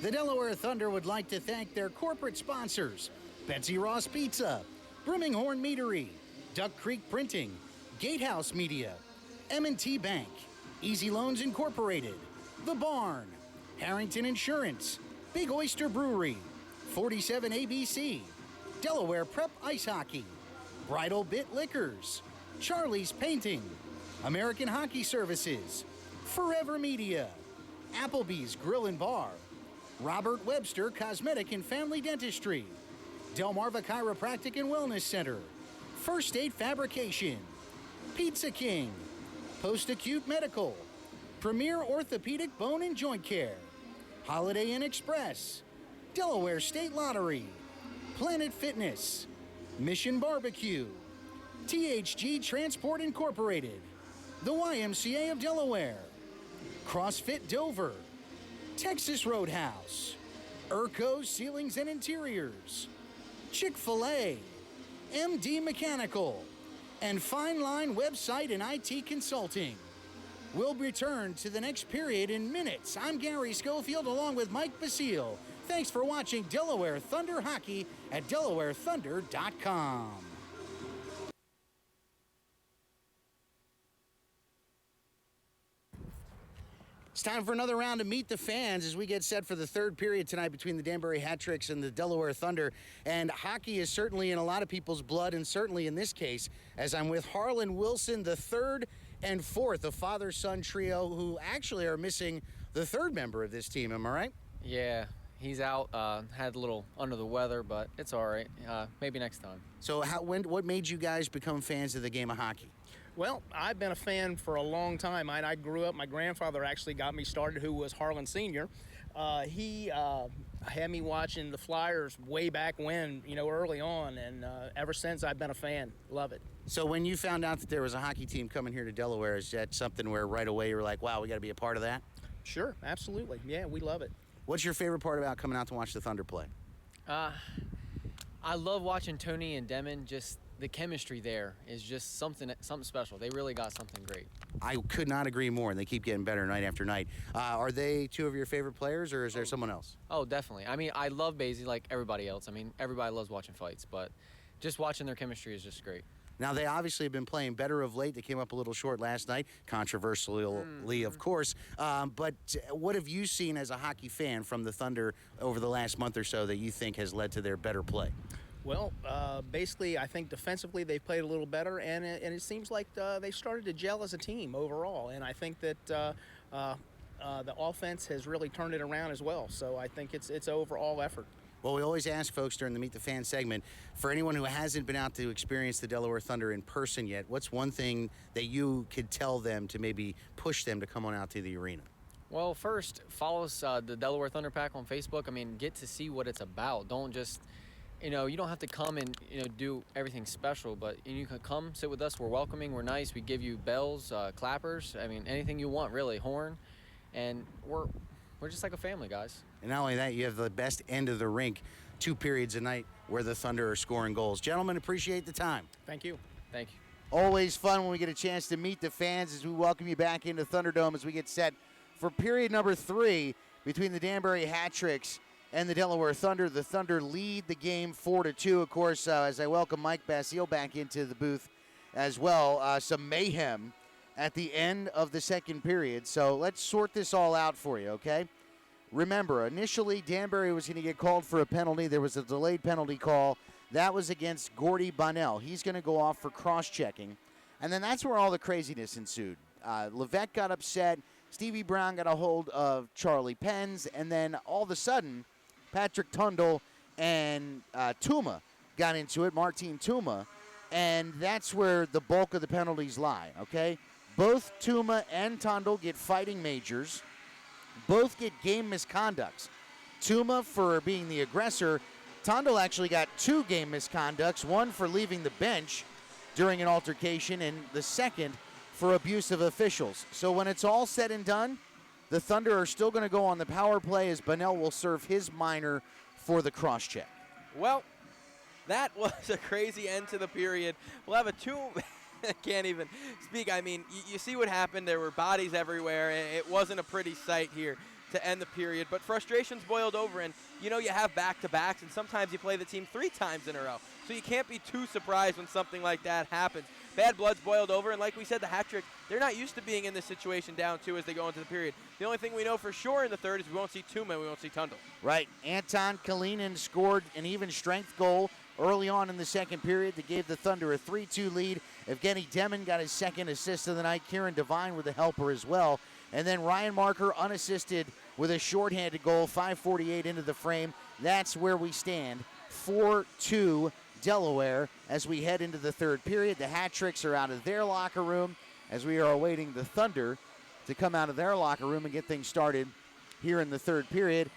The Delaware Thunder would like to thank their corporate sponsors, Betsy Ross Pizza, Brimming Horn Meadery, Duck Creek Printing, Gatehouse Media, M&T Bank, Easy Loans Incorporated, The Barn, Harrington Insurance, Big Oyster Brewery, 47 ABC, Delaware Prep Ice Hockey, Bridal Bit Liquors, Charlie's Painting, American Hockey Services, Forever Media, Applebee's Grill and Bar, Robert Webster Cosmetic and Family Dentistry, Delmarva Chiropractic and Wellness Center, First State Fabrication, Pizza King, Post-Acute Medical, Premier Orthopedic Bone and Joint Care, Holiday Inn Express, Delaware State Lottery, Planet Fitness, Mission Barbecue, THG Transport Incorporated, the YMCA of Delaware, CrossFit Dover, Texas Roadhouse, Urco Ceilings and Interiors, Chick-fil-A, MD Mechanical, and Fine Line Website and IT Consulting. We'll return to the next period in minutes. I'm Gary Schofield along with Mike Basile. Thanks for watching Delaware Thunder Hockey at DelawareThunder.com. It's time for another round of Meet the Fans as we get set for the third period tonight between the Danbury Hat Tricks and the Delaware Thunder. And hockey is certainly in a lot of people's blood, and certainly in this case, as I'm with Harlan Wilson, the third and fourth, a father-son trio who actually are missing the third member of this team. Am I right? Yeah, he's out, had a little under the weather, but it's all right. Maybe next time. So what made you guys become fans of the game of hockey? Well, I've been a fan for a long time. I grew up, my grandfather actually got me started, who was Harlan Sr. He had me watching the Flyers way back when, early on, and ever since I've been a fan. Love it. So when you found out that there was a hockey team coming here to Delaware, is that something where right away you were like, wow, we got to be a part of that? Sure, absolutely. Yeah, we love it. What's your favorite part about coming out to watch the Thunder play? I love watching Tony and Demon. Just the chemistry there is just something special. They really got something great. I could not agree more, and they keep getting better night after night. Are they two of your favorite players, or is there someone else? Oh, definitely. I mean, I love Basie like everybody else. I mean, everybody loves watching fights, but just watching their chemistry is just great. Now, they obviously have been playing better of late. They came up a little short last night, controversially, of course. But what have you seen as a hockey fan from the Thunder over the last month or so that you think has led to their better play? Well, basically, I think defensively they've played a little better, and it seems like they started to gel as a team overall. And I think that the offense has really turned it around as well. So I think it's overall effort. Well, we always ask folks during the Meet the Fan segment, for anyone who hasn't been out to experience the Delaware Thunder in person yet, what's one thing that you could tell them to maybe push them to come on out to the arena? Well, first, follow us, the Delaware Thunder Pack on Facebook. I mean, get to see what it's about. Don't just, you don't have to come and, do everything special, but you can come, sit with us. We're welcoming. We're nice. We give you bells, clappers. I mean, anything you want, really, horn. And we're just like a family, guys. And not only that, you have the best end of the rink, 2 periods a night where the Thunder are scoring goals. Gentlemen, appreciate the time. Thank you. Thank you. Always fun when we get a chance to meet the fans as we welcome you back into Thunderdome as we get set for period number 3 between the Danbury Hat Tricks and the Delaware Thunder. The Thunder lead the game 4-2. Of course, as I welcome Mike Basile back into the booth as well, some mayhem at the end of the second period. So let's sort this all out for you, okay? Remember, initially Danbury was going to get called for a penalty. There was a delayed penalty call. That was against Gordy Bonnell. He's going to go off for cross-checking. And then that's where all the craziness ensued. Levesque got upset. Stevie Brown got a hold of Charlie Penns. And then all of a sudden, Patrick Tundle and Tuma got into it, Martin Tuma. And that's where the bulk of the penalties lie, okay? Both Tuma and Tundle get fighting majors. Both get game misconducts. Tuma for being the aggressor. Tundle actually got 2 game misconducts, one for leaving the bench during an altercation and the second for abuse of officials. So when it's all said and done, the Thunder are still going to go on the power play as Bonnell will serve his minor for the cross-check. Well, that was a crazy end to the period. We'll have a 2... I can't even speak. I mean, you see what happened. There were bodies everywhere. It wasn't a pretty sight here. to end the period. But frustrations boiled over, and you have back-to-backs, and sometimes you play the team 3 times in a row. So you can't be too surprised when something like that happens. Bad blood's boiled over, and like we said, the hat trick, they're not used to being in this situation down 2 as they go into the period. The only thing we know for sure in the third is we won't see Tuma, we won't see Tundle. Right. Anton Kalinin scored an even strength goal early on in the second period that gave the Thunder a 3-2 lead. Evgeny Demon got his second assist of the night. Kieran Devine with a helper as well. And then Ryan Marker unassisted with a shorthanded goal, 5:48 into the frame. That's where we stand, 4-2 Delaware as we head into the third period. The hat tricks are out of their locker room as we are awaiting the Thunder to come out of their locker room and get things started here in the third period.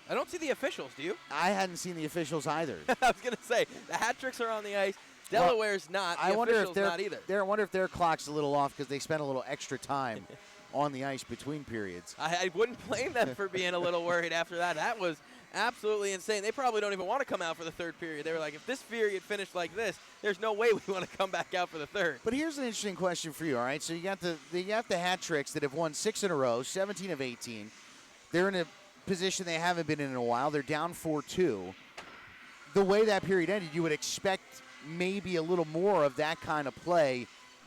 I don't see the officials, do you? I hadn't seen the officials either. I was going to say, the hat tricks are on the ice. Delaware's not. The officials not either. I wonder if their clock's a little off because they spent a little extra time on the ice between periods. I wouldn't blame them for being a little worried after that. That was absolutely insane. They probably don't even want to come out for the third period. They were like, if this period finished like this, there's no way we want to come back out for the third. But here's an interesting question for you, all right? So you got the hat tricks that have won 6 in a row, 17 of 18. They're in a position they haven't been in a while. They're down 4-2. The way that period ended, you would expect maybe a little more of that kind of play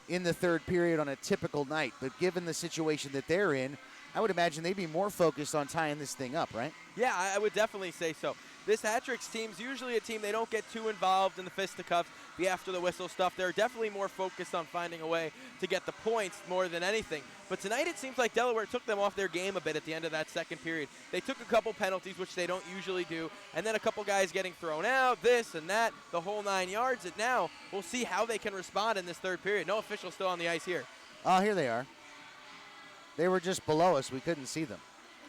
in the third period on a typical night. But given the situation that they're in, I would imagine they'd be more focused on tying this thing up, right? Yeah, I would definitely say so. This hat tricks team's usually a team, they don't get too involved in the fisticuffs, the after the whistle stuff. They're definitely more focused on finding a way to get the points more than anything. But tonight it seems like Delaware took them off their game a bit at the end of that second period. They took a couple penalties, which they don't usually do, and then a couple guys getting thrown out, this and that, the whole 9 yards. And now we'll see how they can respond in this third period. No officials still on the ice here. Oh, here they are. They were just below us. We couldn't see them.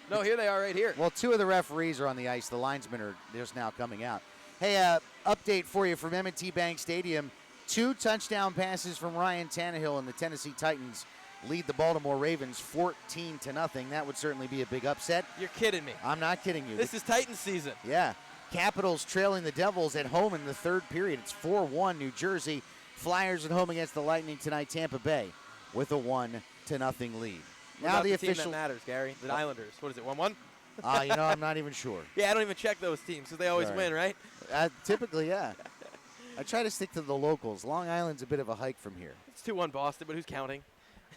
No, here they are right here. Well, 2 of the referees are on the ice. The linesmen are just now coming out. Hey, update for you from M&T Bank Stadium. 2 touchdown passes from Ryan Tannehill, and the Tennessee Titans lead the Baltimore Ravens 14-0. That would certainly be a big upset. You're kidding me. I'm not kidding you. This is Titans season. Yeah. Capitals trailing the Devils at home in the third period. It's 4-1 New Jersey. Flyers at home against the Lightning tonight. Tampa Bay with a 1-0 lead. Now the official team that matters, Gary. The Islanders. What is it, 1-1? I'm not even sure. Yeah, I don't even check those teams because they always win, right? Typically, yeah. I try to stick to the locals. Long Island's a bit of a hike from here. It's 2-1 Boston, but who's counting?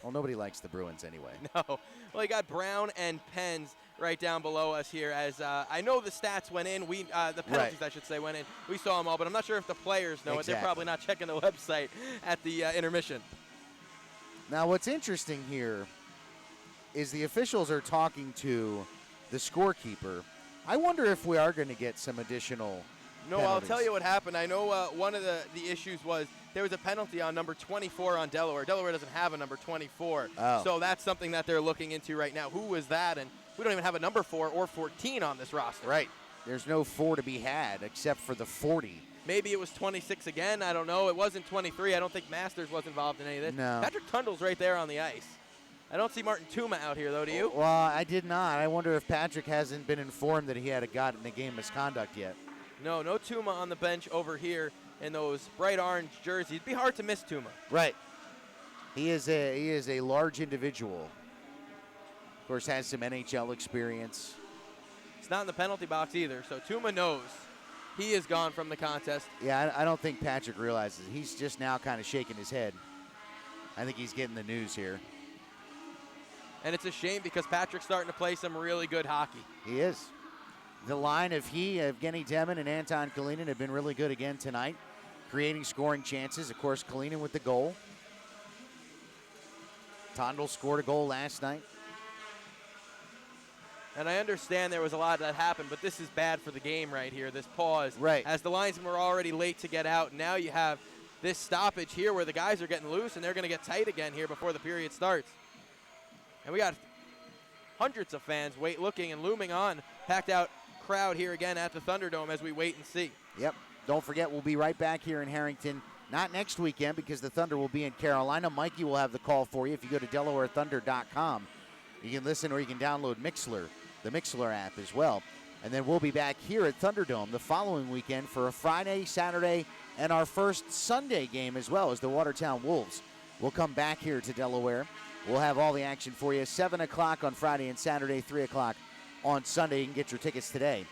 Well, nobody likes the Bruins anyway. No. Well, you got Brown and Pens right down below us here. As I know the stats went in. The penalties, I should say, went in. We saw them all, but I'm not sure if the players know it. They're probably not checking the website at the intermission. Now, what's interesting here is the officials are talking to the scorekeeper. I wonder if we are going to get some additional penalties. I'll tell you what happened. I know one of the issues was there was a penalty on number 24 on Delaware. Delaware doesn't have a number 24. Oh. So that's something that they're looking into right now. Who was that? And we don't even have a number 4 or 14 on this roster. Right. There's no 4 to be had except for the 40. Maybe it was 26 again. I don't know. It wasn't 23. I don't think Masters was involved in any of this. No. Patrick Tundle's right there on the ice. I don't see Martin Tuma out here, though, do you? Well, I did not. I wonder if Patrick hasn't been informed that he had a got-in-the-game misconduct yet. No Tuma on the bench over here in those bright orange jerseys. It'd be hard to miss Tuma. Right. He is a large individual. Of course, has some NHL experience. It's not in the penalty box either, so Tuma knows he is gone from the contest. Yeah, I don't think Patrick realizes. He's just now kind of shaking his head. I think he's getting the news here. And it's a shame because Patrick's starting to play some really good hockey. He is. The line of Evgeny Demon, and Anton Kalinin have been really good again tonight, creating scoring chances. Of course, Kalinin with the goal. Tondel scored a goal last night. And I understand there was a lot that happened, but this is bad for the game right here, this pause. Right. As the linesmen were already late to get out, now you have this stoppage here where the guys are getting loose, and they're going to get tight again here before the period starts. And we got hundreds of fans looking and looming on. Packed out crowd here again at the Thunderdome as we wait and see. Yep. Don't forget, we'll be right back here in Harrington. Not next weekend because the Thunder will be in Carolina. Mikey will have the call for you. If you go to DelawareThunder.com, you can listen or you can download Mixler, the Mixler app as well. And then we'll be back here at Thunderdome the following weekend for a Friday, Saturday, and our first Sunday game as well as the Watertown Wolves will come back here to Delaware. We'll have all the action for you. 7 o'clock on Friday and Saturday, 3 o'clock on Sunday. You can get your tickets today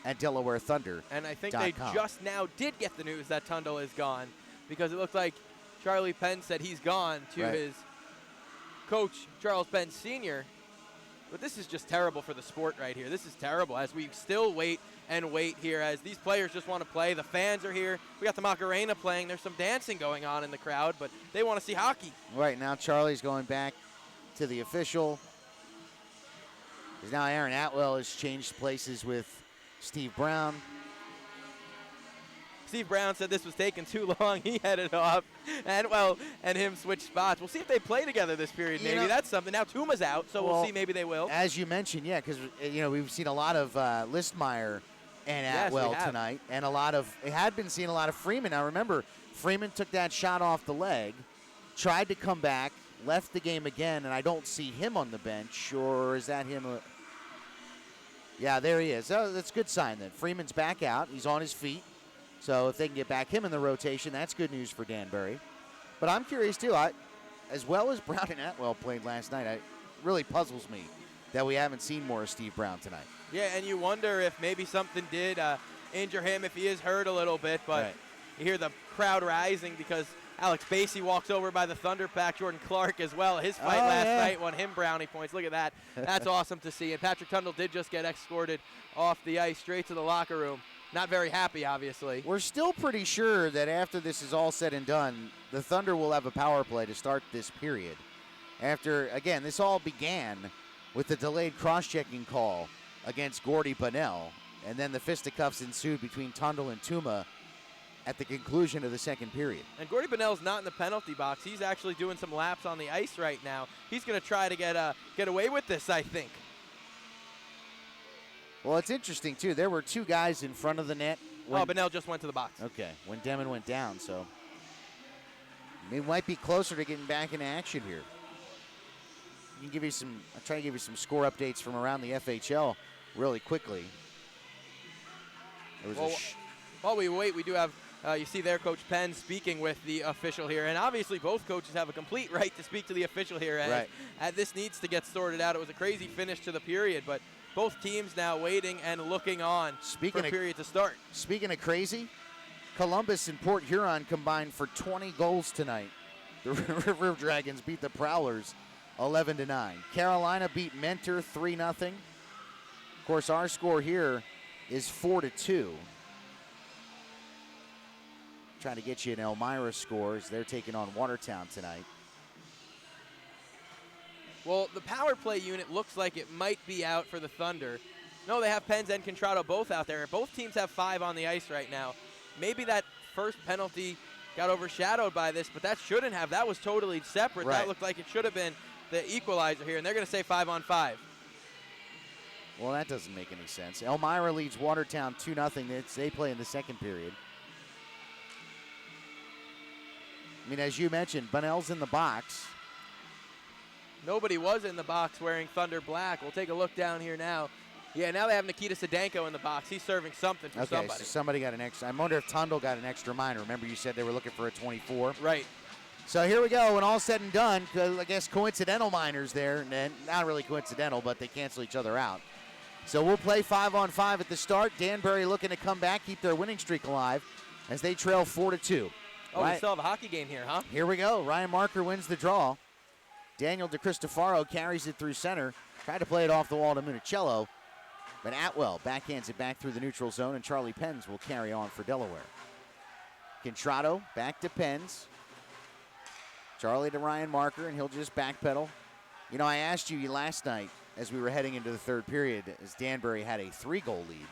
at Delaware Thunder. And I think they just now did get the news that Tundle is gone, because it looked like Charlie Penn said he's gone to his coach, Charles Penn Sr. But this is just terrible for the sport right here. This is terrible as we still wait and wait here as these players just want to play. The fans are here. We got the Macarena playing. There's some dancing going on in the crowd, but they want to see hockey. Right now, Charlie's going back to the official. Because now Aaron Atwell has changed places with Steve Brown. Steve Brown said this was taking too long. He headed off. Atwell and him switched spots. We'll see if they play together this period. Maybe that's something. Now Tuma's out, so we'll see. Maybe they will. As you mentioned, yeah, because we've seen a lot of Listmeyer and Atwell tonight, and had been seeing a lot of Freeman. Now remember, Freeman took that shot off the leg, tried to come back, left the game again, and I don't see him on the bench. Or is that him? Yeah, there he is. Oh, that's a good sign then. Freeman's back out. He's on his feet. So if they can get back him in the rotation, that's good news for Danbury. But I'm curious, too. As well as Brown and Atwell played last night, it really puzzles me that we haven't seen more of Steve Brown tonight. Yeah, and you wonder if maybe something did injure him, if he is hurt a little bit. But you hear the crowd rising because Alex Basie walks over by the Thunder pack. Jordan Clark as well. His fight last night won him brownie points. Look at that. That's awesome to see. And Patrick Tundle did just get escorted off the ice straight to the locker room. Not very happy, obviously. We're still pretty sure that after this is all said and done, the Thunder will have a power play to start this period. After, again, this all began with the delayed cross-checking call against Gordy Bunnell, and then the fisticuffs ensued between Tundle and Tuma at the conclusion of the second period. And Gordy Bunnell's not in the penalty box. He's actually doing some laps on the ice right now. He's going to try to get away with this, I think. Well, it's interesting, too. There were two guys in front of the net. Bunnell just went to the box. Okay, when Demon went down, so we might be closer to getting back into action here. I'll try to give you some score updates from around the FHL really quickly. While we wait, we do have, you see there, Coach Penn speaking with the official here. And obviously both coaches have a complete right to speak to the official here. And this needs to get sorted out. It was a crazy finish to the period, but both teams now waiting and looking on for period to start. Speaking of crazy, Columbus and Port Huron combined for 20 goals tonight. The River Dragons beat the Prowlers 11-9. Carolina beat Mentor 3-0. Of course, our score here is 4-2. Trying to get you an Elmira score as they're taking on Watertown tonight. Well, the power play unit looks like it might be out for the Thunder. No, they have Penz and Contrado both out there. Both teams have 5 on the ice right now. Maybe that first penalty got overshadowed by this, but that shouldn't have. That was totally separate. That looked like it should have been the equalizer here, and they're going to say 5-on-5. Well, that doesn't make any sense. Elmira leads Watertown 2-0. They play in the second period. I mean, as you mentioned, Bunnell's in the box. Nobody was in the box wearing Thunder black. We'll take a look down here now. Yeah, now they have Nikita Sedenko in the box. He's serving something for somebody. So somebody got an extra. I wonder if Tundle got an extra minor. Remember you said they were looking for a 24? Right. So here we go. When all said and done, I guess coincidental minors there. And not really coincidental, but they cancel each other out. So we'll play 5-on-5 at the start. Danbury looking to come back, keep their winning streak alive as they trail 4-2. Oh, we still have a hockey game here, huh? Here we go. Ryan Marker wins the draw. Daniel DeCristofaro carries it through center. Tried to play it off the wall to Municello, but Atwell backhands it back through the neutral zone, and Charlie Penz will carry on for Delaware. Contrado back to Penz. Charlie to Ryan Marker, and he'll just backpedal. You know, I asked you last night as we were heading into the third period, as Danbury had a 3-goal lead,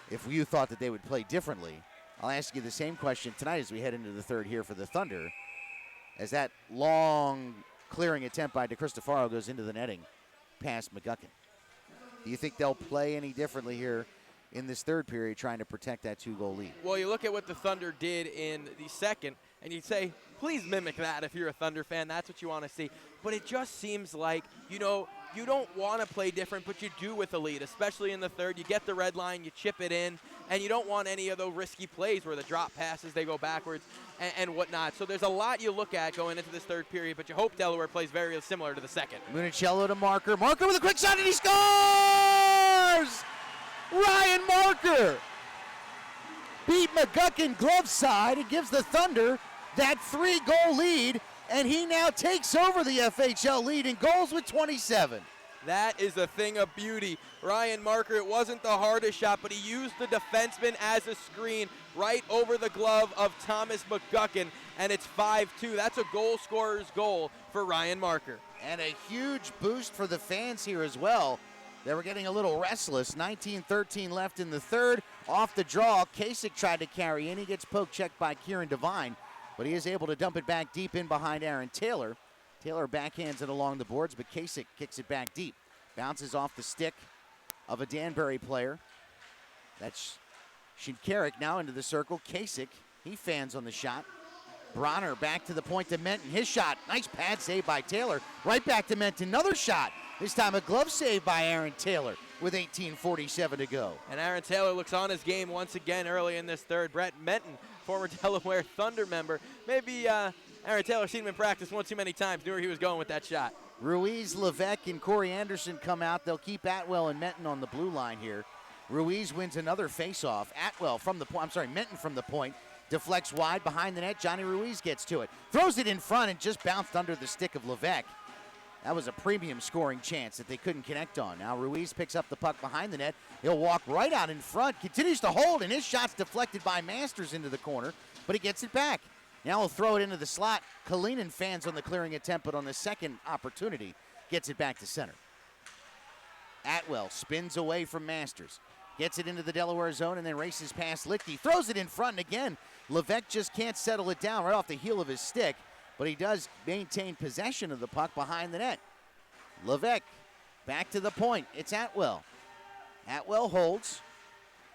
if you thought that they would play differently. I'll ask you the same question tonight as we head into the third here for the Thunder, as that long clearing attempt by DeCristofaro goes into the netting past McGuckin. Do you think they'll play any differently here in this third period trying to protect that 2-goal lead? Well, you look at what the Thunder did in the second, and you'd say, please mimic that if you're a Thunder fan. That's what you want to see. But it just seems like, you don't want to play different, but you do with the lead, especially in the third. You get the red line, you chip it in, and you don't want any of those risky plays where the drop passes, they go backwards and whatnot. So there's a lot you look at going into this third period, but you hope Delaware plays very similar to the second. Municello to Marker. Marker with a quick shot, and he scores! Ryan Marker beat McGuckin glove side. It gives the Thunder that 3-goal lead, and he now takes over the FHL lead in goals with 27. That is a thing of beauty. Ryan Marker, it wasn't the hardest shot, but he used the defenseman as a screen right over the glove of Thomas McGuckin, and it's 5-2. That's a goal scorer's goal for Ryan Marker. And a huge boost for the fans here as well. They were getting a little restless. 19-13 left in the third. Off the draw, Kasich tried to carry in. He gets poke checked by Kieran Devine, but he is able to dump it back deep in behind Aaron Taylor. Taylor backhands it along the boards, but Kasich kicks it back deep. Bounces off the stick of a Danbury player. That's Shinkarik now into the circle. Kasich, he fans on the shot. Bronner back to the point to Menton. His shot, nice pad save by Taylor. Right back to Menton, another shot. This time a glove save by Aaron Taylor with 18:47 to go. And Aaron Taylor looks on his game once again early in this third. Brett Menton, former Delaware Thunder member. Maybe Aaron Taylor seen him in practice one too many times, knew where he was going with that shot. Ruiz, Levesque, and Corey Anderson come out. They'll keep Atwell and Menton on the blue line here. Ruiz wins another faceoff. Menton from the point. Deflects wide behind the net. Johnny Ruiz gets to it. Throws it in front and just bounced under the stick of Levesque. That was a premium scoring chance that they couldn't connect on. Now Ruiz picks up the puck behind the net. He'll walk right out in front. Continues to hold, and his shot's deflected by Masters into the corner, but he gets it back. Now he'll throw it into the slot. Kalinin fans on the clearing attempt, but on the second opportunity, gets it back to center. Atwell spins away from Masters. Gets it into the Delaware zone and then races past Lichty. Throws it in front, and again, Levesque just can't settle it down right off the heel of his stick, but he does maintain possession of the puck behind the net. Levesque back to the point. It's Atwell. Atwell holds.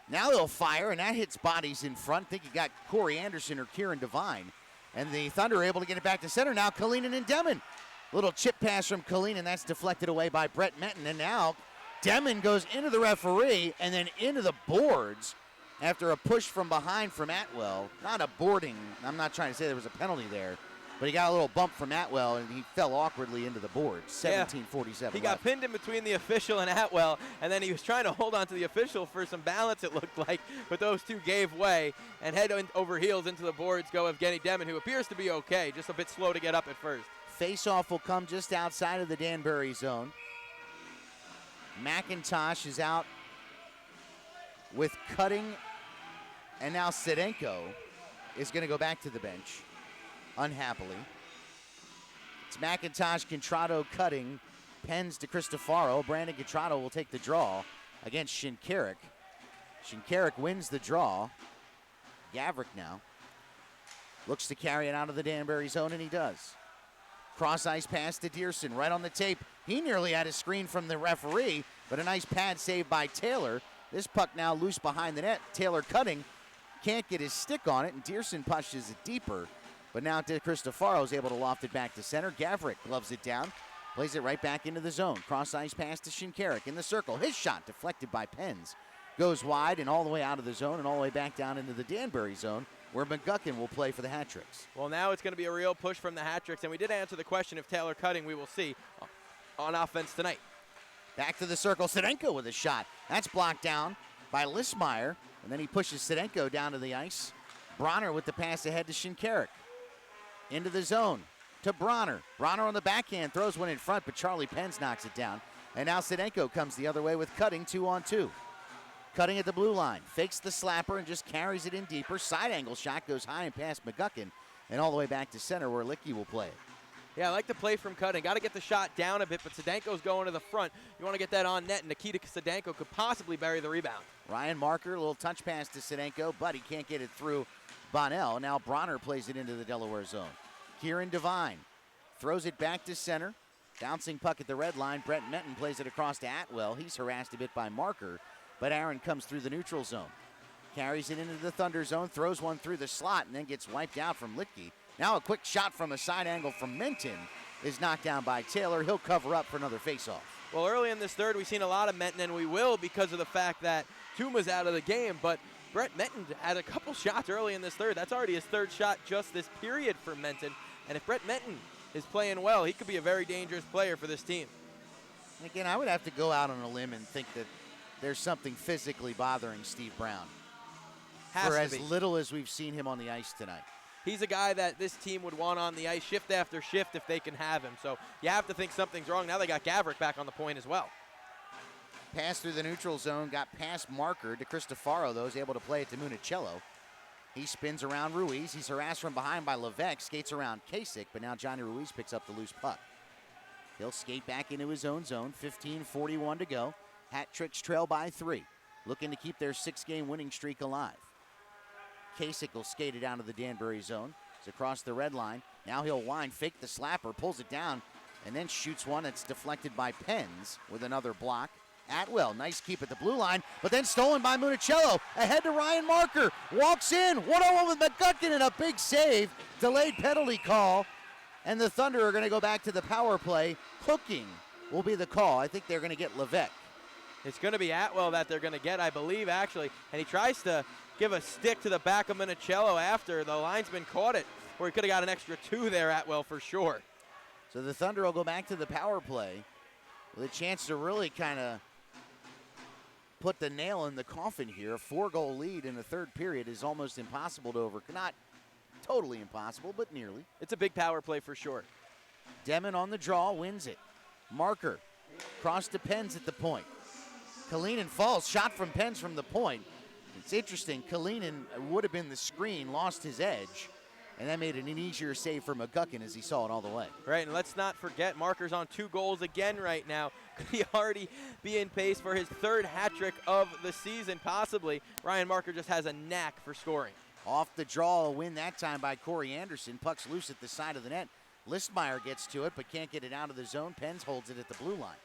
Now they'll fire, and that hits bodies in front. I think he got Corey Anderson or Kieran Devine. And the Thunder are able to get it back to center. Now Kalinin and Demon. Little chip pass from Kalinin. That's deflected away by Brett Menton. And now Demon goes into the referee and then into the boards after a push from behind from Atwell. Not a boarding. I'm not trying to say there was a penalty there. But he got a little bump from Atwell, and he fell awkwardly into the boards. 17:47 He got left. pinned in between the official and Atwell, and then he was trying to hold on to the official for some balance, it looked like, but those two gave way, and head over heels into the boards go Evgeny Demon, who appears to be okay, just a bit slow to get up at first. Face-off will come just outside of the Danbury zone. McIntosh is out with Cutting, and now Sedenko is going to go back to the bench. Unhappily. It's McIntosh, Contrado, Cutting, Pens to Cristofaro. Brandon Contrado will take the draw against Shinkarik. Shinkarik wins the draw. Gavrik now looks to carry it out of the Danbury zone, and he does. Cross-ice pass to Dearson, right on the tape. He nearly had a screen from the referee, but a nice pad save by Taylor. This puck now loose behind the net. Taylor Cutting can't get his stick on it, and Dearson pushes it deeper. But now Cristofaro is able to loft it back to center. Gavrik gloves it down, plays it right back into the zone. Cross-ice pass to Shinkarik in the circle. His shot deflected by Pens. Goes wide and all the way out of the zone and all the way back down into the Danbury zone, where McGuckin will play for the Hat-Tricks. Well, now it's going to be a real push from the Hat-Tricks, and we did answer the question if Taylor Cutting we will see on offense tonight. Back to the circle. Sedenko with a shot. That's blocked down by Lismeyer, and then he pushes Sedenko down to the ice. Bronner with the pass ahead to Shinkarik. Into the zone to Bronner. Bronner on the backhand throws one in front, but Charlie Pens knocks it down. And now Sedenko comes the other way with Cutting 2-on-2. Cutting at the blue line. Fakes the slapper and just carries it in deeper. Side angle shot goes high and past McGuckin and all the way back to center where Licky will play it. Yeah, I like the play from Cutting. Got to get the shot down a bit, but Sedenko's going to the front. You want to get that on net, and Nikita Sedenko could possibly bury the rebound. Ryan Marker, a little touch pass to Sedenko, but he can't get it through Bonnell. Now Bronner plays it into the Delaware zone. Kieran Devine throws it back to center. Bouncing puck at the red line. Brett Menton plays it across to Atwell. He's harassed a bit by Marker, but Aaron comes through the neutral zone. Carries it into the Thunder zone, throws one through the slot, and then gets wiped out from Licky. Now a quick shot from a side angle from Menton is knocked down by Taylor. He'll cover up for another faceoff. Well, early in this third, we've seen a lot of Menton, and we will because of the fact that Tuma's out of the game, but Brett Menton had a couple shots early in this third. That's already his third shot just this period for Menton. And if Brett Menton is playing well, he could be a very dangerous player for this team. Again, I would have to go out on a limb and think that there's something physically bothering Steve Brown. For as little as we've seen him on the ice tonight. He's a guy that this team would want on the ice shift after shift if they can have him. So you have to think something's wrong. Now they got Gavrick back on the point as well. Pass through the neutral zone, got past Marker. DeCristofaro, though, is able to play it to Municello. He spins around Ruiz. He's harassed from behind by Levesque, skates around Kasich, but now Johnny Ruiz picks up the loose puck. He'll skate back into his own zone, 15:41 to go. Hat Tricks trail by 3, looking to keep their 6-game winning streak alive. Kasich will skate it down to the Danbury zone. It's across the red line. Now he'll wind, fake the slapper, pulls it down, and then shoots one that's deflected by Pens with another block. Atwell, nice keep at the blue line, but then stolen by Municello. Ahead to Ryan Marker. Walks in, 1-on-1 with McGuckin and a big save. Delayed penalty call. And the Thunder are going to go back to the power play. Hooking will be the call. I think they're going to get Levesque. It's going to be Atwell that they're going to get, I believe, actually. And he tries to give a stick to the back of Municello after the linesman caught it, where he could have got an extra 2 there, Atwell, for sure. So the Thunder will go back to the power play with a chance to really kind of put the nail in the coffin here. A 4-goal lead in the third period is almost impossible to overcome. Not totally impossible, but nearly. It's a big power play for sure. Demon on the draw, wins it. Marker, cross to Pens at the point. Kalinin falls, shot from Pens from the point. It's interesting, Kalinin would have been the screen, lost his edge, and that made it an easier save for McGuckin as he saw it all the way. Right, and let's not forget Marker's on 2 goals again right now. Could he already be in pace for his 3rd hat trick of the season, possibly? Ryan Marker just has a knack for scoring. Off the draw, a win that time by Corey Anderson. Puck's loose at the side of the net. Listmeyer gets to it, but can't get it out of the zone. Pens holds it at the blue line.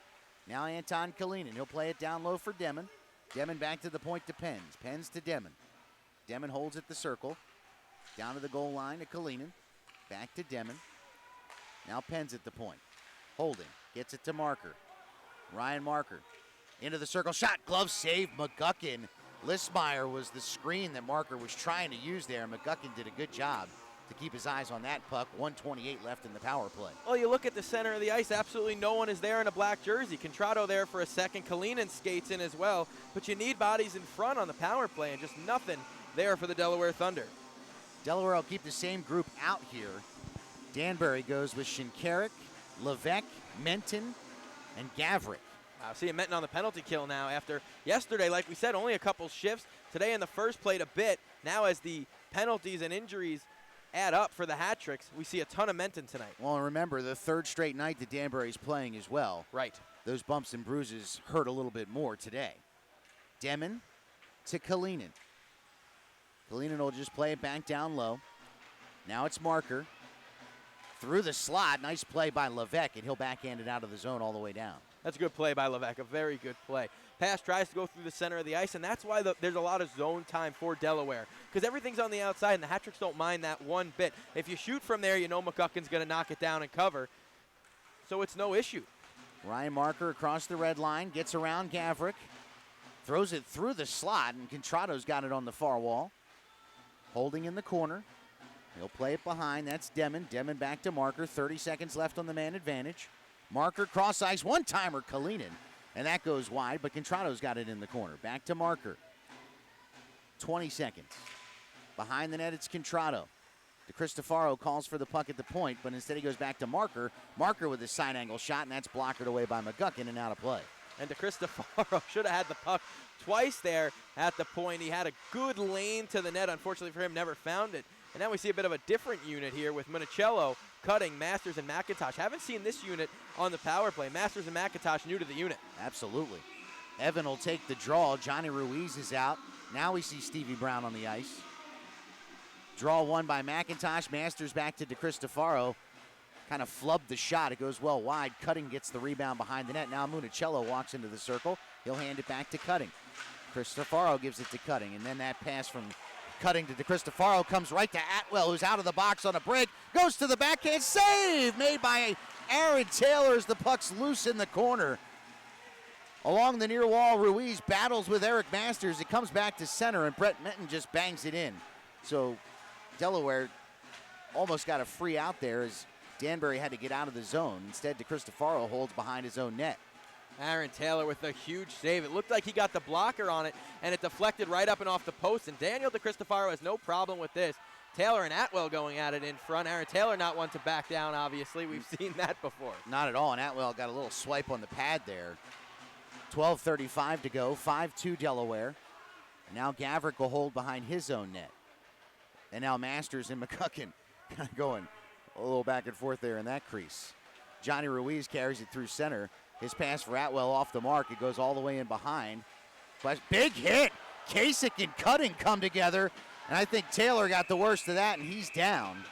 Now Anton Kalinin. He'll play it down low for Demon. Demon back to the point to Pens. Pens to Demon. Demon holds at the circle. Down to the goal line to Kalinin. Back to Demon. Now Pens at the point. Holding. Gets it to Marker. Ryan Marker. Into the circle. Shot. Glove save. McGuckin. Listmeyer was the screen that Marker was trying to use there. McGuckin did a good job to keep his eyes on that puck. 1:28 left in the power play. Well, you look at the center of the ice, absolutely no one is there in a black jersey. Contrado there for a second. Kalinin skates in as well. But you need bodies in front on the power play, and just nothing there for the Delaware Thunder. Delaware will keep the same group out here. Danbury goes with Shinkarik, Levesque, Menton, and Gavrick. Wow, seeing Menton on the penalty kill now after yesterday, like we said, only a couple shifts. Today in the first played a bit. Now as the penalties and injuries add up for the hat tricks, we see a ton of Menton tonight. Well, and remember, the 3rd straight night that Danbury's playing as well. Right. Those bumps and bruises hurt a little bit more today. Demon to Kalinin. Kalinin will just play it back down low. Now it's Marker. Through the slot, nice play by Levesque, and he'll backhand it out of the zone all the way down. That's a good play by Levesque, a very good play. Pass tries to go through the center of the ice, and that's why there's a lot of zone time for Delaware, because everything's on the outside, and the hat tricks don't mind that one bit. If you shoot from there, you know McGuckin's going to knock it down and cover, so it's no issue. Ryan Marker across the red line, gets around Gavrick, throws it through the slot, and Contrado's got it on the far wall. Holding in the corner. He'll play it behind. That's Demon. Demon back to Marker. 30 seconds left on the man advantage. Marker cross ice, one-timer Kalinin, and that goes wide, but Contrado's got it in the corner. Back to Marker. 20 seconds. Behind the net, it's Contrado. DeCristofaro calls for the puck at the point, but instead he goes back to Marker. Marker with his side angle shot, and that's blocked away by McGuckin and out of play. And DeCristofaro should have had the puck twice there at the point. He had a good lane to the net. Unfortunately for him, never found it. And now we see a bit of a different unit here with Municello cutting Masters and McIntosh. Haven't seen this unit on the power play. Masters and McIntosh new to the unit. Absolutely. Evan will take the draw. Johnny Ruiz is out. Now we see Stevie Brown on the ice. Draw won by McIntosh. Masters back to DeCristofaro. Kind of flubbed the shot. It goes well wide. Cutting gets the rebound behind the net. Now Municello walks into the circle. He'll hand it back to Cutting. Cristofaro gives it to Cutting. And then that pass from Cutting to DeCristofaro comes right to Atwell, who's out of the box on a break. Goes to the backhand. Save made by Aaron Taylor as the puck's loose in the corner. Along the near wall, Ruiz battles with Eric Masters. It comes back to center, and Brett Minton just bangs it in. So Delaware almost got a free out there as Danbury had to get out of the zone. Instead, DeCristofaro holds behind his own net. Aaron Taylor with a huge save. It looked like he got the blocker on it, and it deflected right up and off the post. And Daniel DeCristofaro has no problem with this. Taylor and Atwell going at it in front. Aaron Taylor not one to back down, obviously. We've seen that before. Not at all, and Atwell got a little swipe on the pad there. 12:35 to go, 5-2 Delaware. And now Gavrick will hold behind his own net. And now Masters and McCucken kind of going a little back and forth there in that crease. Johnny Ruiz carries it through center. His pass for Atwell off the mark. It goes all the way in behind. Big hit. Kasich and Cutting come together. And I think Taylor got the worst of that, and he's down.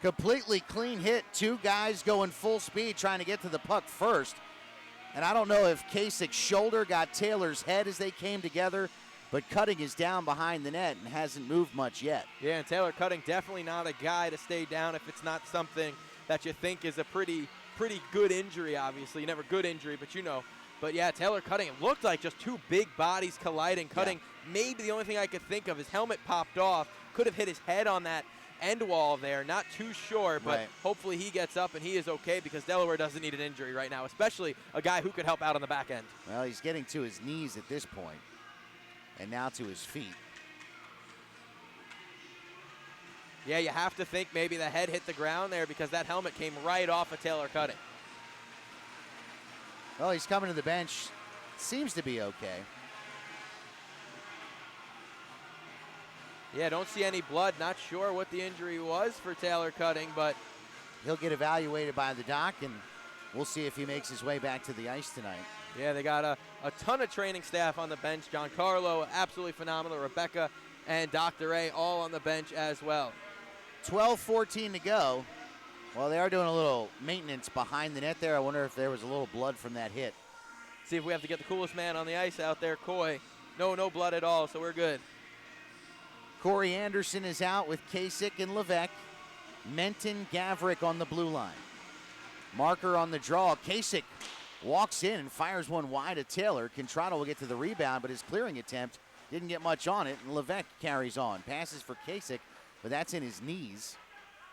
Completely clean hit. Two guys going full speed trying to get to the puck first. And I don't know if Kasich's shoulder got Taylor's head as they came together, but Cutting is down behind the net and hasn't moved much yet. Yeah, and Taylor Cutting definitely not a guy to stay down if it's not something that you think is a pretty good injury, obviously. Never good injury, but you know. But yeah, Taylor Cutting, it looked like just two big bodies colliding. Cutting, maybe the only thing I could think of, his helmet popped off. Could have hit his head on that end wall there. Not too sure, but hopefully he gets up and he is okay, because Delaware doesn't need an injury right now, especially a guy who could help out on the back end. Well, he's getting to his knees at this point, and now to his feet. Yeah, you have to think maybe the head hit the ground there, because that helmet came right off of Taylor Cutting. Well, he's coming to the bench. Seems to be okay. Yeah, don't see any blood. Not sure what the injury was for Taylor Cutting, but he'll get evaluated by the doc, and we'll see if he makes his way back to the ice tonight. Yeah, they got a ton of training staff on the bench. Giancarlo, absolutely phenomenal. Rebecca and Dr. A all on the bench as well. 12:14 to go. Well, they are doing a little maintenance behind the net there. I wonder if there was a little blood from that hit. See if we have to get the coolest man on the ice out there, Coy. No blood at all, so we're good. Corey Anderson is out with Kasich and Levesque. Menton, Gavrick on the blue line. Marker on the draw. Kasich walks in and fires one wide at Taylor. Contrato will get to the rebound, but his clearing attempt didn't get much on it, and Levesque carries on. Passes for Kasich, but that's in his knees,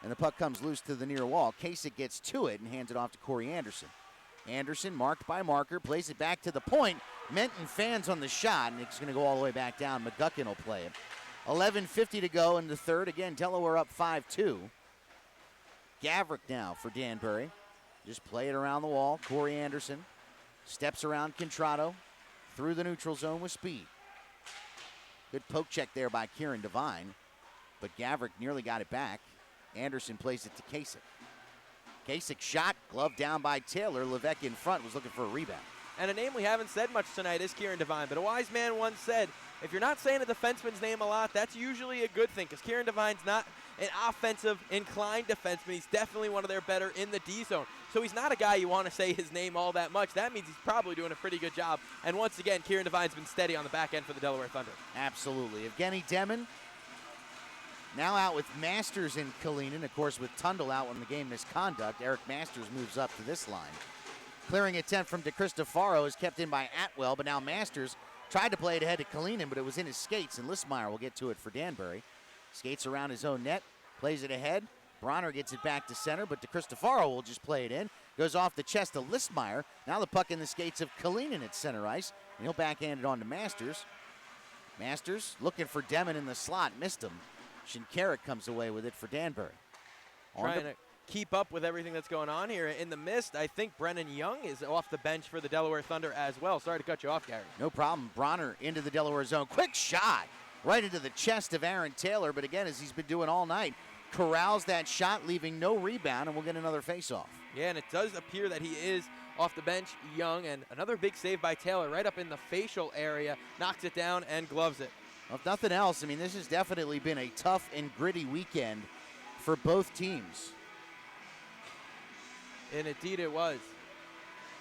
and the puck comes loose to the near wall. Kasich gets to it and hands it off to Corey Anderson. Anderson, marked by Marker, plays it back to the point. Menton fans on the shot, and it's going to go all the way back down. McGuckin will play it. 11:50 to go in the third. Again, Delaware up 5-2. Gavrick now for Danbury. Just play it around the wall. Corey Anderson steps around Contrato through the neutral zone with speed. Good poke check there by Kieran Devine, but Gavrick nearly got it back. Anderson plays it to Kasich. Kasich shot, glove down by Taylor. Levesque in front was looking for a rebound. And a name we haven't said much tonight is Kieran Devine, but a wise man once said, if you're not saying a defenseman's name a lot, that's usually a good thing, because Kieran Devine's not an offensive inclined defenseman. He's definitely one of their better in the D zone. So he's not a guy you want to say his name all that much. That means he's probably doing a pretty good job. And once again, Kieran Devine's been steady on the back end for the Delaware Thunder. Absolutely. Evgeny Demon now out with Masters and Kalinin. Of course, with Tundle out on the game misconduct, Eric Masters moves up to this line. Clearing attempt from DeCristofaro is kept in by Atwell, but now Masters tried to play it ahead to Kalinin, but it was in his skates, and Listmeyer will get to it for Danbury. Skates around his own net, plays it ahead. Bronner gets it back to center, but DeCristofaro will just play it in. Goes off the chest of Listmeyer. Now the puck in the skates of Kalinin at center ice, and he'll backhand it on to Masters. Masters looking for Demon in the slot, missed him. Shinkarik comes away with it for Danbury. Trying to keep up with everything that's going on here. In the mist, I think Brennan Young is off the bench for the Delaware Thunder as well. Sorry to cut you off, Gary. No problem. Bronner into the Delaware zone. Quick shot right into the chest of Aaron Taylor, but again, as he's been doing all night, corrals that shot, leaving no rebound, and we'll get another face-off. Yeah, and it does appear that he is off the bench, Young, and another big save by Taylor right up in the facial area. Knocks it down and gloves it. Well, if nothing else, I mean, this has definitely been a tough and gritty weekend for both teams. And indeed it was.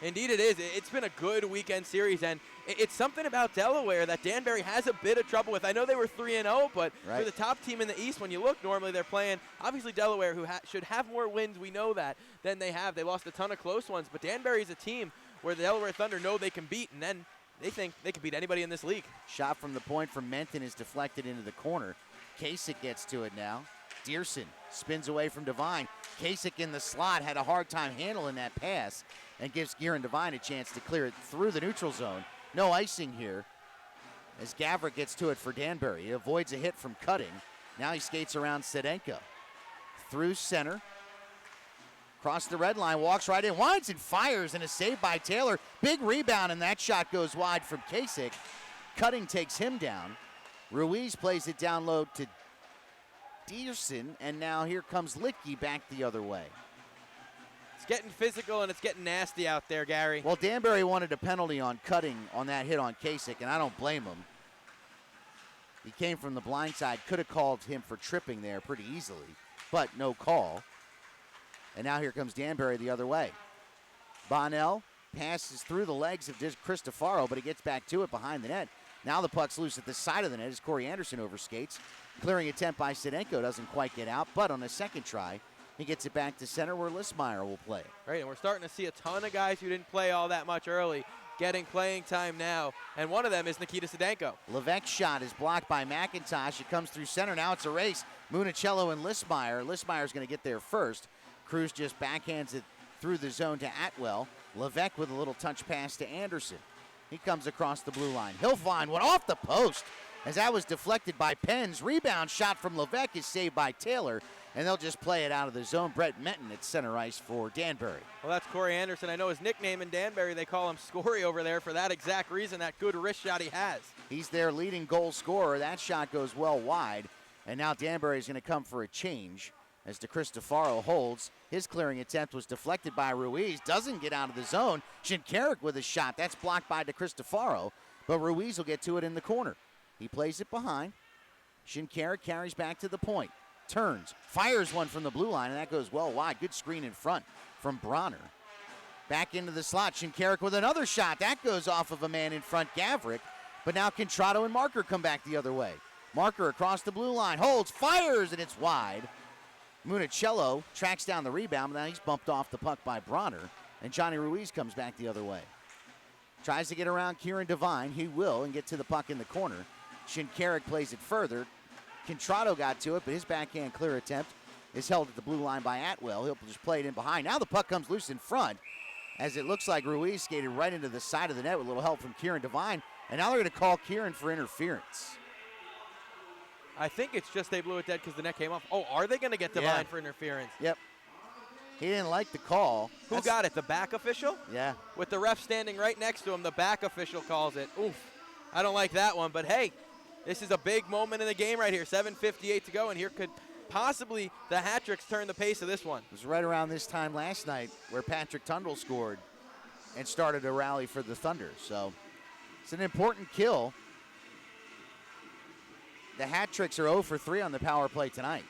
Indeed it is. It's been a good weekend series, and it's something about Delaware that Danbury has a bit of trouble with. I know they were 3-0, but for the top team in the East, when you look, normally they're playing, obviously Delaware, who should have more wins, we know that, than they have. They lost a ton of close ones, but Danbury's a team where the Delaware Thunder know they can beat, and then they think they can beat anybody in this league. Shot from the point from Menton is deflected into the corner. Kasich gets to it now. Dearson spins away from Devine. Kasich in the slot had a hard time handling that pass and gives Kieran Devine a chance to clear it through the neutral zone. No icing here as Gavrik gets to it for Danbury. He avoids a hit from Cutting. Now he skates around Sedenko. Through center. Across the red line, walks right in, winds and fires, and a save by Taylor. Big rebound, and that shot goes wide from Kasich. Cutting takes him down. Ruiz plays it down low to Dearson, and now here comes Litke back the other way. It's getting physical, and it's getting nasty out there, Gary. Well, Danbury wanted a penalty on Cutting on that hit on Kasich, and I don't blame him. He came from the blind side, could have called him for tripping there pretty easily, but no call. And now here comes Danbury the other way. Bonnell passes through the legs of Cristofaro, but he gets back to it behind the net. Now the puck's loose at the side of the net as Corey Anderson overskates. Clearing attempt by Sedenko doesn't quite get out, but on the second try, he gets it back to center where Lismeyer will play. Right, and we're starting to see a ton of guys who didn't play all that much early getting playing time now, and one of them is Nikita Sedenko. Levesque's shot is blocked by McIntosh. It comes through center. Now it's a race. Municello and Lismeyer. Lismeyer's going to get there first. Cruz just backhands it through the zone to Atwell. Levesque with a little touch pass to Anderson. He comes across the blue line. He'll find one off the post as that was deflected by Penn's. Rebound shot from Levesque is saved by Taylor, and they'll just play it out of the zone. Brett Menton at center ice for Danbury. Well, that's Corey Anderson. I know his nickname in Danbury, they call him Scory over there for that exact reason, that good wrist shot he has. He's their leading goal scorer. That shot goes well wide, and now Danbury's going to come for a change as DeCristofaro holds. His clearing attempt was deflected by Ruiz. Doesn't get out of the zone. Shinkarik with a shot. That's blocked by DeCristofaro, but Ruiz will get to it in the corner. He plays it behind. Shinkarik carries back to the point. Turns, fires one from the blue line, and that goes well wide. Good screen in front from Bronner. Back into the slot. Shinkarik with another shot. That goes off of a man in front, Gavrik. But now Contrato and Marker come back the other way. Marker across the blue line. Holds, fires, and it's wide. Municello tracks down the rebound, but now he's bumped off the puck by Bronner, and Johnny Ruiz comes back the other way. Tries to get around Kieran Devine. He will, and get to the puck in the corner. Shinkarik plays it further. Contrato got to it, but his backhand clear attempt is held at the blue line by Atwell. He'll just play it in behind. Now the puck comes loose in front, as it looks like Ruiz skated right into the side of the net with a little help from Kieran Devine, and now they're going to call Kieran for interference. I think it's just they blew it dead because the net came off. Oh, are they going to get Devine for interference? Yep. He didn't like the call. Who got it, the back official? Yeah. With the ref standing right next to him, the back official calls it. Oof. I don't like that one, but hey, this is a big moment in the game right here. 7:58 to go, and here could possibly the hat-tricks turn the pace of this one. It was right around this time last night where Patrick Tundle scored and started a rally for the Thunder. So it's an important kill. The hat-tricks are 0 for 3 on the power play tonight.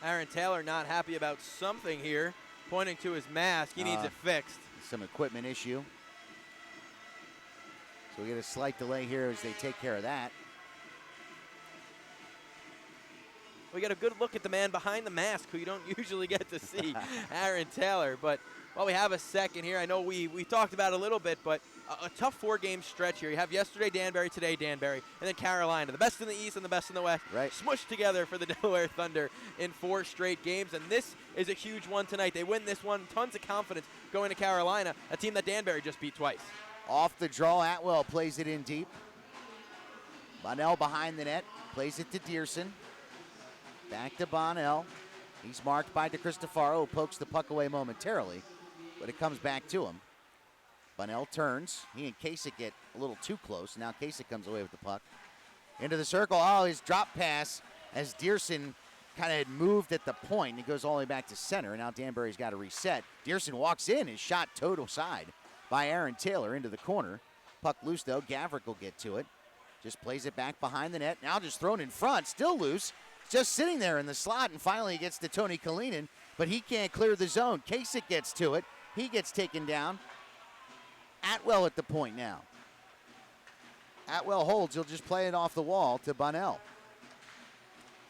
Aaron Taylor not happy about something here, pointing to his mask. He needs it fixed. Some equipment issue. So we get a slight delay here as they take care of that. We get a good look at the man behind the mask who you don't usually get to see, Aaron Taylor. But while we have a second here, I know we talked about it a little bit, but a tough 4-game stretch here. You have yesterday Danbury, today Danbury, and then Carolina. The best in the East and the best in the West. Right. Smushed together for the Delaware Thunder in 4 straight games, and this is a huge one tonight. They win this one, tons of confidence going to Carolina, a team that Danbury just beat twice. Off the draw, Atwell plays it in deep. Bonnell behind the net, plays it to Dearson. Back to Bonnell. He's marked by DeCristofaro, pokes the puck away momentarily, but it comes back to him. Bonnell turns. He and Kasich get a little too close. Now Kasich comes away with the puck. Into the circle. Oh, his drop pass as Dearson kind of had moved at the point. He goes all the way back to center, and now Danbury's got to reset. Dearson walks in. His shot towed aside by Aaron Taylor into the corner. Puck loose, though. Gavrik will get to it. Just plays it back behind the net. Now just thrown in front. Still loose. Just sitting there in the slot, and finally he gets to Tony Kalinin, but he can't clear the zone. Kasich gets to it. He gets taken down. Atwell at the point now. Atwell holds. He'll just play it off the wall to Bonnell.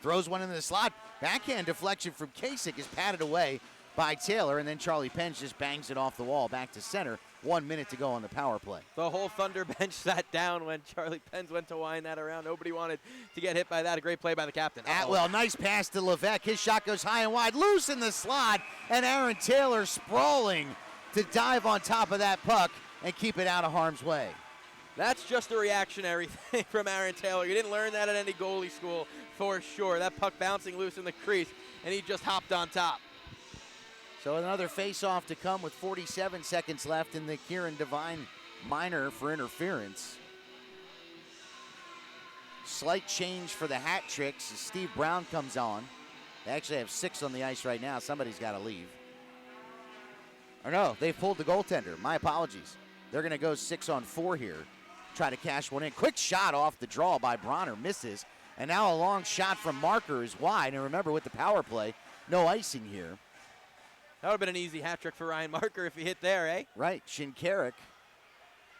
Throws one into the slot. Backhand deflection from Kasich is patted away by Taylor, and then Charlie Pence just bangs it off the wall back to center. 1 minute to go on the power play. The whole Thunder bench sat down when Charlie Pence went to wind that around. Nobody wanted to get hit by that. A great play by the captain. Atwell, nice pass to Levesque. His shot goes high and wide, loose in the slot, and Aaron Taylor sprawling to dive on top of that puck and keep it out of harm's way. That's just a reactionary thing from Aaron Taylor. You didn't learn that at any goalie school for sure. That puck bouncing loose in the crease, and he just hopped on top. So another face-off to come with 47 seconds left in the Kieran Devine minor for interference. Slight change for the Hat Tricks as Steve Brown comes on. They actually have 6 on the ice right now. Somebody's got to leave. Or no, they've pulled the goaltender. My apologies. They're going to go 6-on-4 here. Try to cash one in. Quick shot off the draw by Bronner. Misses. And now a long shot from Marker is wide. And remember, with the power play, no icing here. That would have been an easy hat trick for Ryan Marker if he hit there, eh? Right. Shinkarik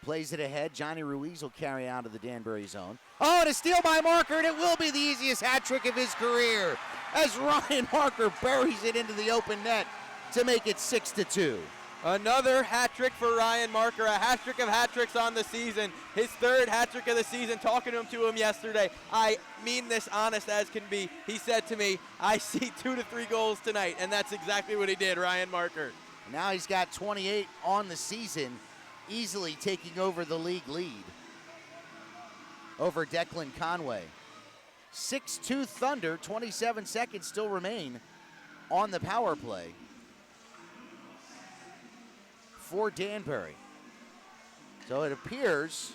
plays it ahead. Johnny Ruiz will carry out of the Danbury zone. Oh, and a steal by Marker, and it will be the easiest hat trick of his career as Ryan Marker buries it into the open net to make it 6-2. Another hat trick for Ryan Marker, a hat trick of hat tricks on the season. His 3rd hat trick of the season. Talking to him yesterday, I mean this honest as can be. He said to me, I see 2 to 3 goals tonight, and that's exactly what he did, Ryan Marker. Now he's got 28 on the season, easily taking over the league lead over Declan Conway. 6-2 Thunder, 27 seconds still remain on the power play for Danbury. So it appears,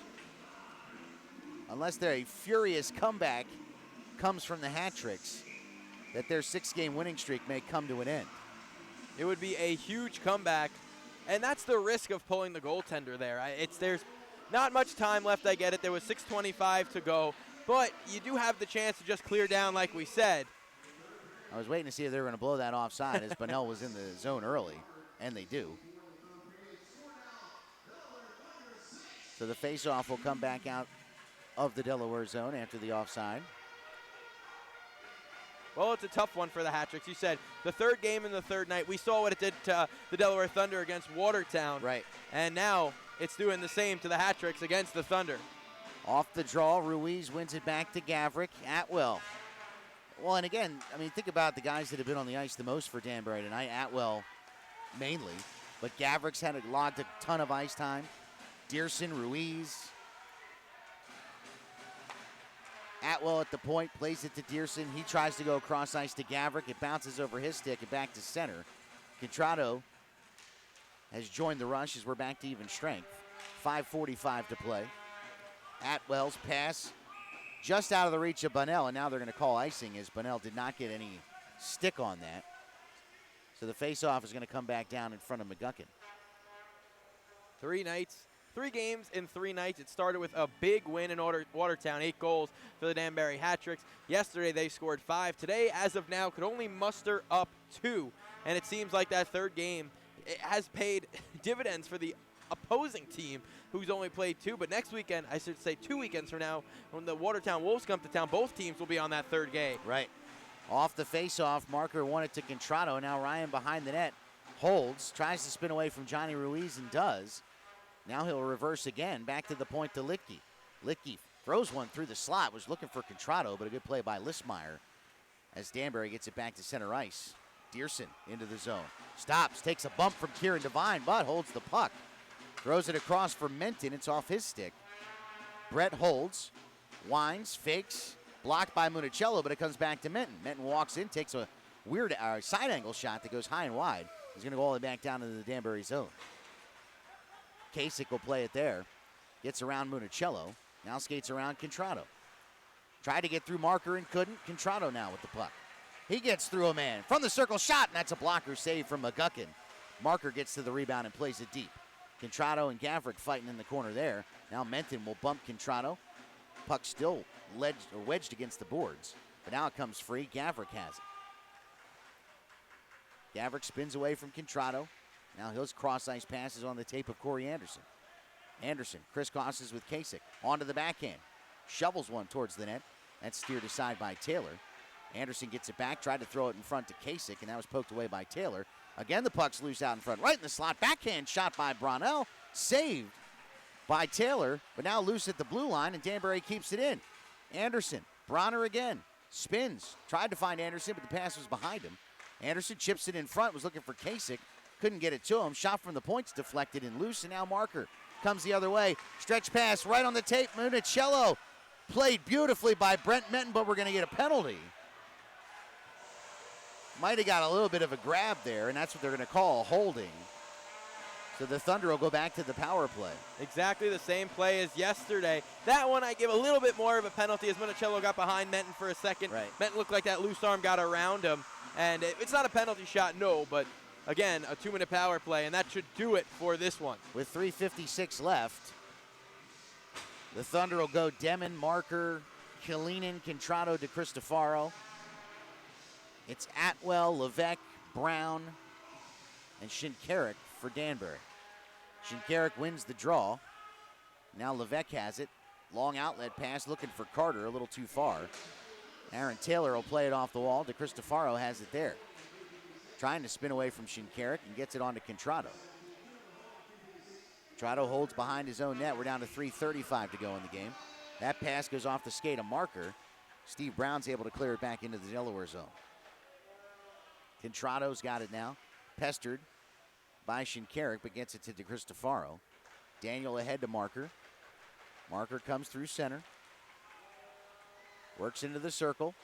unless a furious comeback comes from the Hat Tricks, that their 6-game winning streak may come to an end. It would be a huge comeback, and that's the risk of pulling the goaltender there. There's not much time left, I get it. There was 6:25 to go, but you do have the chance to just clear down like we said. I was waiting to see if they were going to blow that offside as Bunnell was in the zone early, and they do. So the faceoff will come back out of the Delaware zone after the offside. Well, it's a tough one for the Hat Tricks. You said the 3rd game in the 3rd night. We saw what it did to the Delaware Thunder against Watertown. Right. And now it's doing the same to the Hat Tricks against the Thunder. Off the draw, Ruiz wins it back to Gavrik. Atwell. Well, and again, I mean, think about the guys that have been on the ice the most for Danbury tonight. Atwell mainly, but Gavrik's had logged a ton of ice time. Dearson, Ruiz. Atwell at the point, plays it to Dearson. He tries to go across ice to Gavrik. It bounces over his stick and back to center. Contrado has joined the rush as we're back to even strength. 5:45 to play. Atwell's pass just out of the reach of Bunnell, and now they're going to call icing as Bunnell did not get any stick on that. So the faceoff is going to come back down in front of McGuckin. 3 games in 3 nights. It started with a big win in Watertown, 8 goals for the Danbury Hat Tricks. Yesterday they scored 5. Today, as of now, could only muster up 2. And it seems like that 3rd game has paid dividends for the opposing team, who's only played 2. But next weekend, I should say 2 weekends from now, when the Watertown Wolves come to town, both teams will be on that 3rd game. Right. Off the faceoff, Marker won it to Contrado. Now Ryan behind the net holds, tries to spin away from Johnny Ruiz and does. Now he'll reverse again, back to the point to Littke. Littke throws one through the slot, was looking for Contrado, but a good play by Listmeyer as Danbury gets it back to center ice. Dearson into the zone. Stops, takes a bump from Kieran Devine, but holds the puck. Throws it across for Menton, it's off his stick. Brett holds, winds, fakes, blocked by Municello, but it comes back to Menton. Menton walks in, takes a weird side angle shot that goes high and wide. He's gonna go all the way back down into the Danbury zone. Kasich will play it there. Gets around Municello. Now skates around Contrado. Tried to get through Marker and couldn't. Contrado now with the puck. He gets through a man. From the circle shot, and that's a blocker save from McGuckin. Marker gets to the rebound and plays it deep. Contrado and Gavrik fighting in the corner there. Now Menton will bump Contrado. Puck still wedged against the boards. But now it comes free. Gavrik has it. Gavrik spins away from Contrado. Now his cross-ice pass is on the tape of Corey Anderson. Anderson crisscrosses with Kasich. Onto the backhand. Shovels one towards the net. That's steered aside by Taylor. Anderson gets it back, tried to throw it in front to Kasich, and that was poked away by Taylor. Again, the puck's loose out in front, right in the slot. Backhand shot by Brownell, saved by Taylor, but now loose at the blue line, and Danbury keeps it in. Anderson, Bronner again, spins, tried to find Anderson, but the pass was behind him. Anderson chips it in front, was looking for Kasich, couldn't get it to him. Shot from the point's deflected and loose, and now Marker comes the other way. Stretch pass right on the tape. Municello played beautifully by Brent Menton, but we're going to get a penalty. Might have got a little bit of a grab there, and that's what they're going to call holding. So the Thunder will go back to the power play. Exactly the same play as yesterday. That one I give a little bit more of a penalty as Municello got behind Menton for a second. Right. Menton looked like that loose arm got around him. And it's not a penalty shot, no, but again, a 2-minute power play, and that should do it for this one. With 3:56 left, the Thunder will go Demon, Marker, Kalinin, Contrado, DeCristofaro. It's Atwell, Levesque, Brown, and Shinkarik for Danbury. Shinkarik wins the draw. Now Levesque has it. Long outlet pass looking for Carter, a little too far. Aaron Taylor will play it off the wall. DeCristofaro has it there. Trying to spin away from Shinkarik and gets it on to Contrado. Contrado holds behind his own net. We're down to 3:35 to go in the game. That pass goes off the skate of Marker. Steve Brown's able to clear it back into the Delaware zone. Contrado's got it now. Pestered by Shinkarik, but gets it to DeCristofaro. Daniel ahead to Marker. Marker comes through center. Works into the circle.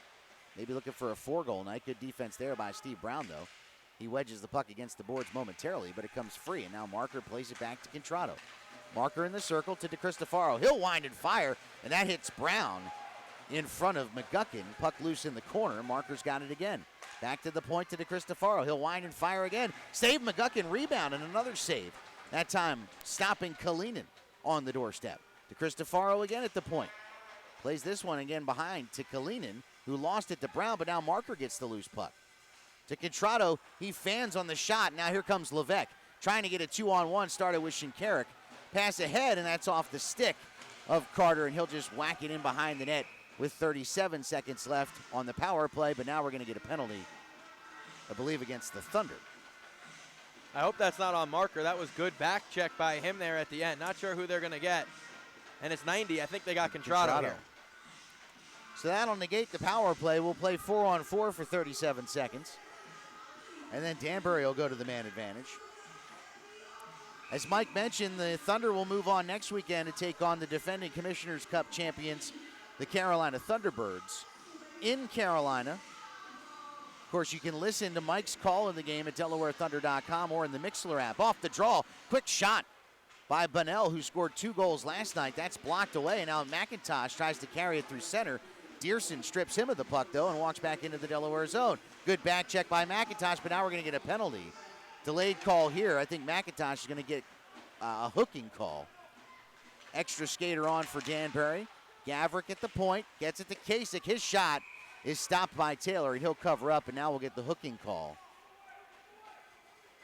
Maybe looking for a 4-goal night. Good defense there by Steve Brown, though. He wedges the puck against the boards momentarily, but it comes free, and now Marker plays it back to Contrado. Marker in the circle to DeCristofaro. He'll wind and fire, and that hits Brown in front of McGuckin. Puck loose in the corner. Marker's got it again. Back to the point to DeCristofaro. He'll wind and fire again. Save McGuckin, rebound, and another save. That time stopping Kalinin on the doorstep. DeCristofaro again at the point. Plays this one again behind to Kalinin, who lost it to Brown, but now Marker gets the loose puck. To Contrado, he fans on the shot. Now here comes Levesque, trying to get a 2-on-1, started with Shinkarik. Pass ahead, and that's off the stick of Carter, and he'll just whack it in behind the net with 37 seconds left on the power play, but now we're going to get a penalty, I believe, against the Thunder. I hope that's not on Marker. That was good back check by him there at the end. Not sure who they're going to get. And it's 90. I think they got Contrado here. So that'll negate the power play. We'll play 4-on-4 for 37 seconds. And then Danbury will go to the man advantage. As Mike mentioned, the Thunder will move on next weekend to take on the defending Commissioners Cup champions, the Carolina Thunderbirds, in Carolina. Of course, you can listen to Mike's call in the game at DelawareThunder.com or in the Mixler app. Off the draw, quick shot by Bunnell, who scored 2 goals last night. That's blocked away, and now McIntosh tries to carry it through center. Dearson strips him of the puck, though, and walks back into the Delaware zone. Good back check by McIntosh, but now we're going to get a penalty. Delayed call here. I think McIntosh is going to get a hooking call. Extra skater on for Danbury. Gavrik at the point, gets it to Kasich. His shot is stopped by Taylor, and he'll cover up, and now we'll get the hooking call.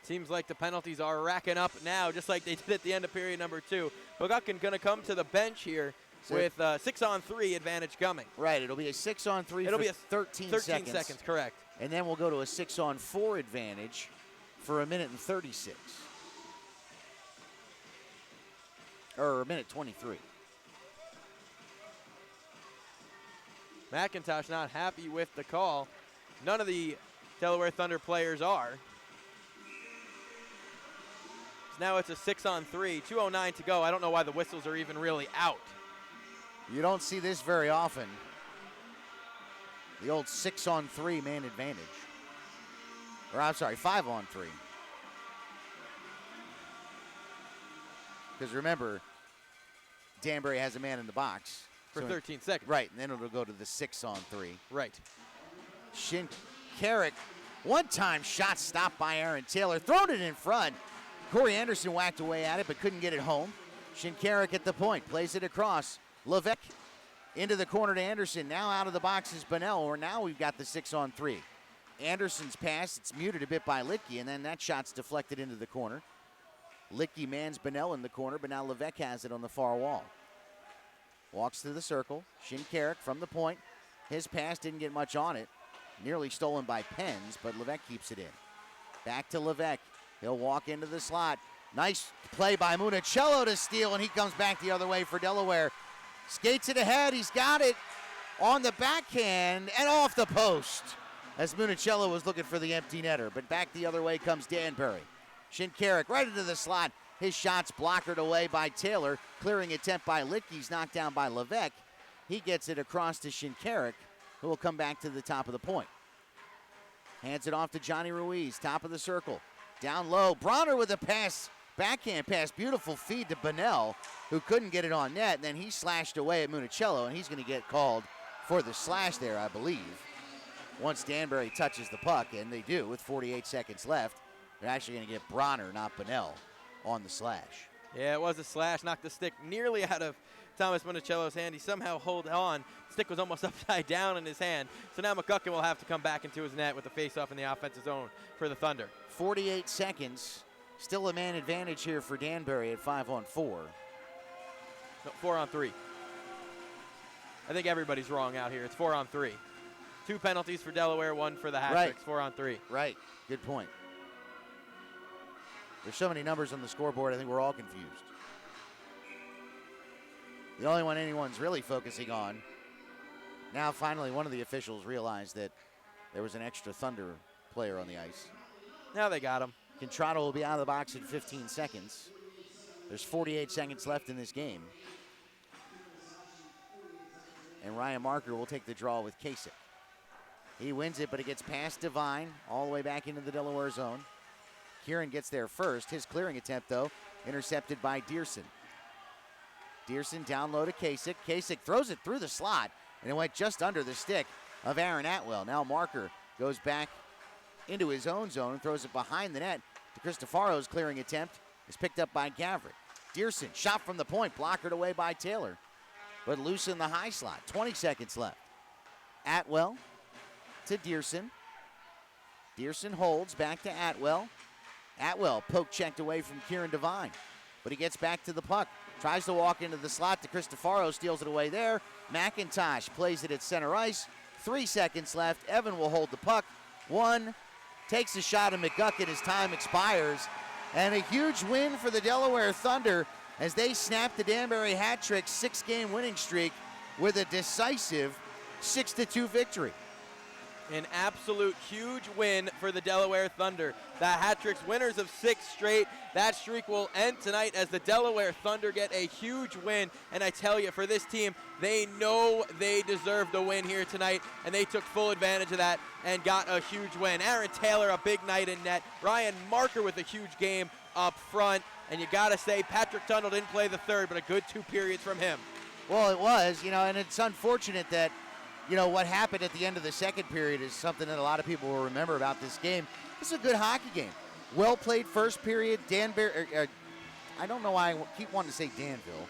Seems like the penalties are racking up now, just like they did at the end of period number 2. McGuckin going to come to the bench here with 6-on-3 advantage coming. Right, it'll be a 6-on-3 It'll for be a 13 seconds. Correct. And then we'll go to a 6-on-4 advantage for a minute and 36. Or a minute 23. McIntosh not happy with the call. None of the Delaware Thunder players are. So now it's a 6-on-3, 2:09 to go. I don't know why the whistles are even really out. You don't see this very often. The old 6-on-3 man advantage. Or I'm sorry, 5-on-3. Because remember, Danbury has a man in the box. For 13 seconds. Right, and then it'll go to the 6-on-3. Right. Shinkarik, one-time shot stopped by Aaron Taylor. Thrown it in front. Corey Anderson whacked away at it, but couldn't get it home. Shinkarik at the point, plays it across. Levesque into the corner to Anderson. Now out of the box is Bunnell, or now we've got the 6-on-3. Anderson's pass, it's muted a bit by Litke, and then that shot's deflected into the corner. Litke mans Bunnell in the corner, but now Levesque has it on the far wall. Walks through the circle. Shinkarik from the point. His pass didn't get much on it. Nearly stolen by Pens, but Levesque keeps it in. Back to Levesque. He'll walk into the slot. Nice play by Municello to steal, and he comes back the other way for Delaware. Skates it ahead. He's got it on the backhand and off the post as Municello was looking for the empty netter. But back the other way comes Danbury. Shinkarik right into the slot. His shot's blockered away by Taylor. Clearing attempt by Litke's knocked down by Levesque. He gets it across to Shinkarik, who will come back to the top of the point. Hands it off to Johnny Ruiz, top of the circle. Down low, Bronner with a pass, backhand pass, beautiful feed to Bunnell, who couldn't get it on net, and then he slashed away at Municello, and he's going to get called for the slash there, I believe. Once Danbury touches the puck, and they do with 48 seconds left, they're actually going to get Bronner, not Bunnell, on the slash. Yeah, it was a slash, knocked the stick nearly out of Thomas Municello's hand. He somehow held on. Stick was almost upside down in his hand. So now McGuckin will have to come back into his net with the face-off in the offensive zone for the Thunder. 48 seconds. Still a man advantage here for Danbury at 5-on-4. No, 4-on-3. I think everybody's wrong out here. It's 4-on-3. 2 penalties for Delaware, 1 for the Hat-tricks, 4-on-3. Right, good point. There's so many numbers on the scoreboard, I think we're all confused. The only one anyone's really focusing on. Now finally one of the officials realized that there was an extra Thunder player on the ice. Now they got him. Contrato will be out of the box in 15 seconds. There's 48 seconds left in this game. And Ryan Marker will take the draw with Kasich. He wins it, but it gets past Devine all the way back into the Delaware zone. Kieran gets there first. His clearing attempt, though, intercepted by Dearson. Dearson down low to Kasich. Kasich throws it through the slot, and it went just under the stick of Aaron Atwell. Now Marker goes back into his own zone and throws it behind the net to Cristofaro's clearing attempt. Is picked up by Gavrik. Dearson, shot from the point, blockered away by Taylor, but loose in the high slot. 20 seconds left. Atwell to Dearson. Dearson holds back to Atwell. Atwell poke checked away from Kieran Devine, but he gets back to the puck. Tries to walk into the slot to Cristofaro, steals it away there. McIntosh plays it at center ice. 3 seconds left. Evan will hold the puck. 1, takes a shot at McGuckin as time expires. And a huge win for the Delaware Thunder as they snap the Danbury Hat-Trick 6-game winning streak with a decisive 6-2 victory. An absolute huge win for the Delaware Thunder. The Hat-Tricks winners of 6 straight. That streak will end tonight as the Delaware Thunder get a huge win. And I tell you, for this team, they know they deserve the win here tonight, and they took full advantage of that and got a huge win. Aaron Taylor, a big night in net. Ryan Marker with a huge game up front. And you got to say, Patrick Tunnell didn't play the third, but a good 2 periods from him. Well, it was, and it's unfortunate that what happened at the end of the second period is something that a lot of people will remember about this game. This is a good hockey game. Well played first period. Danbury, I don't know why I keep wanting to say Danville.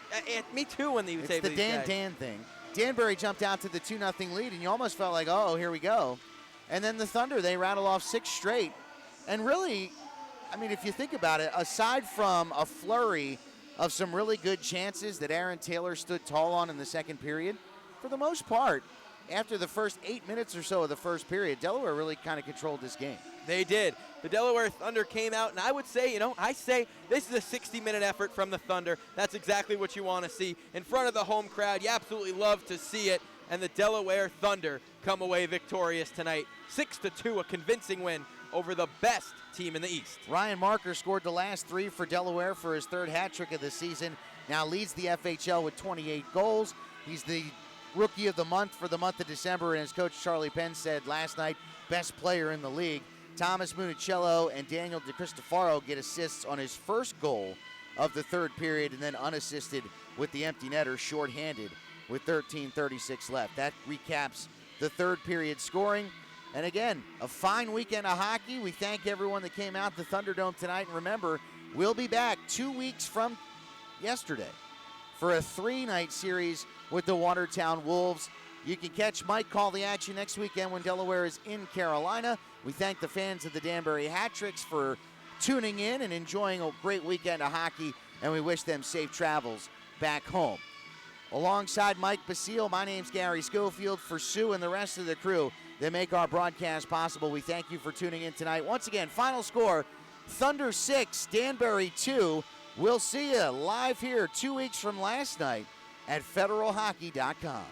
Me too when you say it's the Dan thing. Danbury jumped out to the 2-0 lead, and you almost felt like, oh, here we go. And then the Thunder, they rattle off 6 straight. And really, I mean, if you think about it, aside from a flurry of some really good chances that Aaron Taylor stood tall on in the second period, for the most part, after the first 8 minutes or so of the first period, Delaware really kind of controlled this game. They did. The Delaware Thunder came out, and I would say, I say this is a 60-minute effort from the Thunder. That's exactly what you want to see. In front of the home crowd, you absolutely love to see it. And the Delaware Thunder come away victorious tonight. 6-2, a convincing win over the best team in the East. Ryan Marker scored the last 3 for Delaware for his 3rd hat trick of the season. Now leads the FHL with 28 goals. He's the Rookie of the month for the month of December, and as Coach Charlie Penn said last night, best player in the league. Thomas Municello and Daniel DeCristofaro get assists on his first goal of the 3rd period, and then unassisted with the empty netter, shorthanded with 13:36 left. That recaps the 3rd period scoring. And again, a fine weekend of hockey. We thank everyone that came out to the Thunderdome tonight. And remember, we'll be back 2 weeks from yesterday for a 3-night series with the Watertown Wolves. You can catch Mike call the action next weekend when Delaware is in Carolina. We thank the fans of the Danbury Hat-Tricks for tuning in and enjoying a great weekend of hockey, and we wish them safe travels back home. Alongside Mike Basile, my name's Gary Schofield. For Sue and the rest of the crew, that make our broadcast possible. We thank you for tuning in tonight. Once again, final score, Thunder 6, Danbury 2. We'll see you live here 2 weeks from last night at federalhockey.com.